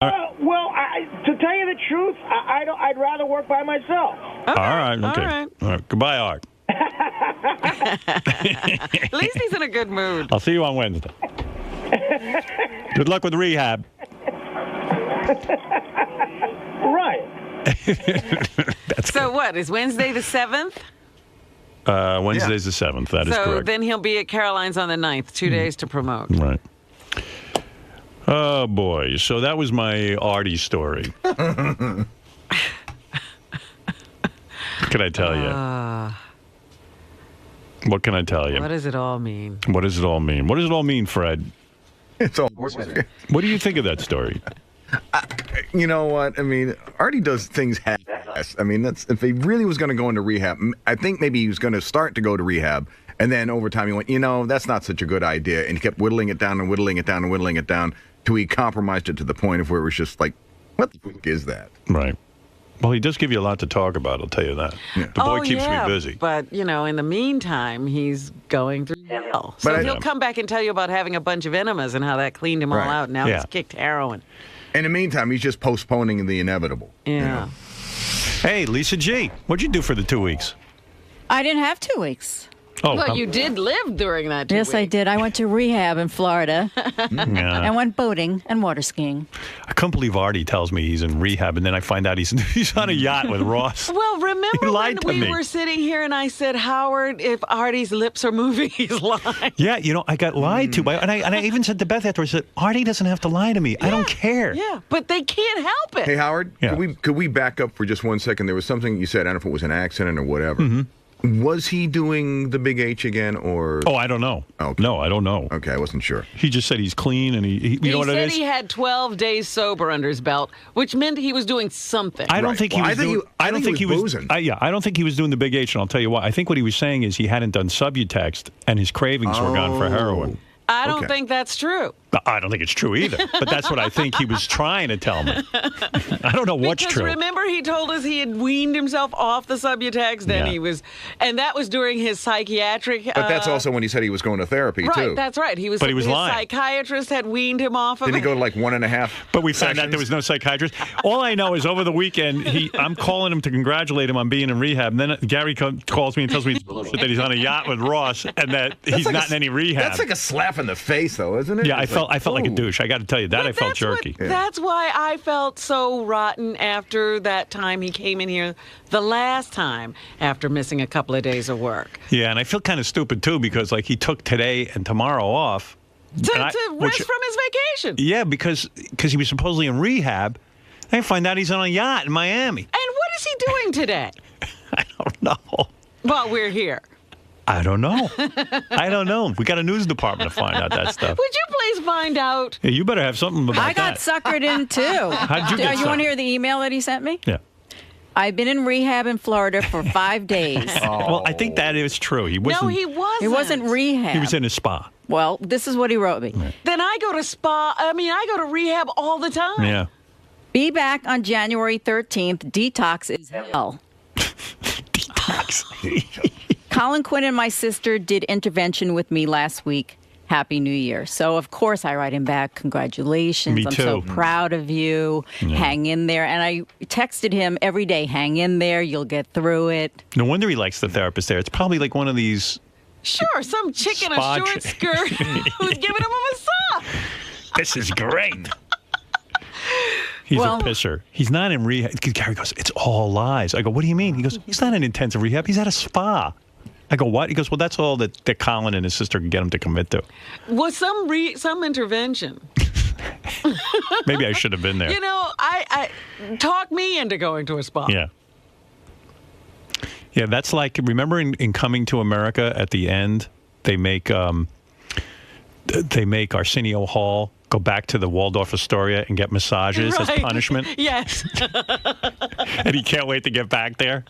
Speaker 21: Well, to tell you the truth, I'd rather work by myself.
Speaker 2: All right. Okay. All right. Goodbye, Art.
Speaker 3: At least he's in a good mood.
Speaker 2: I'll see you on Wednesday. Good luck with rehab.
Speaker 21: Right.
Speaker 3: So what, is Wednesday the 7th?
Speaker 2: Wednesday's the 7th. That is
Speaker 3: So
Speaker 2: correct.
Speaker 3: then he'll be at Caroline's on the 9th, 2 days to promote.
Speaker 2: Right. Oh, boy. So that was my Artie story. What can I tell you? What can I tell you?
Speaker 3: What does it all mean?
Speaker 2: What does it all mean? What does it all mean, Fred?
Speaker 6: It's all.
Speaker 2: What do you think of that story?
Speaker 6: You know what? I mean, Artie does things half-ass. I mean, that's if he really was going to go into rehab. I think maybe he was going to start to go to rehab, and then over time he went, that's not such a good idea, and he kept whittling it down and whittling it down and whittling it down till he compromised it to the point of where it was just like, what the fuck is that?
Speaker 2: Right. Well, he does give you a lot to talk about, I'll tell you that. Yeah. The boy keeps me busy.
Speaker 3: But, in the meantime, he's going through hell. So he'll come back and tell you about having a bunch of enemas and how that cleaned him all out. Now he's kicked heroin.
Speaker 6: In the meantime, he's just postponing the inevitable.
Speaker 3: Yeah.
Speaker 2: Hey, Lisa G., what'd you do for the 2 weeks?
Speaker 22: I didn't have 2 weeks.
Speaker 2: Oh,
Speaker 3: But you did live during that 2
Speaker 1: Yes, I
Speaker 3: weeks.
Speaker 1: did. I went to rehab in Florida.
Speaker 2: Yeah.
Speaker 1: I went boating and water skiing.
Speaker 2: I couldn't believe Artie tells me he's in rehab, and then I find out he's on a yacht with Ross.
Speaker 3: Well,
Speaker 2: He
Speaker 3: remember
Speaker 2: lied
Speaker 3: when
Speaker 2: to
Speaker 3: we
Speaker 2: me.
Speaker 3: were sitting here and I said, Howard, if Artie's lips are moving, he's lying.
Speaker 2: Yeah, I got lied to by, and I even said to Beth afterwards, I said, Artie doesn't have to lie to me. I don't care.
Speaker 3: Yeah, but they can't help it.
Speaker 6: Hey, Howard, could we back up for just 1 second? There was something you said, I don't know if it was an accident or whatever. Was he doing the Big H again, or?
Speaker 2: Oh, I don't know.
Speaker 6: Okay.
Speaker 2: No, I don't know.
Speaker 6: Okay, I wasn't sure.
Speaker 2: He just said he's clean, and you know what it
Speaker 3: said
Speaker 2: is?
Speaker 3: he had 12 days sober under his belt, which meant he was doing something.
Speaker 2: I don't think he was doing. I don't think he was
Speaker 6: boozing.
Speaker 2: I don't think he was doing the Big H, and I'll tell you why. I think what he was saying is he hadn't done Subutex, and his cravings were gone for heroin.
Speaker 3: I don't think that's true.
Speaker 2: I don't think it's true either, but that's what I think he was trying to tell me. I don't know what's
Speaker 3: Because
Speaker 2: true.
Speaker 3: remember he told us he had weaned himself off the Subutex, then
Speaker 2: Yeah.
Speaker 3: he was, and that was during his psychiatric.
Speaker 6: But that's also when he said he was going to therapy,
Speaker 3: right.
Speaker 6: too.
Speaker 3: That's right. He was.
Speaker 2: But he was
Speaker 3: his
Speaker 2: lying.
Speaker 3: Psychiatrist had weaned him off of
Speaker 6: Did he
Speaker 3: it.
Speaker 6: go to like 1.5?
Speaker 2: But we found out there was no psychiatrist. All I know is over the weekend, I'm calling him to congratulate him on being in rehab. And then Gary calls me and tells me that he's on a yacht with Ross and that he's
Speaker 6: like
Speaker 2: not in any rehab.
Speaker 6: That's like a slap in the face, though, isn't it?
Speaker 2: Yeah,
Speaker 6: It's
Speaker 2: I felt like a douche. I got to tell you that. I felt jerky.
Speaker 3: That's why I felt so rotten after that time he came in here the last time after missing a couple of days of work.
Speaker 2: Yeah, and I feel kind of stupid, too, because like he took today and tomorrow off.
Speaker 3: To
Speaker 2: and
Speaker 3: rest from his vacation.
Speaker 2: Yeah, because he was supposedly in rehab. I find out he's on a yacht in Miami.
Speaker 3: And what is he doing today?
Speaker 2: I don't know.
Speaker 3: While we're here.
Speaker 2: I don't know. I don't know. We got a news department to find out that stuff.
Speaker 3: Would you please find out?
Speaker 2: Yeah, you better have something about
Speaker 1: I got
Speaker 2: that.
Speaker 1: suckered in, too.
Speaker 2: How'd you get
Speaker 1: You want
Speaker 2: suckered?
Speaker 1: to hear the email that he sent me?
Speaker 2: Yeah.
Speaker 1: I've been in rehab in Florida for 5 days.
Speaker 2: Well, I think that is true. He wasn't.
Speaker 3: No, he wasn't.
Speaker 1: It wasn't rehab.
Speaker 2: He was in a spa.
Speaker 1: Well, this is what he wrote me.
Speaker 3: Then I go to I go to rehab all the time.
Speaker 2: Yeah.
Speaker 1: Be back on January 13th. Detox is hell.
Speaker 2: Detox.
Speaker 1: Colin Quinn and my sister did intervention with me last week. Happy New Year. So, of course, I write him back. Congratulations.
Speaker 2: Me
Speaker 1: I'm
Speaker 2: too.
Speaker 1: so proud of you.
Speaker 2: Yeah.
Speaker 1: Hang in there. And I texted him every day, hang in there. You'll get through it.
Speaker 2: No wonder he likes the therapist there. It's probably like one of these.
Speaker 3: Sure, some chick in a
Speaker 2: Spa
Speaker 3: short skirt who's giving him a massage.
Speaker 2: This is great. He's a pisser. He's not in rehab. Gary goes, it's all lies. I go, what do you mean? He goes, he's not in intensive rehab. He's at a spa. I go, what? He goes, well, that's all that Colin and his sister can get him to commit to.
Speaker 3: Was some intervention.
Speaker 2: Maybe I should have been there.
Speaker 3: You know, I talk me into going to a spa.
Speaker 2: Yeah. Yeah, that's like, remember in Coming to America at the end, they make Arsenio Hall go back to the Waldorf Astoria and get massages as
Speaker 3: Right.
Speaker 2: punishment.
Speaker 3: Yes.
Speaker 2: And he can't wait to get back there.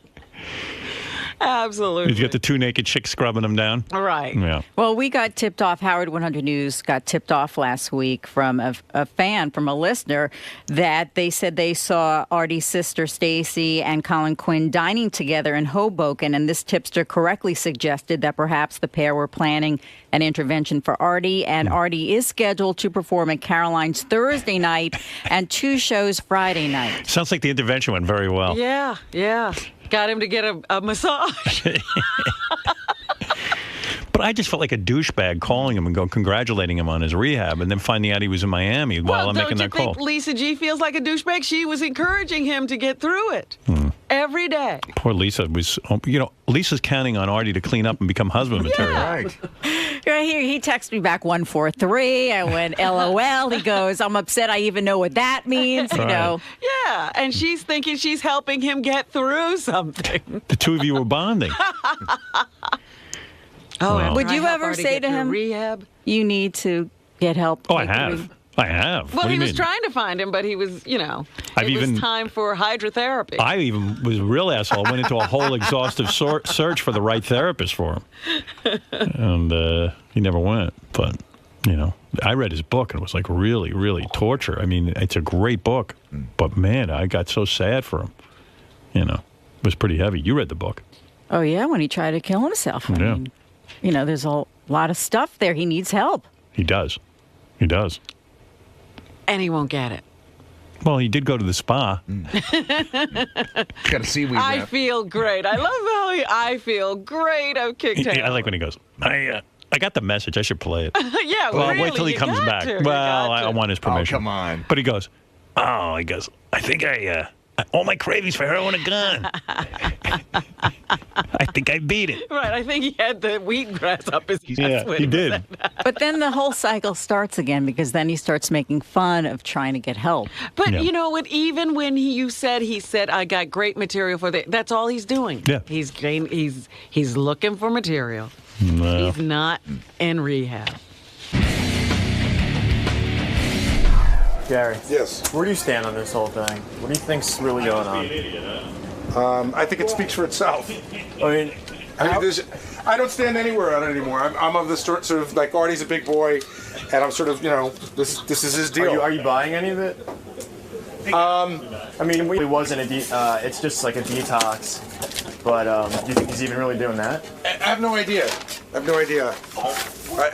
Speaker 3: Absolutely.
Speaker 2: You get the two naked chicks scrubbing him down.
Speaker 3: Right.
Speaker 2: Yeah.
Speaker 1: Well, we got tipped off, Howard 100 News got tipped off last week from a fan, from a listener, that they said they saw Artie's sister Stacy and Colin Quinn dining together in Hoboken, and this tipster correctly suggested that perhaps the pair were planning an intervention for Artie, and Artie is scheduled to perform at Caroline's Thursday night and 2 shows Friday night.
Speaker 2: Sounds like the intervention went very well.
Speaker 3: Yeah, yeah. Got him to get a massage.
Speaker 2: But I just felt like a douchebag calling him and congratulating him on his rehab and then finding out he was in Miami while I'm making that call.
Speaker 3: Don't you think Lisa G feels like a douchebag? She was encouraging him to get through it every day.
Speaker 2: Poor Lisa was, Lisa's counting on Artie to clean up and become husband material.
Speaker 1: Right here, he texted me back 143. I went, LOL. He goes, I'm upset I even know what that means, you know.
Speaker 3: Yeah, and she's thinking she's helping him get through something.
Speaker 2: The two of you were bonding. Wow.
Speaker 1: Would you ever say to him,
Speaker 3: rehab?
Speaker 1: You need to get help?
Speaker 2: Oh, I have. I have.
Speaker 3: Well,
Speaker 2: What do
Speaker 3: he
Speaker 2: you
Speaker 3: was
Speaker 2: mean?
Speaker 3: trying to find him, but he was, it was time for hydrotherapy.
Speaker 2: I even was a real asshole. I went into a whole exhaustive search for the right therapist for him. And he never went. But, I read his book and it was like really, really torture. I mean, it's a great book. But, man, I got so sad for him. It was pretty heavy. You read the book.
Speaker 1: Oh, yeah, when he tried to kill himself. I mean, there's a lot of stuff there. He needs help.
Speaker 2: He does. He does.
Speaker 3: And he won't get it.
Speaker 2: Well, he did go to the spa.
Speaker 6: Got a seaweed
Speaker 3: I
Speaker 6: wrap.
Speaker 3: feel great. I love how I feel great. I've kicked him.
Speaker 2: I like when he goes, I got the message. I should play it.
Speaker 3: Yeah,
Speaker 2: Well,
Speaker 3: really,
Speaker 2: wait till he
Speaker 3: you
Speaker 2: comes
Speaker 3: got
Speaker 2: back.
Speaker 3: to, you
Speaker 2: Well,
Speaker 3: got
Speaker 2: I
Speaker 3: to.
Speaker 2: want his permission.
Speaker 6: come on.
Speaker 2: But he goes, I think all my cravings for heroin are gone. I think I beat it.
Speaker 3: Right, I think he had the wheatgrass up his
Speaker 2: Yeah,
Speaker 3: ass when
Speaker 2: he
Speaker 3: was
Speaker 2: did.
Speaker 3: at that.
Speaker 1: But then the whole cycle starts again because then he starts making fun of trying to get help.
Speaker 3: But
Speaker 2: Yeah.
Speaker 3: you know what? Even when he said I got great material for that. That's all he's doing.
Speaker 2: Yeah.
Speaker 3: He's looking for material.
Speaker 2: No.
Speaker 3: He's not in rehab.
Speaker 18: Gary.
Speaker 19: Yes.
Speaker 18: Where do you stand on this whole thing? What do you think's really going on?
Speaker 19: I think it speaks for itself.
Speaker 18: I mean,
Speaker 19: I don't stand anywhere on it anymore. I'm of the sort of like Artie's a big boy, and I'm sort of this is his deal.
Speaker 18: Are you buying any of it? I mean, it wasn't it's just like a detox. But do you think he's even really doing that?
Speaker 19: I have no idea. I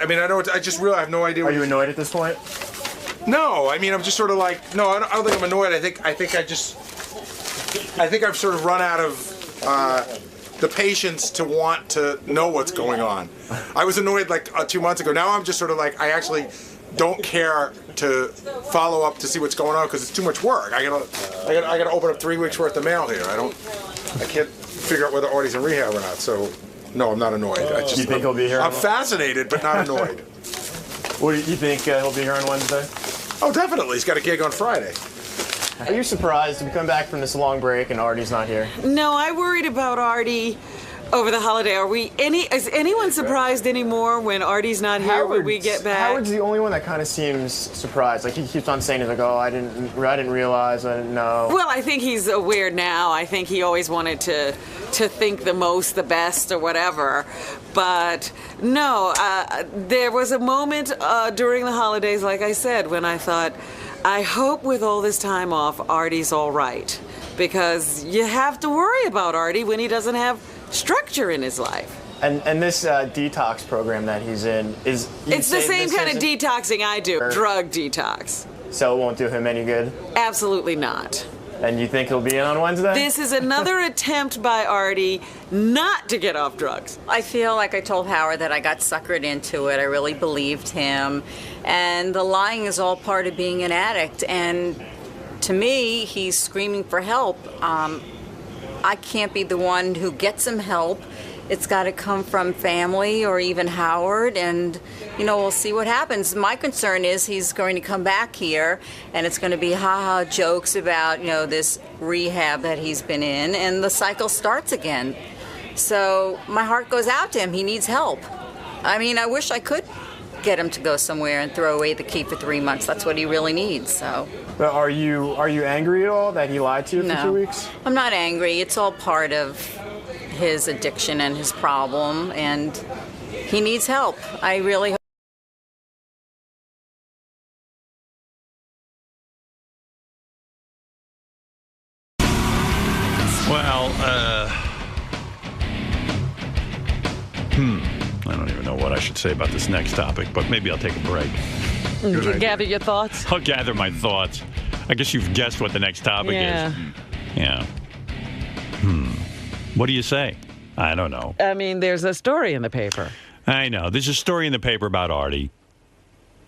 Speaker 19: mean, I know. I just really have no idea.
Speaker 18: Are you annoyed at this point?
Speaker 19: No, I mean, I'm just sort of like, no, I don't think I'm annoyed. I think I've sort of run out of the patience to want to know what's going on. I was annoyed like 2 months ago. Now I'm just sort of like, I actually don't care to follow up to see what's going on because it's too much work. I gotta open up 3 weeks worth of mail here. I can't figure out whether Artie's in rehab or not. So, no, I'm not annoyed.
Speaker 18: Do you think he'll be here?
Speaker 19: I'm fascinated, but not annoyed.
Speaker 18: What do you think he'll be here on Wednesday?
Speaker 19: Oh, definitely. He's got a gig on Friday.
Speaker 18: Are you surprised to come back from this long break and Artie's not here?
Speaker 3: No, I worried about Artie over the holiday. Is anyone surprised anymore when Artie's not here when we get back?
Speaker 18: Howard's the only one that kind of seems surprised. Like he keeps on saying, he's like, "Oh, I didn't realize, I didn't know."
Speaker 3: Well, I think he's aware now. I think he always wanted to think the most, the best, or whatever. But no, there was a moment during the holidays, like I said, when I thought, I hope with all this time off, Artie's all right. Because you have to worry about Artie when he doesn't have structure in his life.
Speaker 18: And this detox program that he's in it's the
Speaker 3: same kind of detoxing I do, drug detox.
Speaker 18: So it won't do him any good?
Speaker 3: Absolutely not.
Speaker 18: And you think he'll be in on Wednesday?
Speaker 3: This is another attempt by Artie not to get off drugs.
Speaker 1: I feel like I told Howard that I got suckered into it. I really believed him. And the lying is all part of being an addict. And to me, he's screaming for help. I can't be the one who gets him help. It's got to come from family or even Howard, and, we'll see what happens. My concern is he's going to come back here, and it's going to be ha-ha jokes about, this rehab that he's been in, and the cycle starts again. So my heart goes out to him. He needs help. I mean, I wish I could get him to go somewhere and throw away the key for 3 months. That's what he really needs, so.
Speaker 18: But are you angry at all that he lied to you for 2 weeks?
Speaker 1: I'm not angry. It's all part of his addiction and his problem, and he needs help. I really hope.
Speaker 2: Well, I don't even know what I should say about this next topic, but maybe I'll take a break.
Speaker 3: Gather your thoughts.
Speaker 2: I'll gather my thoughts. I guess you've guessed what the next topic is. Yeah. What do you say? I don't know.
Speaker 3: I mean, there's a story in the paper.
Speaker 2: I know. There's a story in the paper about Artie.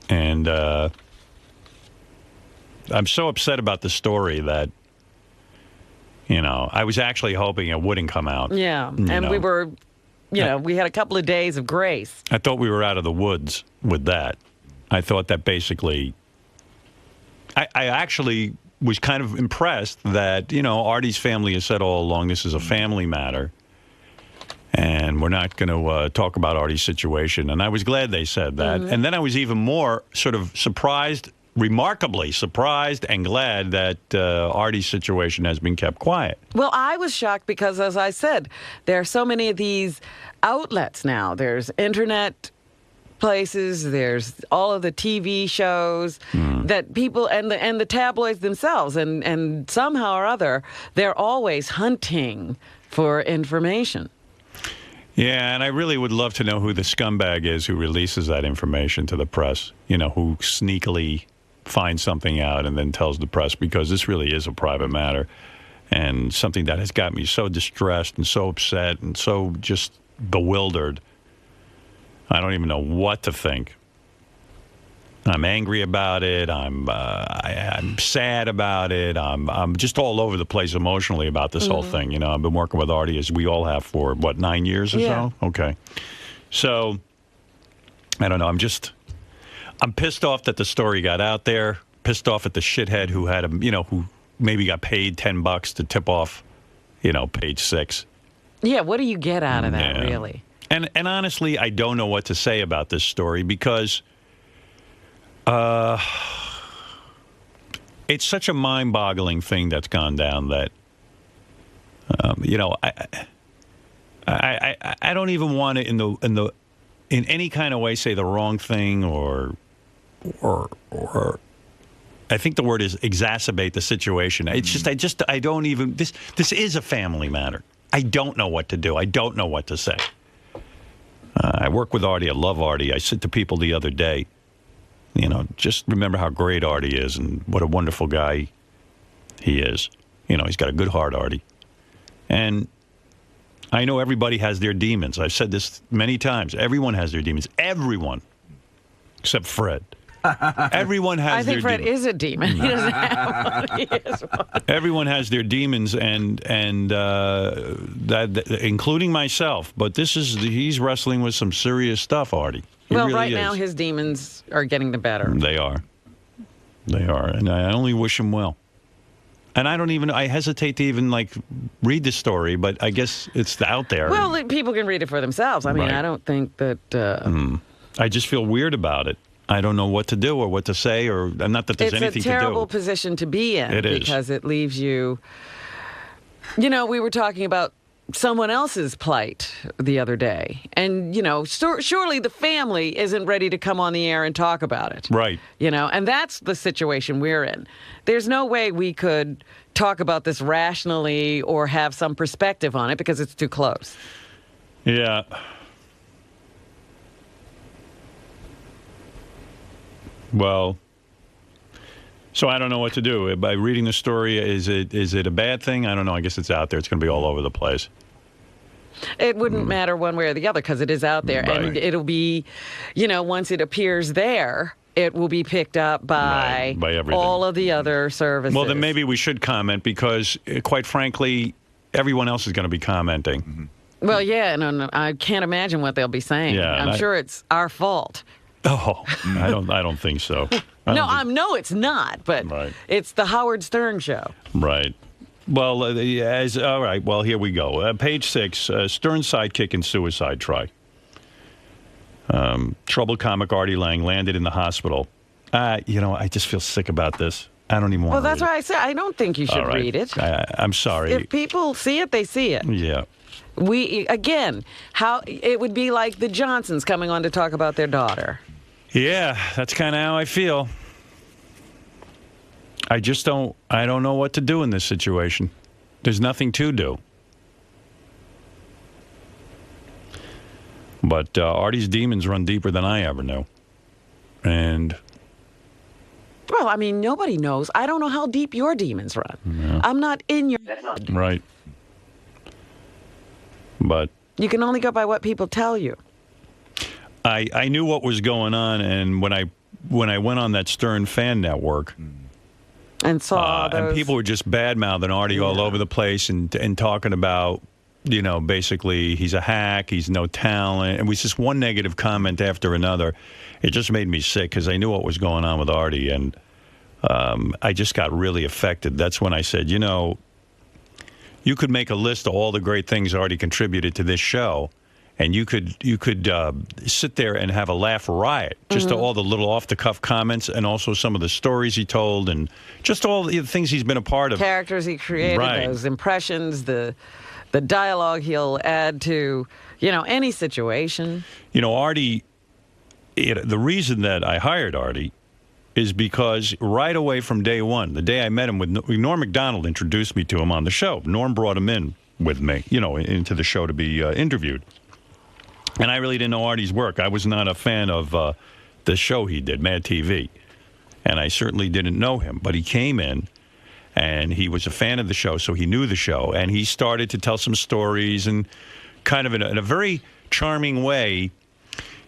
Speaker 2: And I'm so upset about the story that, I was actually hoping it wouldn't come out.
Speaker 3: Yeah. And we were, we had a couple of days of grace.
Speaker 2: I thought we were out of the woods with that. I thought that basically, I actually was kind of impressed that, Artie's family has said all along this is a family matter. And we're not going to talk about Artie's situation. And I was glad they said that. And then I was even more sort of surprised, remarkably surprised and glad that Artie's situation has been kept quiet.
Speaker 3: Well, I was shocked because, as I said, there are so many of these outlets now. There's internet places, there's all of the TV shows that people and the tabloids themselves, and somehow or other, they're always hunting for information.
Speaker 2: Yeah, and I really would love to know who the scumbag is who releases that information to the press, who sneakily finds something out and then tells the press, because this really is a private matter and something that has got me so distressed and so upset and so just bewildered. I don't even know what to think. I'm angry about it. I'm sad about it. I'm just all over the place emotionally about this whole thing. You know, I've been working with Artie, as we all have, for, what, 9 years or so? Okay. So, I don't know. I'm pissed off that the story got out there. Pissed off at the shithead who had who maybe got paid $10 to tip off, Page Six.
Speaker 3: Yeah, what do you get out of that, really?
Speaker 2: And honestly, I don't know what to say about this story, because it's such a mind-boggling thing that's gone down that, I don't even want to in any kind of way say the wrong thing or I think the word is exacerbate the situation. It's just I don't even, this is a family matter. I don't know what to do. I don't know what to say. I work with Artie. I love Artie. I said to people the other day, just remember how great Artie is and what a wonderful guy he is. He's got a good heart, Artie. And I know everybody has their demons. I've said this many times. Everyone has their demons. Everyone, except Fred. Everyone has their demons.
Speaker 3: I think Fred is a demon. He doesn't have one. He is one.
Speaker 2: Everyone has their demons, and that including myself. But he's wrestling with some serious stuff, Artie.
Speaker 3: Well, right now his demons are getting the better.
Speaker 2: They are, and I only wish him well. And I hesitate to even read the story, but I guess it's out there.
Speaker 3: Well, people can read it for themselves. I mean, I don't think that.
Speaker 2: I just feel weird about it. I don't know what to do or what to say, or not that there's anything to do.
Speaker 3: It's a terrible position to be in.
Speaker 2: It is.
Speaker 3: Because it leaves you. We were talking about someone else's plight the other day, and surely the family isn't ready to come on the air and talk about it,
Speaker 2: right?
Speaker 3: And that's the situation we're in. There's no way we could talk about this rationally or have some perspective on it because it's too close.
Speaker 2: Yeah. Well, so I don't know what to do. By reading the story, is it a bad thing? I don't know. I guess it's out there. It's going to be all over the place.
Speaker 3: It wouldn't matter one way or the other because it is out there. Right. And it'll be, once it appears there, it will be picked up by all of the other services.
Speaker 2: Well, then maybe we should comment because, quite frankly, everyone else is going to be commenting.
Speaker 3: Mm-hmm. Well, yeah, no, I can't imagine what they'll be saying.
Speaker 2: Yeah,
Speaker 3: I'm sure it's our fault.
Speaker 2: Oh, I don't think so.
Speaker 3: No, it's not, but it's the Howard Stern show.
Speaker 2: Right. Well, all right. Well, here we go. Page 6, Stern sidekick in suicide try. Troubled comic Artie Lange landed in the hospital. I just feel sick about this. I don't even want to
Speaker 3: read it. Well, that's why I said I don't think you should read it.
Speaker 2: I'm sorry.
Speaker 3: If people see it, they see it.
Speaker 2: Yeah.
Speaker 3: How it would be like the Johnsons coming on to talk about their daughter.
Speaker 2: Yeah, that's kind of how I feel. I don't know what to do in this situation. There's nothing to do. But Artie's demons run deeper than I ever knew. And...
Speaker 3: Well, I mean, nobody knows. I don't know how deep your demons run. Yeah. I'm not in your head.
Speaker 2: Right. But...
Speaker 3: You can only go by what people tell you.
Speaker 2: I knew what was going on, and when I went on that Stern fan network...
Speaker 3: And saw those...
Speaker 2: And people were just bad-mouthing Artie all over the place and talking about, basically he's a hack, he's no talent. And it was just one negative comment after another. It just made me sick because I knew what was going on with Artie. And I just got really affected. That's when I said, you could make a list of all the great things Artie contributed to this show. And you could sit there and have a laugh riot, just to all the little off-the-cuff comments and also some of the stories he told and just all the things he's been a part of.
Speaker 3: Characters he created, those impressions, the dialogue he'll add to, any situation.
Speaker 2: Artie, the reason that I hired Artie is because right away from day one, the day I met him, Norm Macdonald introduced me to him on the show. Norm brought him in with me, into the show to be interviewed. And I really didn't know Artie's work. I was not a fan of the show he did, Mad TV. and I certainly didn't know him, but he came in, and he was a fan of the show, so he knew the show, and he started to tell some stories, and kind of in a very charming way,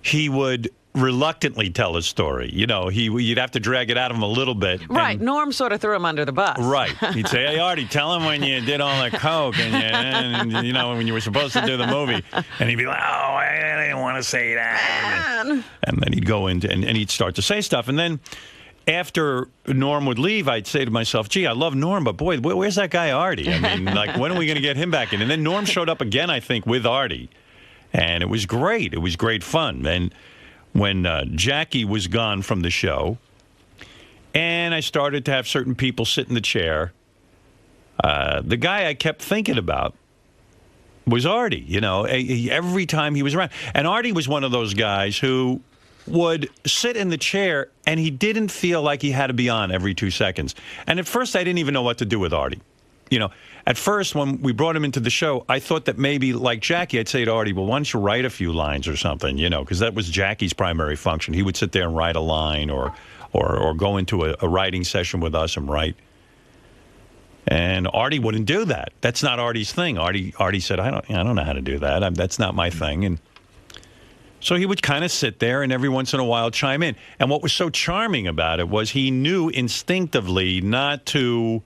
Speaker 2: he would reluctantly tell his story. You know, you'd have to drag it out of him a little bit.
Speaker 3: Right. Norm sort of threw him under the bus.
Speaker 2: Right. He'd say, hey, Artie, tell him when you did all that coke and you know, when you were supposed to do the movie. And he'd be like, oh, I didn't want to say that. And then he'd go into, and he'd start to say stuff. And then after Norm would leave, I'd say to myself, gee, I love Norm, but boy, where's that guy Artie? I mean, like, when are we going to get him back in? And then Norm showed up again, I think, with Artie. And it was great. It was great fun. And when Jackie was gone from the show, and I started to have certain people sit in the chair, the guy I kept thinking about was Artie. You know, every time he was around. And Artie was one of those guys who would sit in the chair, and he didn't feel like he had to be on every 2 seconds. And at first, I didn't even know what to do with Artie. You know, at first, when we brought him into the show, I thought that maybe, like Jackie, I'd say to Artie, well, why don't you write a few lines or something, you know, because that was Jackie's primary function. He would sit there and write a line or go into a writing session with us and write. And Artie wouldn't do that. That's not Artie's thing. Artie said, I don't know how to do that. That's not my thing. And so he would kind of sit there and every once in a while chime in. And what was so charming about it was he knew instinctively not to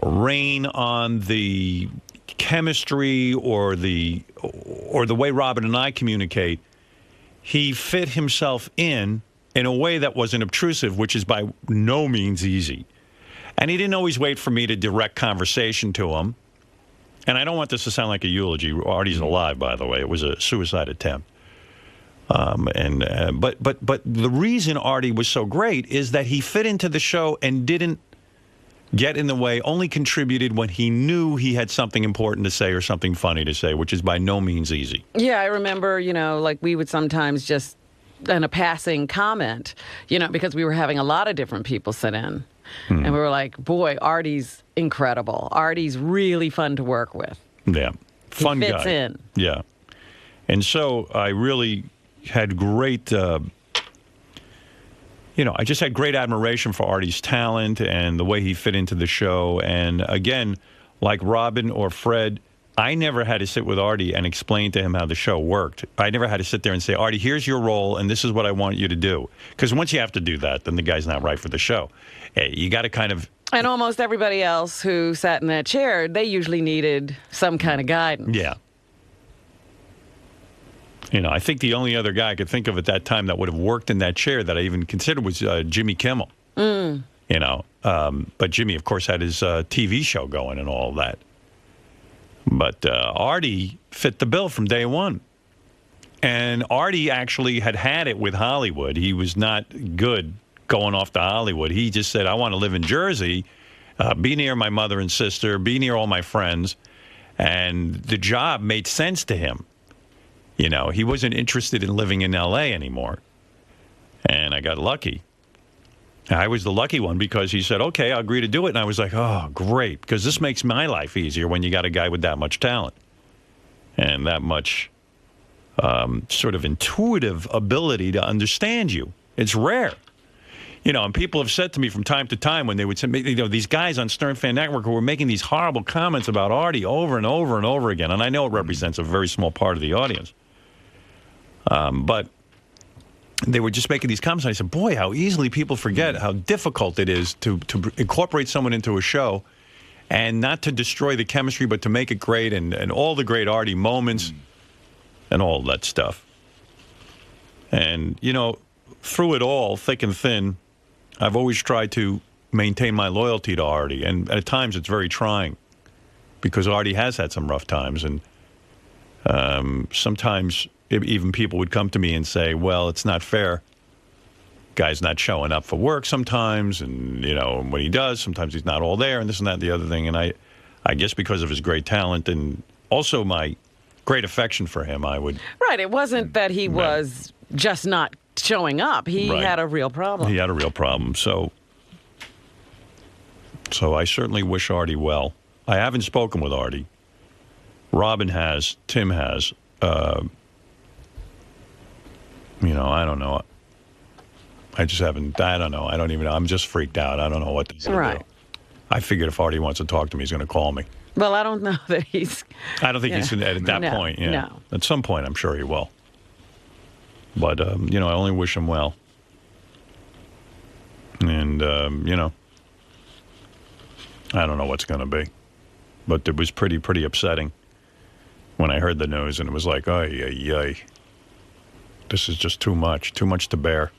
Speaker 2: rain on the chemistry or the way Robin and I communicate. He fit himself in a way that wasn't obtrusive, which is by no means easy. And he didn't always wait for me to direct conversation to him. And I don't want this to sound like a eulogy. Artie's alive, by the way. It was a suicide attempt. But the reason Artie was so great is that he fit into the show and didn't get in the way, only contributed when he knew he had something important to say or something funny to say, which is by no means easy.
Speaker 3: Yeah, I remember, you know, like we would sometimes just, in a passing comment, you know, because we were having a lot of different people sit in. And we were like, boy, Artie's incredible. Artie's really fun to work with.
Speaker 2: Yeah. Fun guy.
Speaker 3: He fits in.
Speaker 2: Yeah. And so I really had great... you know, I just had great admiration for Artie's talent and the way he fit into the show. And again, like Robin or Fred, I never had to sit with Artie and explain to him how the show worked. I never had to sit there and say, Artie, here's your role, and this is what I want you to do. Because once you have to do that, then the guy's not right for the show. Hey, you got to kind of...
Speaker 3: And almost everybody else who sat in that chair, they usually needed some kind of guidance.
Speaker 2: Yeah. You know, I think the only other guy I could think of at that time that would have worked in that chair that I even considered was Jimmy Kimmel. You know, but Jimmy, of course, had his TV show going and all of that. But Artie fit the bill from day one. And Artie actually had it with Hollywood. He was not good going off to Hollywood. He just said, I want to live in Jersey, be near my mother and sister, be near all my friends. And the job made sense to him. You know, he wasn't interested in living in L.A. anymore. And I got lucky. I was the lucky one because he said, okay, I'll agree to do it. And I was like, oh, great, because this makes my life easier when you got a guy with that much talent and that much sort of intuitive ability to understand you. It's rare. You know, and people have said to me from time to time when they would say, you know, these guys on Stern Fan Network who were making these horrible comments about Artie over and over and over again. And I know it represents a very small part of the audience. But they were just making these comments. And I said, boy, how easily people forget how difficult it is to incorporate someone into a show and not to destroy the chemistry, but to make it great and all the great Artie moments and all that stuff. And, you know, through it all, thick and thin, I've always tried to maintain my loyalty to Artie. And at times it's very trying because Artie has had some rough times. And sometimes even people would come to me and say, well, it's not fair. Guy's not showing up for work sometimes. And, you know, when he does, sometimes he's not all there and this and that and the other thing. And I guess because of his great talent and also my great affection for him, I would...
Speaker 3: Right. It wasn't that he was just not showing up. He had a real problem.
Speaker 2: He had a real problem. So I certainly wish Artie well. I haven't spoken with Artie. Robin has. Tim has. You know, I don't know. I just haven't. I don't know. I don't even know. I'm just freaked out. I don't know what to do.
Speaker 3: Right.
Speaker 2: I figured if Artie wants to talk to me, he's going to call me.
Speaker 3: Well, I don't know that he's.
Speaker 2: I don't think he's at that
Speaker 3: No,
Speaker 2: point. Yeah.
Speaker 3: no.
Speaker 2: At some point, I'm sure he will. But I only wish him well. And I don't know what's going to be, but it was pretty upsetting when I heard the news, and it was like, ay. This is just too much to bear.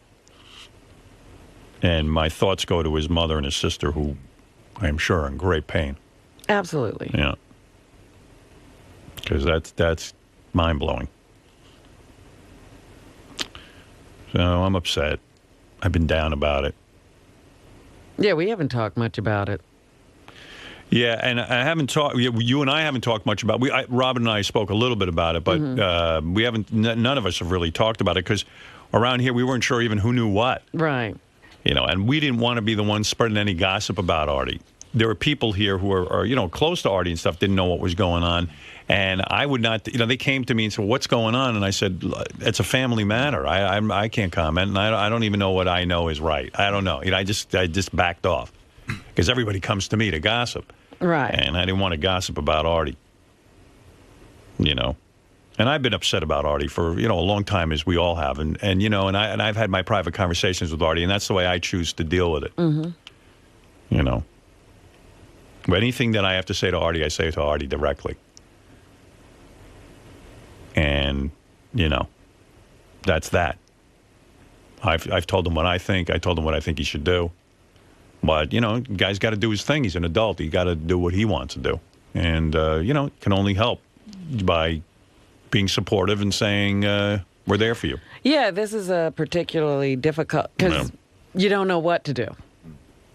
Speaker 2: And my thoughts go to his mother and his sister, who I am sure are in great pain.
Speaker 3: Absolutely.
Speaker 2: Yeah. Because that's mind-blowing. So I'm upset. I've been down about it.
Speaker 3: Yeah, we haven't talked much about it.
Speaker 2: Yeah, and I haven't talked. You and I haven't talked much about. Robin and I spoke a little bit about it, but we haven't. None of us have really talked about it because around here we weren't sure even who knew what.
Speaker 3: Right.
Speaker 2: And we didn't want to be the ones spreading any gossip about Artie. There were people here who are close to Artie and stuff, didn't know what was going on, and I would not. They came to me and said, "What's going on?" And I said, "It's a family matter. I can't comment, and I don't even know what I know is right. I don't know. I just backed off because everybody comes to me to gossip."
Speaker 3: Right.
Speaker 2: And I didn't want to gossip about Artie. And I've been upset about Artie for, a long time, as we all have. And I've had my private conversations with Artie, and that's the way I choose to deal with it.
Speaker 3: Mm-hmm.
Speaker 2: But anything that I have to say to Artie, I say to Artie directly. And, that's that. I've told him what I think. I told him what I think he should do. But, guy's got to do his thing. He's an adult. He's got to do what he wants to do. And, can only help by being supportive and saying, we're there for you.
Speaker 3: Yeah, this is a particularly difficult, because you don't know what to do.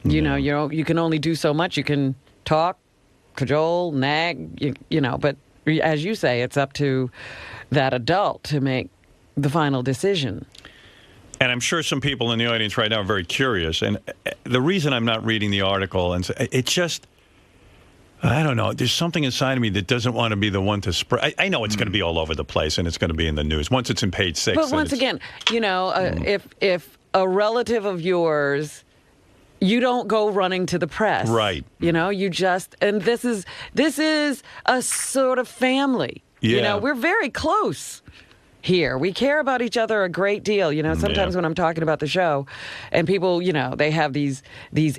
Speaker 3: You can only do so much. You can talk, cajole, nag, but as you say, it's up to that adult to make the final decision.
Speaker 2: And I'm sure some people in the audience right now are very curious. And the reason I'm not reading the article, and it's just, I don't know, there's something inside of me that doesn't want to be the one to spread. I know it's going to be all over the place, and it's going to be in the news. Once it's in page 6.
Speaker 3: But once again, if a relative of yours, you don't go running to the press.
Speaker 2: Right.
Speaker 3: You just, and this is a sort of family.
Speaker 2: Yeah.
Speaker 3: We're very close here. We care about each other a great deal. Sometimes when I'm talking about the show and people, they have these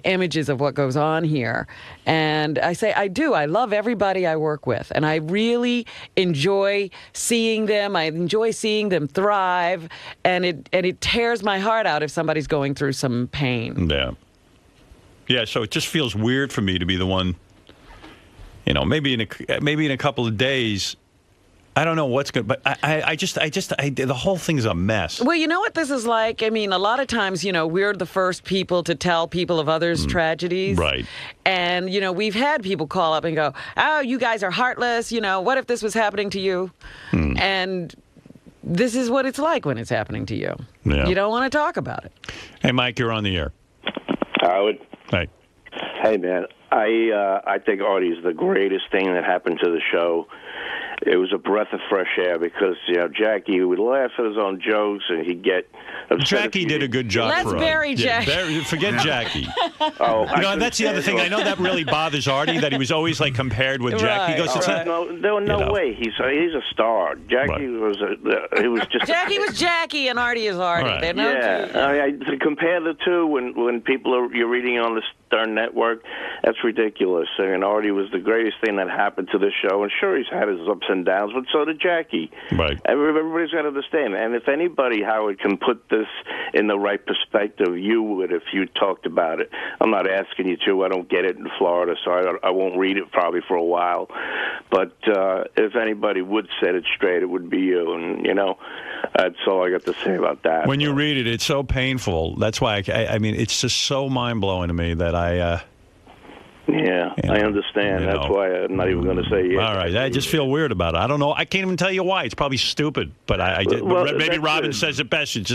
Speaker 3: images of what goes on here. And I say, I love everybody I work with. And I really enjoy seeing them. I enjoy seeing them thrive. And it tears my heart out if somebody's going through some pain.
Speaker 2: Yeah. Yeah, so it just feels weird for me to be the one, maybe in a couple of days. I don't know what's good, but the whole thing's a mess.
Speaker 3: Well, you know what this is like? I mean, a lot of times, we're the first people to tell people of others' tragedies.
Speaker 2: Right.
Speaker 3: And, we've had people call up and go, oh, you guys are heartless. What if this was happening to you? And this is what it's like when it's happening to you.
Speaker 2: Yeah.
Speaker 3: You don't want to talk about it.
Speaker 2: Hey, Mike, you're on the air.
Speaker 7: Howard.
Speaker 2: Hey.
Speaker 7: Hey, man. I think Artie's the greatest thing that happened to the show. It was a breath of fresh air because, Jackie would laugh at his own jokes and he'd get upset.
Speaker 2: Jackie did a good job
Speaker 3: Let's
Speaker 2: for Artie.
Speaker 3: bury Jackie.
Speaker 2: Forget Jackie.
Speaker 7: Oh,
Speaker 2: that's the other thing. I know that really bothers Artie, that he was always compared with Jackie. He goes,
Speaker 7: no way. He's a star. Jackie was just
Speaker 3: Jackie was Jackie and Artie is Artie.
Speaker 7: Right.
Speaker 3: They're no
Speaker 7: to compare the two when people you're reading on the Stern Network, that's ridiculous. I mean, Artie was the greatest thing that happened to the show, and sure, he's had his ups and downs, but so did Jackie.
Speaker 2: Right.
Speaker 7: Everybody's got to understand. And if anybody, Howard, can put this in the right perspective, you would if you talked about it. I'm not asking you to. I don't get it in Florida, so I won't read it probably for a while. But if anybody would set it straight, it would be you. And, that's all I got to say about that.
Speaker 2: When you read it, it's so painful. That's why, I mean, it's just so mind-blowing to me that I
Speaker 7: understand. That's why I'm not even going to say yes.
Speaker 2: All right. I just feel weird about it. I don't know. I can't even tell you why. It's probably stupid, but maybe Robin says it best. It's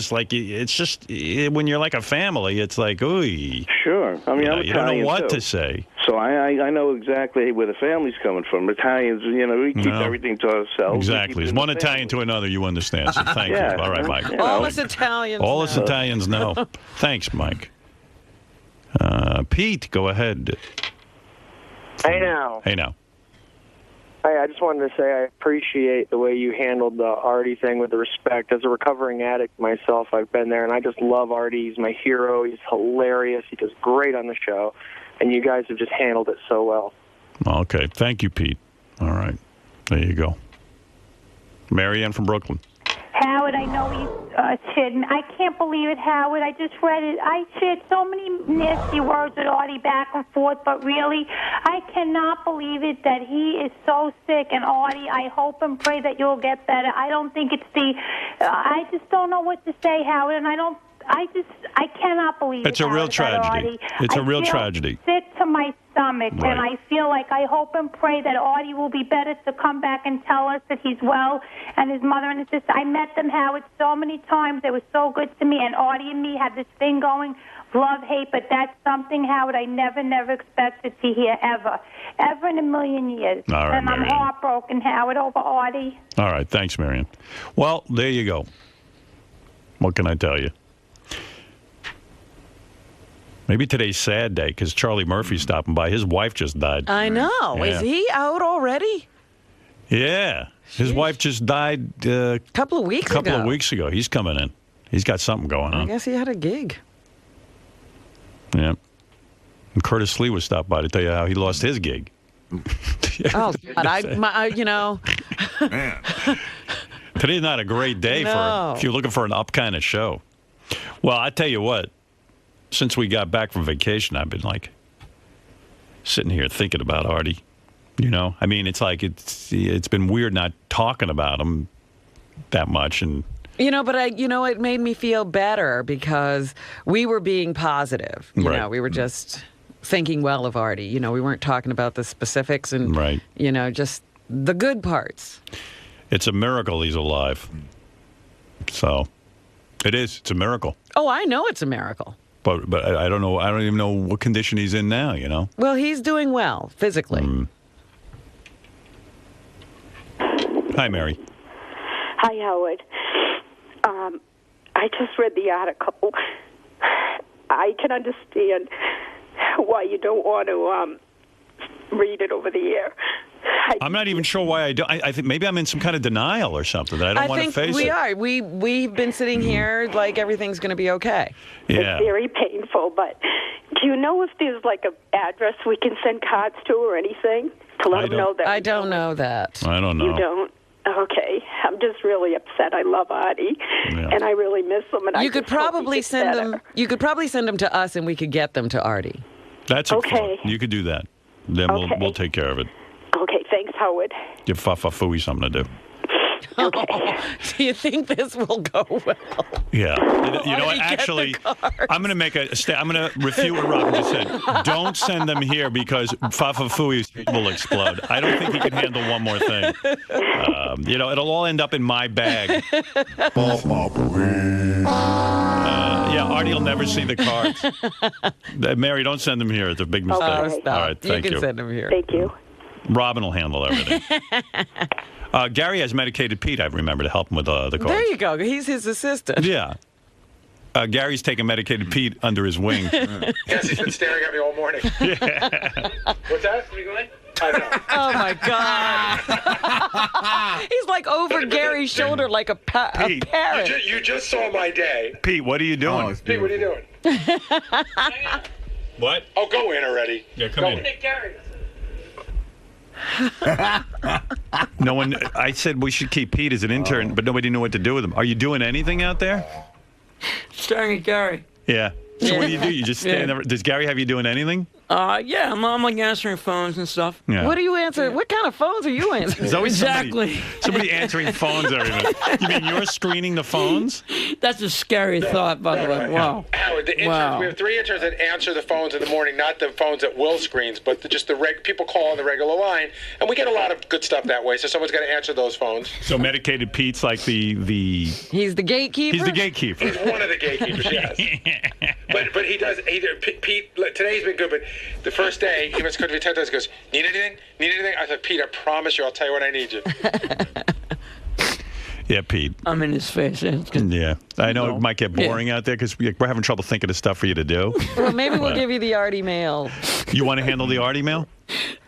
Speaker 2: just when you're like a family, it's like, ooh.
Speaker 7: Sure. I mean, I'm
Speaker 2: you don't know what
Speaker 7: too.
Speaker 2: to say.
Speaker 7: So I know exactly where the family's coming from. Italians, we keep everything to ourselves.
Speaker 2: Exactly. It's one Italian to another, you understand. So thank you. All right, Mike.
Speaker 3: All us Italians
Speaker 2: All
Speaker 3: know.
Speaker 2: us Italians know. Thanks, Mike. Pete, go ahead.
Speaker 5: Hey, now.
Speaker 2: Hey, now.
Speaker 5: Hey, I just wanted to say I appreciate the way you handled the Artie thing with the respect. As a recovering addict myself, I've been there, and I just love Artie. He's my hero. He's hilarious. He does great on the show, and you guys have just handled it so well.
Speaker 2: Okay. Thank you, Pete. All right. There you go. Marianne from Brooklyn.
Speaker 22: Howard, I know you shouldn't. I can't believe it, Howard. I just read it. I shared so many nasty words with Artie back and forth, but really, I cannot believe it that he is so sick. And Artie, I hope and pray that you'll get better. I don't think it's I just don't know what to say, Howard, and I cannot believe
Speaker 2: It's
Speaker 22: it.
Speaker 2: a real
Speaker 22: Howard,
Speaker 2: tragedy. It's a real tragedy.
Speaker 22: I feel sick to my stomach,
Speaker 2: Right.
Speaker 22: and I feel like I hope and pray that Artie will be better to come back and tell us that he's well, and his mother and his sister. I met them, Howard, so many times. They were so good to me, and Artie and me had this thing going, love-hate, but that's something, Howard, I never expected to hear ever in a million years.
Speaker 2: All right,
Speaker 22: and I'm
Speaker 2: Marianne.
Speaker 22: heartbroken, Howard, over Artie.
Speaker 2: All right. Thanks, Marianne. Well, there you go. What can I tell you? Maybe today's sad day because Charlie Murphy's stopping by. His wife just died.
Speaker 3: I know.
Speaker 2: Yeah.
Speaker 3: Is he out already?
Speaker 2: Yeah. His wife just died a
Speaker 3: couple of weeks
Speaker 2: ago. He's coming in. He's got something going
Speaker 3: I
Speaker 2: on.
Speaker 3: guess he had a gig.
Speaker 2: Yeah. And Curtis Lee was stopped by to tell you how he lost his gig.
Speaker 3: Oh, God.
Speaker 2: Man. Today's not a great day if you're looking for an up kind of show. Well, I tell you what. Since we got back from vacation, I've been sitting here thinking about Artie. I mean, it's like it's been weird not talking about him that much, and
Speaker 3: But it made me feel better because we were being positive.
Speaker 2: Right.
Speaker 3: We were just thinking well of Artie. We weren't talking about the specifics and
Speaker 2: right.
Speaker 3: Just the good parts.
Speaker 2: It's a miracle he's alive. So it is. It's a miracle.
Speaker 3: Oh, I know it's a miracle.
Speaker 2: But I don't know. I don't even know what condition he's in now.
Speaker 3: Well, he's doing well physically.
Speaker 2: Hi, Mary.
Speaker 23: Hi, Howard. I just read the article. I can understand why you don't want to read it over the air.
Speaker 2: I'm not even sure why I do. I think maybe I'm in some kind of denial or something that I don't want to face
Speaker 3: we
Speaker 2: it.
Speaker 3: are. We've been sitting here like everything's going to be okay.
Speaker 2: Yeah.
Speaker 23: It's very painful, but do you know if there's an address we can send cards to or anything to let them know that?
Speaker 3: I don't know that.
Speaker 2: I don't know.
Speaker 23: You don't? Okay. I'm just really upset. I love Artie, and I really miss him. And
Speaker 3: You could probably send them. You could probably send them to us, and we could get them to Artie.
Speaker 2: That's
Speaker 23: okay.
Speaker 2: You could do that. Then we'll take care of it.
Speaker 23: Okay. Thanks, Howard.
Speaker 2: Give Fafafui something to do.
Speaker 3: Do you think this will go well?
Speaker 2: Yeah. You know what? Actually, I'm going to make I'm going to refute what Robin just said. Don't send them here because Fafafui will explode. I don't think he can handle one more thing. It'll all end up in my bag. Yeah, Artie will never see the cards. Mary, don't send them here. It's a big mistake.
Speaker 23: Okay.
Speaker 2: All right, thank you.
Speaker 3: You can send them here.
Speaker 23: Thank you.
Speaker 2: Robin will handle everything. Gary has medicated Pete, I remember, to help him with the cards.
Speaker 3: There you go. He's his assistant.
Speaker 2: Yeah. Gary's taking medicated Pete under his wing.
Speaker 19: Yes, he's been staring at me all morning.
Speaker 2: Yeah.
Speaker 19: What's that? What are you going? I know.
Speaker 3: Oh, my God. He's like over Gary's shoulder like a parrot.
Speaker 19: You just saw my day.
Speaker 2: Pete, what are you doing?
Speaker 19: Pete, what are you doing?
Speaker 2: What?
Speaker 19: Oh, go in already.
Speaker 2: Yeah, come in.
Speaker 19: Gary.
Speaker 2: No one. I said we should keep Pete as an intern, but nobody knew what to do with him. Are you doing anything out there?
Speaker 24: Staring at Gary.
Speaker 2: Yeah. So what do? You just stand there? Does Gary have you doing anything?
Speaker 24: Yeah, I'm like answering phones and stuff.
Speaker 2: Yeah.
Speaker 3: What are you answering? What kind of phones are you answering?
Speaker 2: There's always
Speaker 24: Exactly.
Speaker 2: somebody answering phones. You mean you're screening the phones?
Speaker 24: That's a scary thought, by the way. Wow.
Speaker 19: Howard, the interns, we have 3 interns that answer the phones in the morning, not the phones that Will screens, but just the people call on the regular line, and we get a lot of good stuff that way. So someone's got to answer those phones.
Speaker 2: So medicated Pete's like the.
Speaker 3: He's the gatekeeper.
Speaker 2: He's the gatekeeper.
Speaker 19: He's one of the gatekeepers. Yes. But he does. Pete, today's been good, but the first day he must go to me 10 times. He goes, need anything? Need anything? I said, Pete, I promise you, I'll tell you when I need you.
Speaker 2: Yeah, Pete.
Speaker 24: I'm in his face.
Speaker 2: Yeah. I know it might get boring out there because we're having trouble thinking of stuff for you to do.
Speaker 3: Well, maybe we'll give you the Artie mail.
Speaker 2: You want to handle the Artie mail?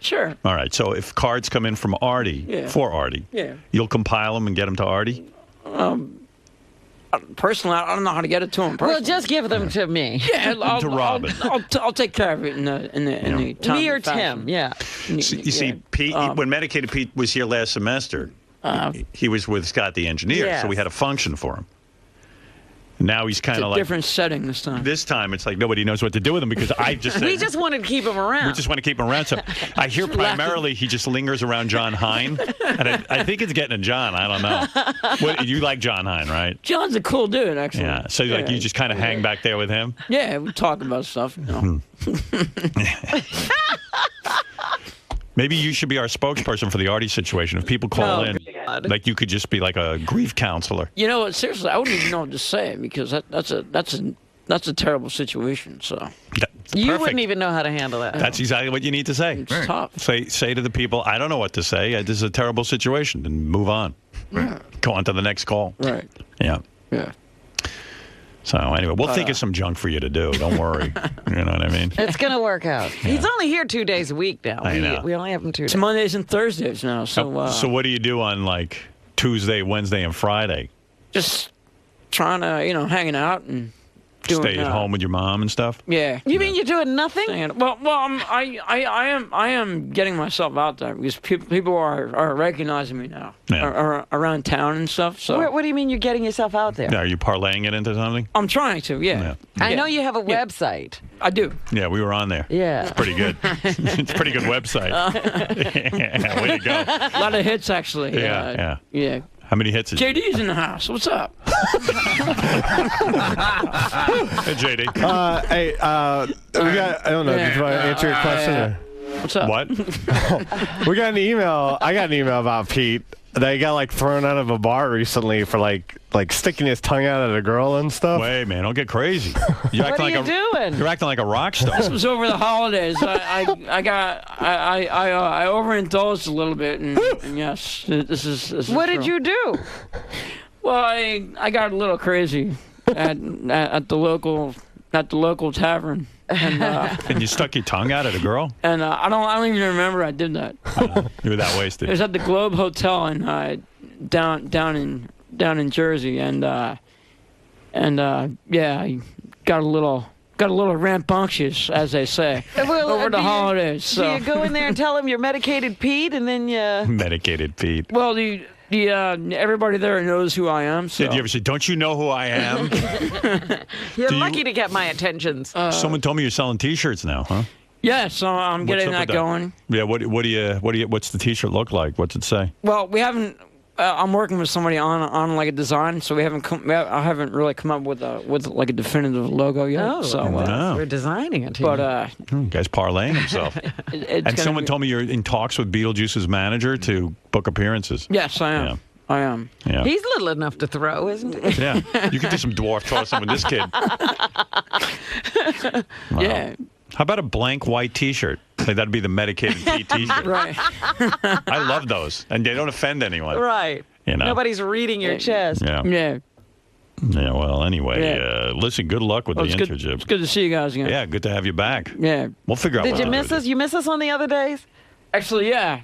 Speaker 24: Sure.
Speaker 2: All right. So if cards come in from Artie, for Artie, you'll compile them and get them to Artie?
Speaker 24: Personally, I don't know how to get it to him.
Speaker 3: Well, just give them to me.
Speaker 24: Yeah,
Speaker 2: to Robin.
Speaker 24: I'll take care of it in the time.
Speaker 3: Me or Tim, yeah.
Speaker 2: You see, Pete, when Medicated Pete was here last semester, he was with Scott the engineer, so we had a function for him. Now he's kind of like
Speaker 24: different setting this time.
Speaker 2: This time it's like nobody knows what to do with him because I just
Speaker 3: we just wanted to keep him around.
Speaker 2: We just want to keep him around. So I hear primarily he just lingers around John Hine, and I think it's getting to John. I don't know. You like John Hine, right?
Speaker 24: John's a cool dude, actually.
Speaker 2: Yeah. So like you just kind of hang back there with him.
Speaker 24: Yeah, we talk about stuff. You know.
Speaker 2: Maybe you should be our spokesperson for the Artie situation. If people call in, like you could just be like a grief counselor.
Speaker 24: You know what? Seriously, I wouldn't even know what to say because that's a terrible situation. So
Speaker 3: you wouldn't even know how to handle that.
Speaker 2: That's exactly what you need to say.
Speaker 24: It's tough.
Speaker 2: Say to the people, I don't know what to say. This is a terrible situation, and move on. Go on to the next call.
Speaker 24: Right.
Speaker 2: Yeah.
Speaker 24: Yeah.
Speaker 2: So anyway, we'll think of some junk for you to do. Don't worry. You know what I mean?
Speaker 3: It's going to work out. He's only here 2 days a week now.
Speaker 2: I know.
Speaker 3: We only have him 2 days.
Speaker 24: It's Mondays and Thursdays now. So
Speaker 2: what do you do on like Tuesday, Wednesday, and Friday?
Speaker 24: Just trying to, hanging out and doing.
Speaker 2: Stay at home with your mom and stuff.
Speaker 24: Yeah.
Speaker 3: You mean you're doing nothing?
Speaker 24: I am getting myself out there because people are recognizing me now around town and stuff. So
Speaker 3: what do you mean you're getting yourself out there?
Speaker 2: Are you parlaying it into something?
Speaker 24: I'm trying to. Yeah.
Speaker 3: I know you have a website.
Speaker 24: I do.
Speaker 2: Yeah, we were on there.
Speaker 3: Yeah.
Speaker 2: It's pretty good. It's a pretty good website. Yeah, way to go.
Speaker 24: A lot of hits, actually.
Speaker 2: Yeah. How many hits?
Speaker 24: JD's in the house. What's up?
Speaker 2: Hey, JD.
Speaker 9: We got. I don't know. Did you want to answer your question? Or?
Speaker 24: What's up?
Speaker 2: What?
Speaker 9: We got an email. I got an email about Pete. That he got thrown out of a bar recently for like sticking his tongue out at a girl and stuff.
Speaker 2: Wait, man, don't get crazy.
Speaker 3: What are you doing?
Speaker 2: You're acting like a rock star.
Speaker 24: This was over the holidays. I overindulged a little bit, and yes, this is.
Speaker 3: What
Speaker 24: true.
Speaker 3: did you do?
Speaker 24: Well, I got a little crazy at the local tavern.
Speaker 2: And you stuck your tongue out at a girl?
Speaker 24: And I don't even remember I did that.
Speaker 2: You were that wasted.
Speaker 24: It was at the Globe Hotel in down in Jersey, and I got a little rambunctious, as they say, over the holidays.
Speaker 3: Do you go in there and tell them you're Medicated Pete, and then you...
Speaker 2: Medicated Pete.
Speaker 24: Well, the everybody there knows who I am. So.
Speaker 2: Did you ever say, "Don't you know who I am"?
Speaker 3: You're lucky to get my attentions.
Speaker 2: Someone told me you're selling T-shirts now, huh?
Speaker 24: Yeah, so I'm getting that going.
Speaker 2: Yeah, what's the T-shirt look like? What's it say?
Speaker 24: Well, we haven't. I'm working with somebody on like a design, so I haven't really come up with like a definitive logo yet.
Speaker 3: Oh,
Speaker 24: so
Speaker 3: we're designing it.
Speaker 24: But
Speaker 2: guy's parlaying himself. And someone told me you're in talks with Beetlejuice's manager to book appearances.
Speaker 24: Yes, I am.
Speaker 2: Yeah.
Speaker 24: I am.
Speaker 2: Yeah.
Speaker 3: He's little enough to throw, isn't he?
Speaker 2: Yeah, you could do some dwarf tossing with this kid. Wow.
Speaker 24: Yeah.
Speaker 2: How about a blank white T-shirt? Like that'd be the Medicated Pete T-shirt.
Speaker 24: Right.
Speaker 2: I love those, and they don't offend anyone.
Speaker 3: Right.
Speaker 2: You know?
Speaker 3: Nobody's reading your chest.
Speaker 2: Yeah.
Speaker 24: Yeah.
Speaker 2: Yeah. Well, anyway, listen. Good luck with the internship.
Speaker 24: It's good to see you guys again.
Speaker 2: Yeah, good to have you back.
Speaker 24: Yeah.
Speaker 2: We'll figure out.
Speaker 3: Did you miss us? You miss us on the other days?
Speaker 24: Actually, yeah.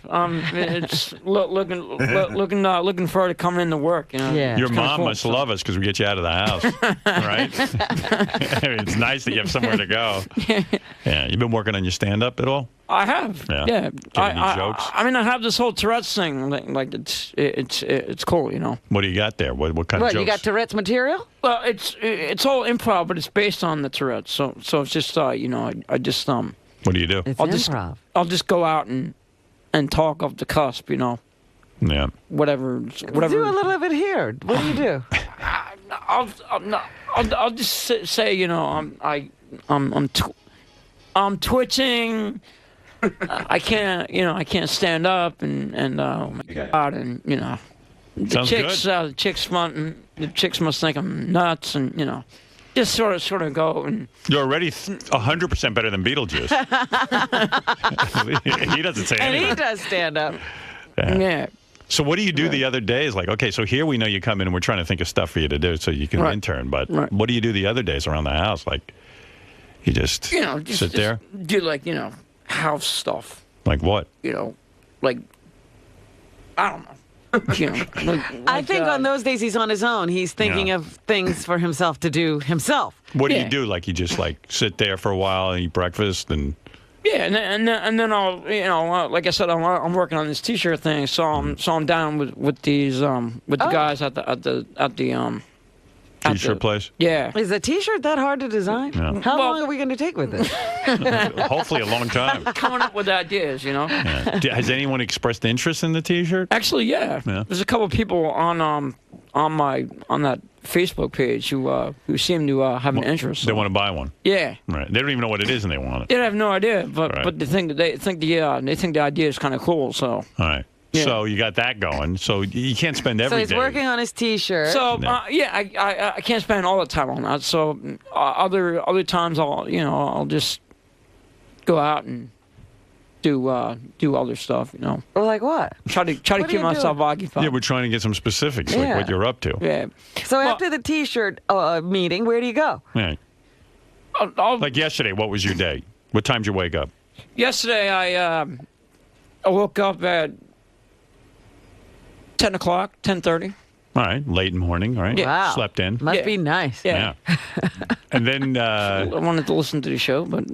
Speaker 24: It's looking forward to coming into work. You know?
Speaker 3: Yeah.
Speaker 2: Your mom must love us because we get you out of the house, right? I mean, it's nice that you have somewhere to go. Yeah. You've been working on your stand-up at all?
Speaker 24: I have.
Speaker 2: Yeah.
Speaker 24: Get
Speaker 2: any jokes?
Speaker 24: I mean, I have this whole Tourette's thing. Like it's cool, you know.
Speaker 2: What do you got there? What kind of jokes?
Speaker 3: You got Tourette's material?
Speaker 24: Well, it's all improv, but it's based on the Tourette's. So it's just I just
Speaker 2: What do you do?
Speaker 3: It's
Speaker 24: improv. I'll just go out and talk off the cusp, you know.
Speaker 2: Yeah.
Speaker 24: Whatever.
Speaker 3: Do a little of it here. What do you do?
Speaker 24: I'll just say, you know, I'm twitching. I can't stand up, and oh my God, and you know, the chicks must think I'm nuts, and you know. just sort of go and.
Speaker 2: You're already 100% better than Beetlejuice. He doesn't say anything.
Speaker 3: And he does stand up.
Speaker 24: Yeah.
Speaker 2: So what do you do the other days? Like, okay, so here we know you come in and we're trying to think of stuff for you to do so you can intern. But what do you do the other days around the house? Like, you just, sit there?
Speaker 24: Do like, house stuff.
Speaker 2: Like what?
Speaker 24: Like, I don't know.
Speaker 3: I think on those days he's on his own. He's thinking of things for himself to do himself.
Speaker 2: What do you do? Like, you just sit there for a while and eat breakfast and.
Speaker 24: Yeah, and then I'll like I said, I'm working on this T-shirt thing, so I'm down with these with the guys at the
Speaker 2: T-shirt place.
Speaker 24: Yeah.
Speaker 3: Is a T-shirt that hard to design?
Speaker 2: Yeah.
Speaker 3: How long are we going to take with it?
Speaker 2: Hopefully a long time.
Speaker 24: Coming up with ideas,
Speaker 2: Yeah. Has anyone expressed interest in the T-shirt?
Speaker 24: Actually, yeah. There's a couple of people on that Facebook page who seem to have an interest.
Speaker 2: They want to buy one.
Speaker 24: Yeah.
Speaker 2: Right. They don't even know what it is and they want it.
Speaker 24: They have no idea, but they think the idea is kind of cool. So.
Speaker 2: All right. Yeah. So you got that going. So you can't spend every day.
Speaker 3: So he's working on his T-shirt.
Speaker 24: So I can't spend all the time on that. So other times I'll just go out and do other stuff.
Speaker 3: Well, like what?
Speaker 24: Try to keep myself occupied.
Speaker 2: Yeah, we're trying to get some specifics, like what you're up to.
Speaker 24: Yeah.
Speaker 3: So after the T-shirt meeting, where do you go?
Speaker 2: Yeah. Like yesterday, what was your day? What time did you wake up?
Speaker 24: Yesterday, I woke up at 10 o'clock, 10:30.
Speaker 2: All right, late in the morning, all right?
Speaker 24: Yeah.
Speaker 3: Wow.
Speaker 2: Slept in.
Speaker 3: Must be nice.
Speaker 24: Yeah.
Speaker 2: And then...
Speaker 24: I wanted to listen to the show, but...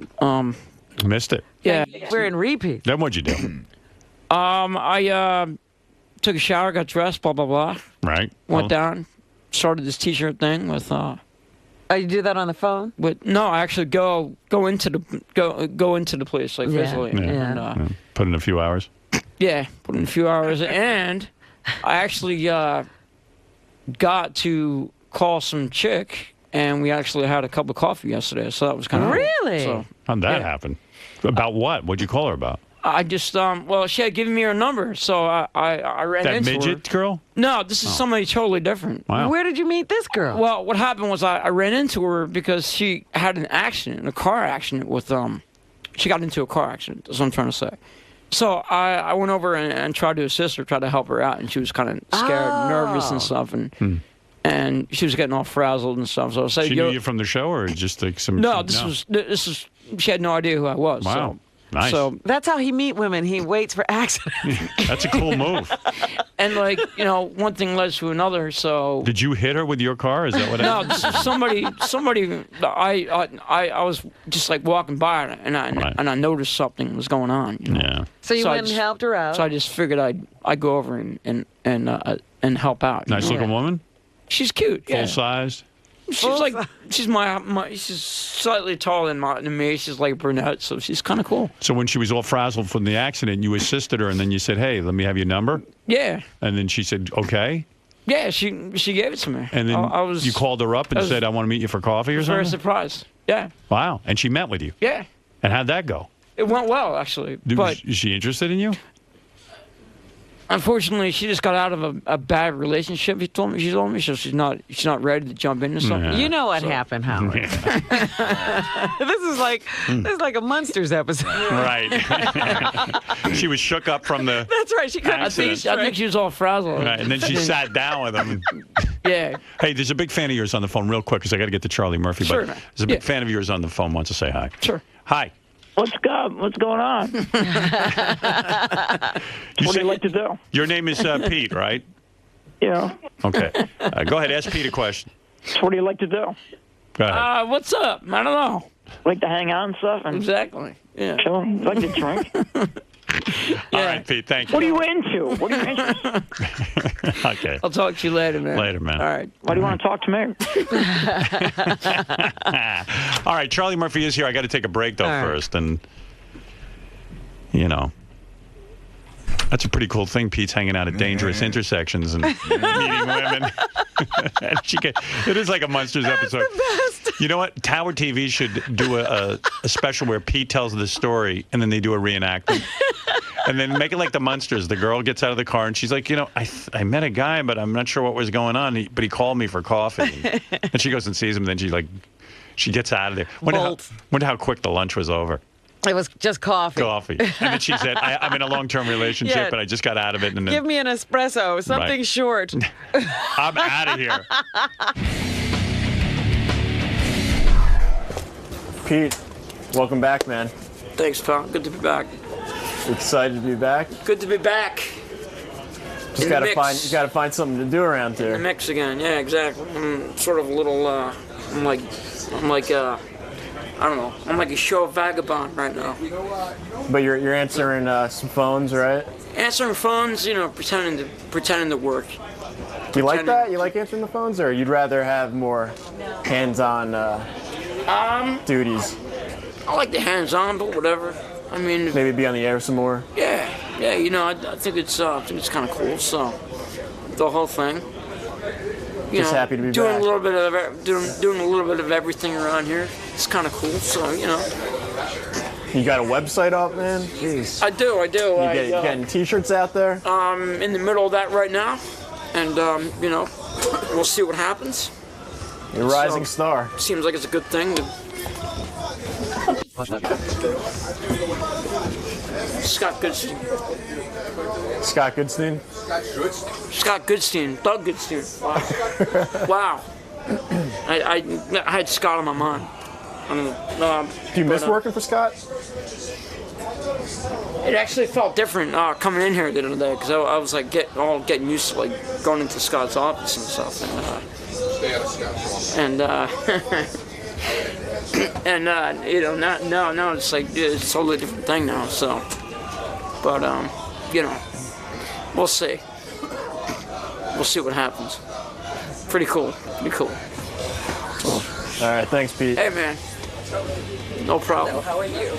Speaker 2: Missed it.
Speaker 24: Yeah.
Speaker 3: We're in repeat.
Speaker 2: Then what'd you do?
Speaker 24: I took a shower, got dressed, blah, blah, blah.
Speaker 2: Right.
Speaker 24: Went down, started this T-shirt thing with...
Speaker 3: Oh, you do that on the phone?
Speaker 24: No, I actually go into the place, like physically. And,
Speaker 2: put in a few hours?
Speaker 24: Yeah, put in a few hours. And I actually got to call some chick, and we actually had a cup of coffee yesterday, so that was kind of
Speaker 3: Really?
Speaker 24: Cool. So,
Speaker 2: How'd that happen? About what? What'd you call her about?
Speaker 24: I just she had given me her number, so I ran
Speaker 2: that
Speaker 24: into
Speaker 2: midget
Speaker 24: her.
Speaker 2: girl?
Speaker 24: No, this is somebody totally different.
Speaker 2: Wow.
Speaker 3: Where did you meet this girl?
Speaker 24: Well, what happened was I ran into her because she had an accident, a car accident with she got into a car accident. That's what I'm trying to say. So I went over and tried to assist her, tried to help her out, and she was kind of scared, and nervous and stuff, and she was getting all frazzled and stuff. So I said,
Speaker 2: she knew you from the show, or just like some?
Speaker 24: No, this was she had no idea who I was.
Speaker 2: Wow.
Speaker 24: So,
Speaker 2: Nice.
Speaker 24: So
Speaker 3: that's how he meet women. He waits for accidents.
Speaker 2: That's a cool move.
Speaker 24: And one thing led to another. So
Speaker 2: did you hit her with your car? Is that what?
Speaker 24: No, somebody. I was just like walking by and I noticed something was going on.
Speaker 2: Yeah.
Speaker 3: So you went and helped her out.
Speaker 24: So I just figured I'd go over and help out.
Speaker 2: Nice looking woman.
Speaker 24: She's cute.
Speaker 2: Full sized.
Speaker 24: She's she's slightly taller than me. She's like brunette, so she's kind of cool.
Speaker 2: So when she was all frazzled from the accident, you assisted her, and then you said, "Hey, let me have your number."
Speaker 24: Yeah.
Speaker 2: And then she said, "Okay."
Speaker 24: Yeah, she gave it to me.
Speaker 2: And then you called her up and said, "I want to meet you for coffee or something."
Speaker 24: Very surprised. Yeah.
Speaker 2: Wow. And she met with you.
Speaker 24: Yeah.
Speaker 2: And how'd that go?
Speaker 24: It went well, actually.
Speaker 2: Is she interested in you?
Speaker 24: Unfortunately, she just got out of a bad relationship. She told me, so she's not ready to jump into something.
Speaker 3: Yeah. You know what happened, Howard. This is like a Munsters episode.
Speaker 2: Right. She was shook up from the.
Speaker 3: That's right. She couldn't see.
Speaker 24: I think she was all frazzled.
Speaker 2: Right, and then she sat down with him.
Speaker 24: Yeah.
Speaker 2: Hey, there's a big fan of yours on the phone, real quick, because I got to get to Charlie Murphy.
Speaker 24: Sure.
Speaker 2: But there's a big fan of yours on the phone. Wants to say hi.
Speaker 24: Sure.
Speaker 2: Hi.
Speaker 11: What's going on? What do you like to do?
Speaker 2: Your name is Pete, right?
Speaker 11: Yeah.
Speaker 2: Okay. Go ahead. Ask Pete a question.
Speaker 11: So what do you like to do?
Speaker 2: Go ahead.
Speaker 24: What's up? I don't know.
Speaker 11: Like to hang out and stuff?
Speaker 24: Exactly. Yeah.
Speaker 11: Chill? Like to drink?
Speaker 2: All right, Pete. Thank you.
Speaker 11: What are you into? What are you interested?
Speaker 2: Okay.
Speaker 24: I'll talk to you later, man.
Speaker 2: Later, man.
Speaker 24: All right.
Speaker 11: Why do you want to talk to me?
Speaker 2: All right, Charlie Murphy is here. I got to take a break, though, first. And, that's a pretty cool thing. Pete's hanging out at dangerous intersections and meeting women. It is like a Munsters episode.
Speaker 3: The best.
Speaker 2: You know what? Tower TV should do a special where Pete tells the story and then they do a reenactment. And then make it like the Munsters. The girl gets out of the car and she's like, I met a guy, but I'm not sure what was going on. But he called me for coffee. And she goes and sees him. And then she gets out of there. Wonder how quick the lunch was over.
Speaker 3: It was just coffee.
Speaker 2: And then she said, I'm in a long-term relationship, and I just got out of it. And then,
Speaker 3: give me an espresso, something short.
Speaker 2: I'm out of here.
Speaker 18: Pete, welcome back, man.
Speaker 24: Thanks, pal. Good to be back.
Speaker 18: Excited to be back.
Speaker 24: Good to be back.
Speaker 18: You gotta find something to do around here.
Speaker 24: In the mix again. Yeah, exactly. I'm sort of a little. I'm like I don't know. I'm like a show vagabond right now.
Speaker 18: But you're answering some phones, right?
Speaker 24: Answering phones, pretending to work.
Speaker 18: You like that? You like answering the phones, or you'd rather have more hands-on duties?
Speaker 24: I like the hands-on, but whatever. I mean,
Speaker 18: maybe be on the air some more.
Speaker 24: Yeah. I think it's kind of cool. So the whole thing.
Speaker 18: Just happy to be
Speaker 24: doing
Speaker 18: back.
Speaker 24: A little bit of doing a little bit of everything around here. It's kind of cool. So
Speaker 18: You got a website up, man? Jeez.
Speaker 24: I do.
Speaker 18: You getting T-shirts out there?
Speaker 24: In the middle of that right now, and we'll see what happens.
Speaker 18: You're a rising star.
Speaker 24: Seems like it's a good thing. Scott Goodstein.
Speaker 18: Scott Goodstein?
Speaker 24: Scott Goodstein. Doug Goodstein. Wow. I had Scott on my mind.
Speaker 18: Do you miss working for Scott?
Speaker 24: It actually felt different coming in here the other day because I was like getting used to like going into Scott's office and stuff. Now it's like it's a totally different thing now. So, but we'll see. We'll see what happens. Pretty cool.
Speaker 18: All right, thanks, Pete.
Speaker 24: Hey, man. No problem.
Speaker 10: How are you?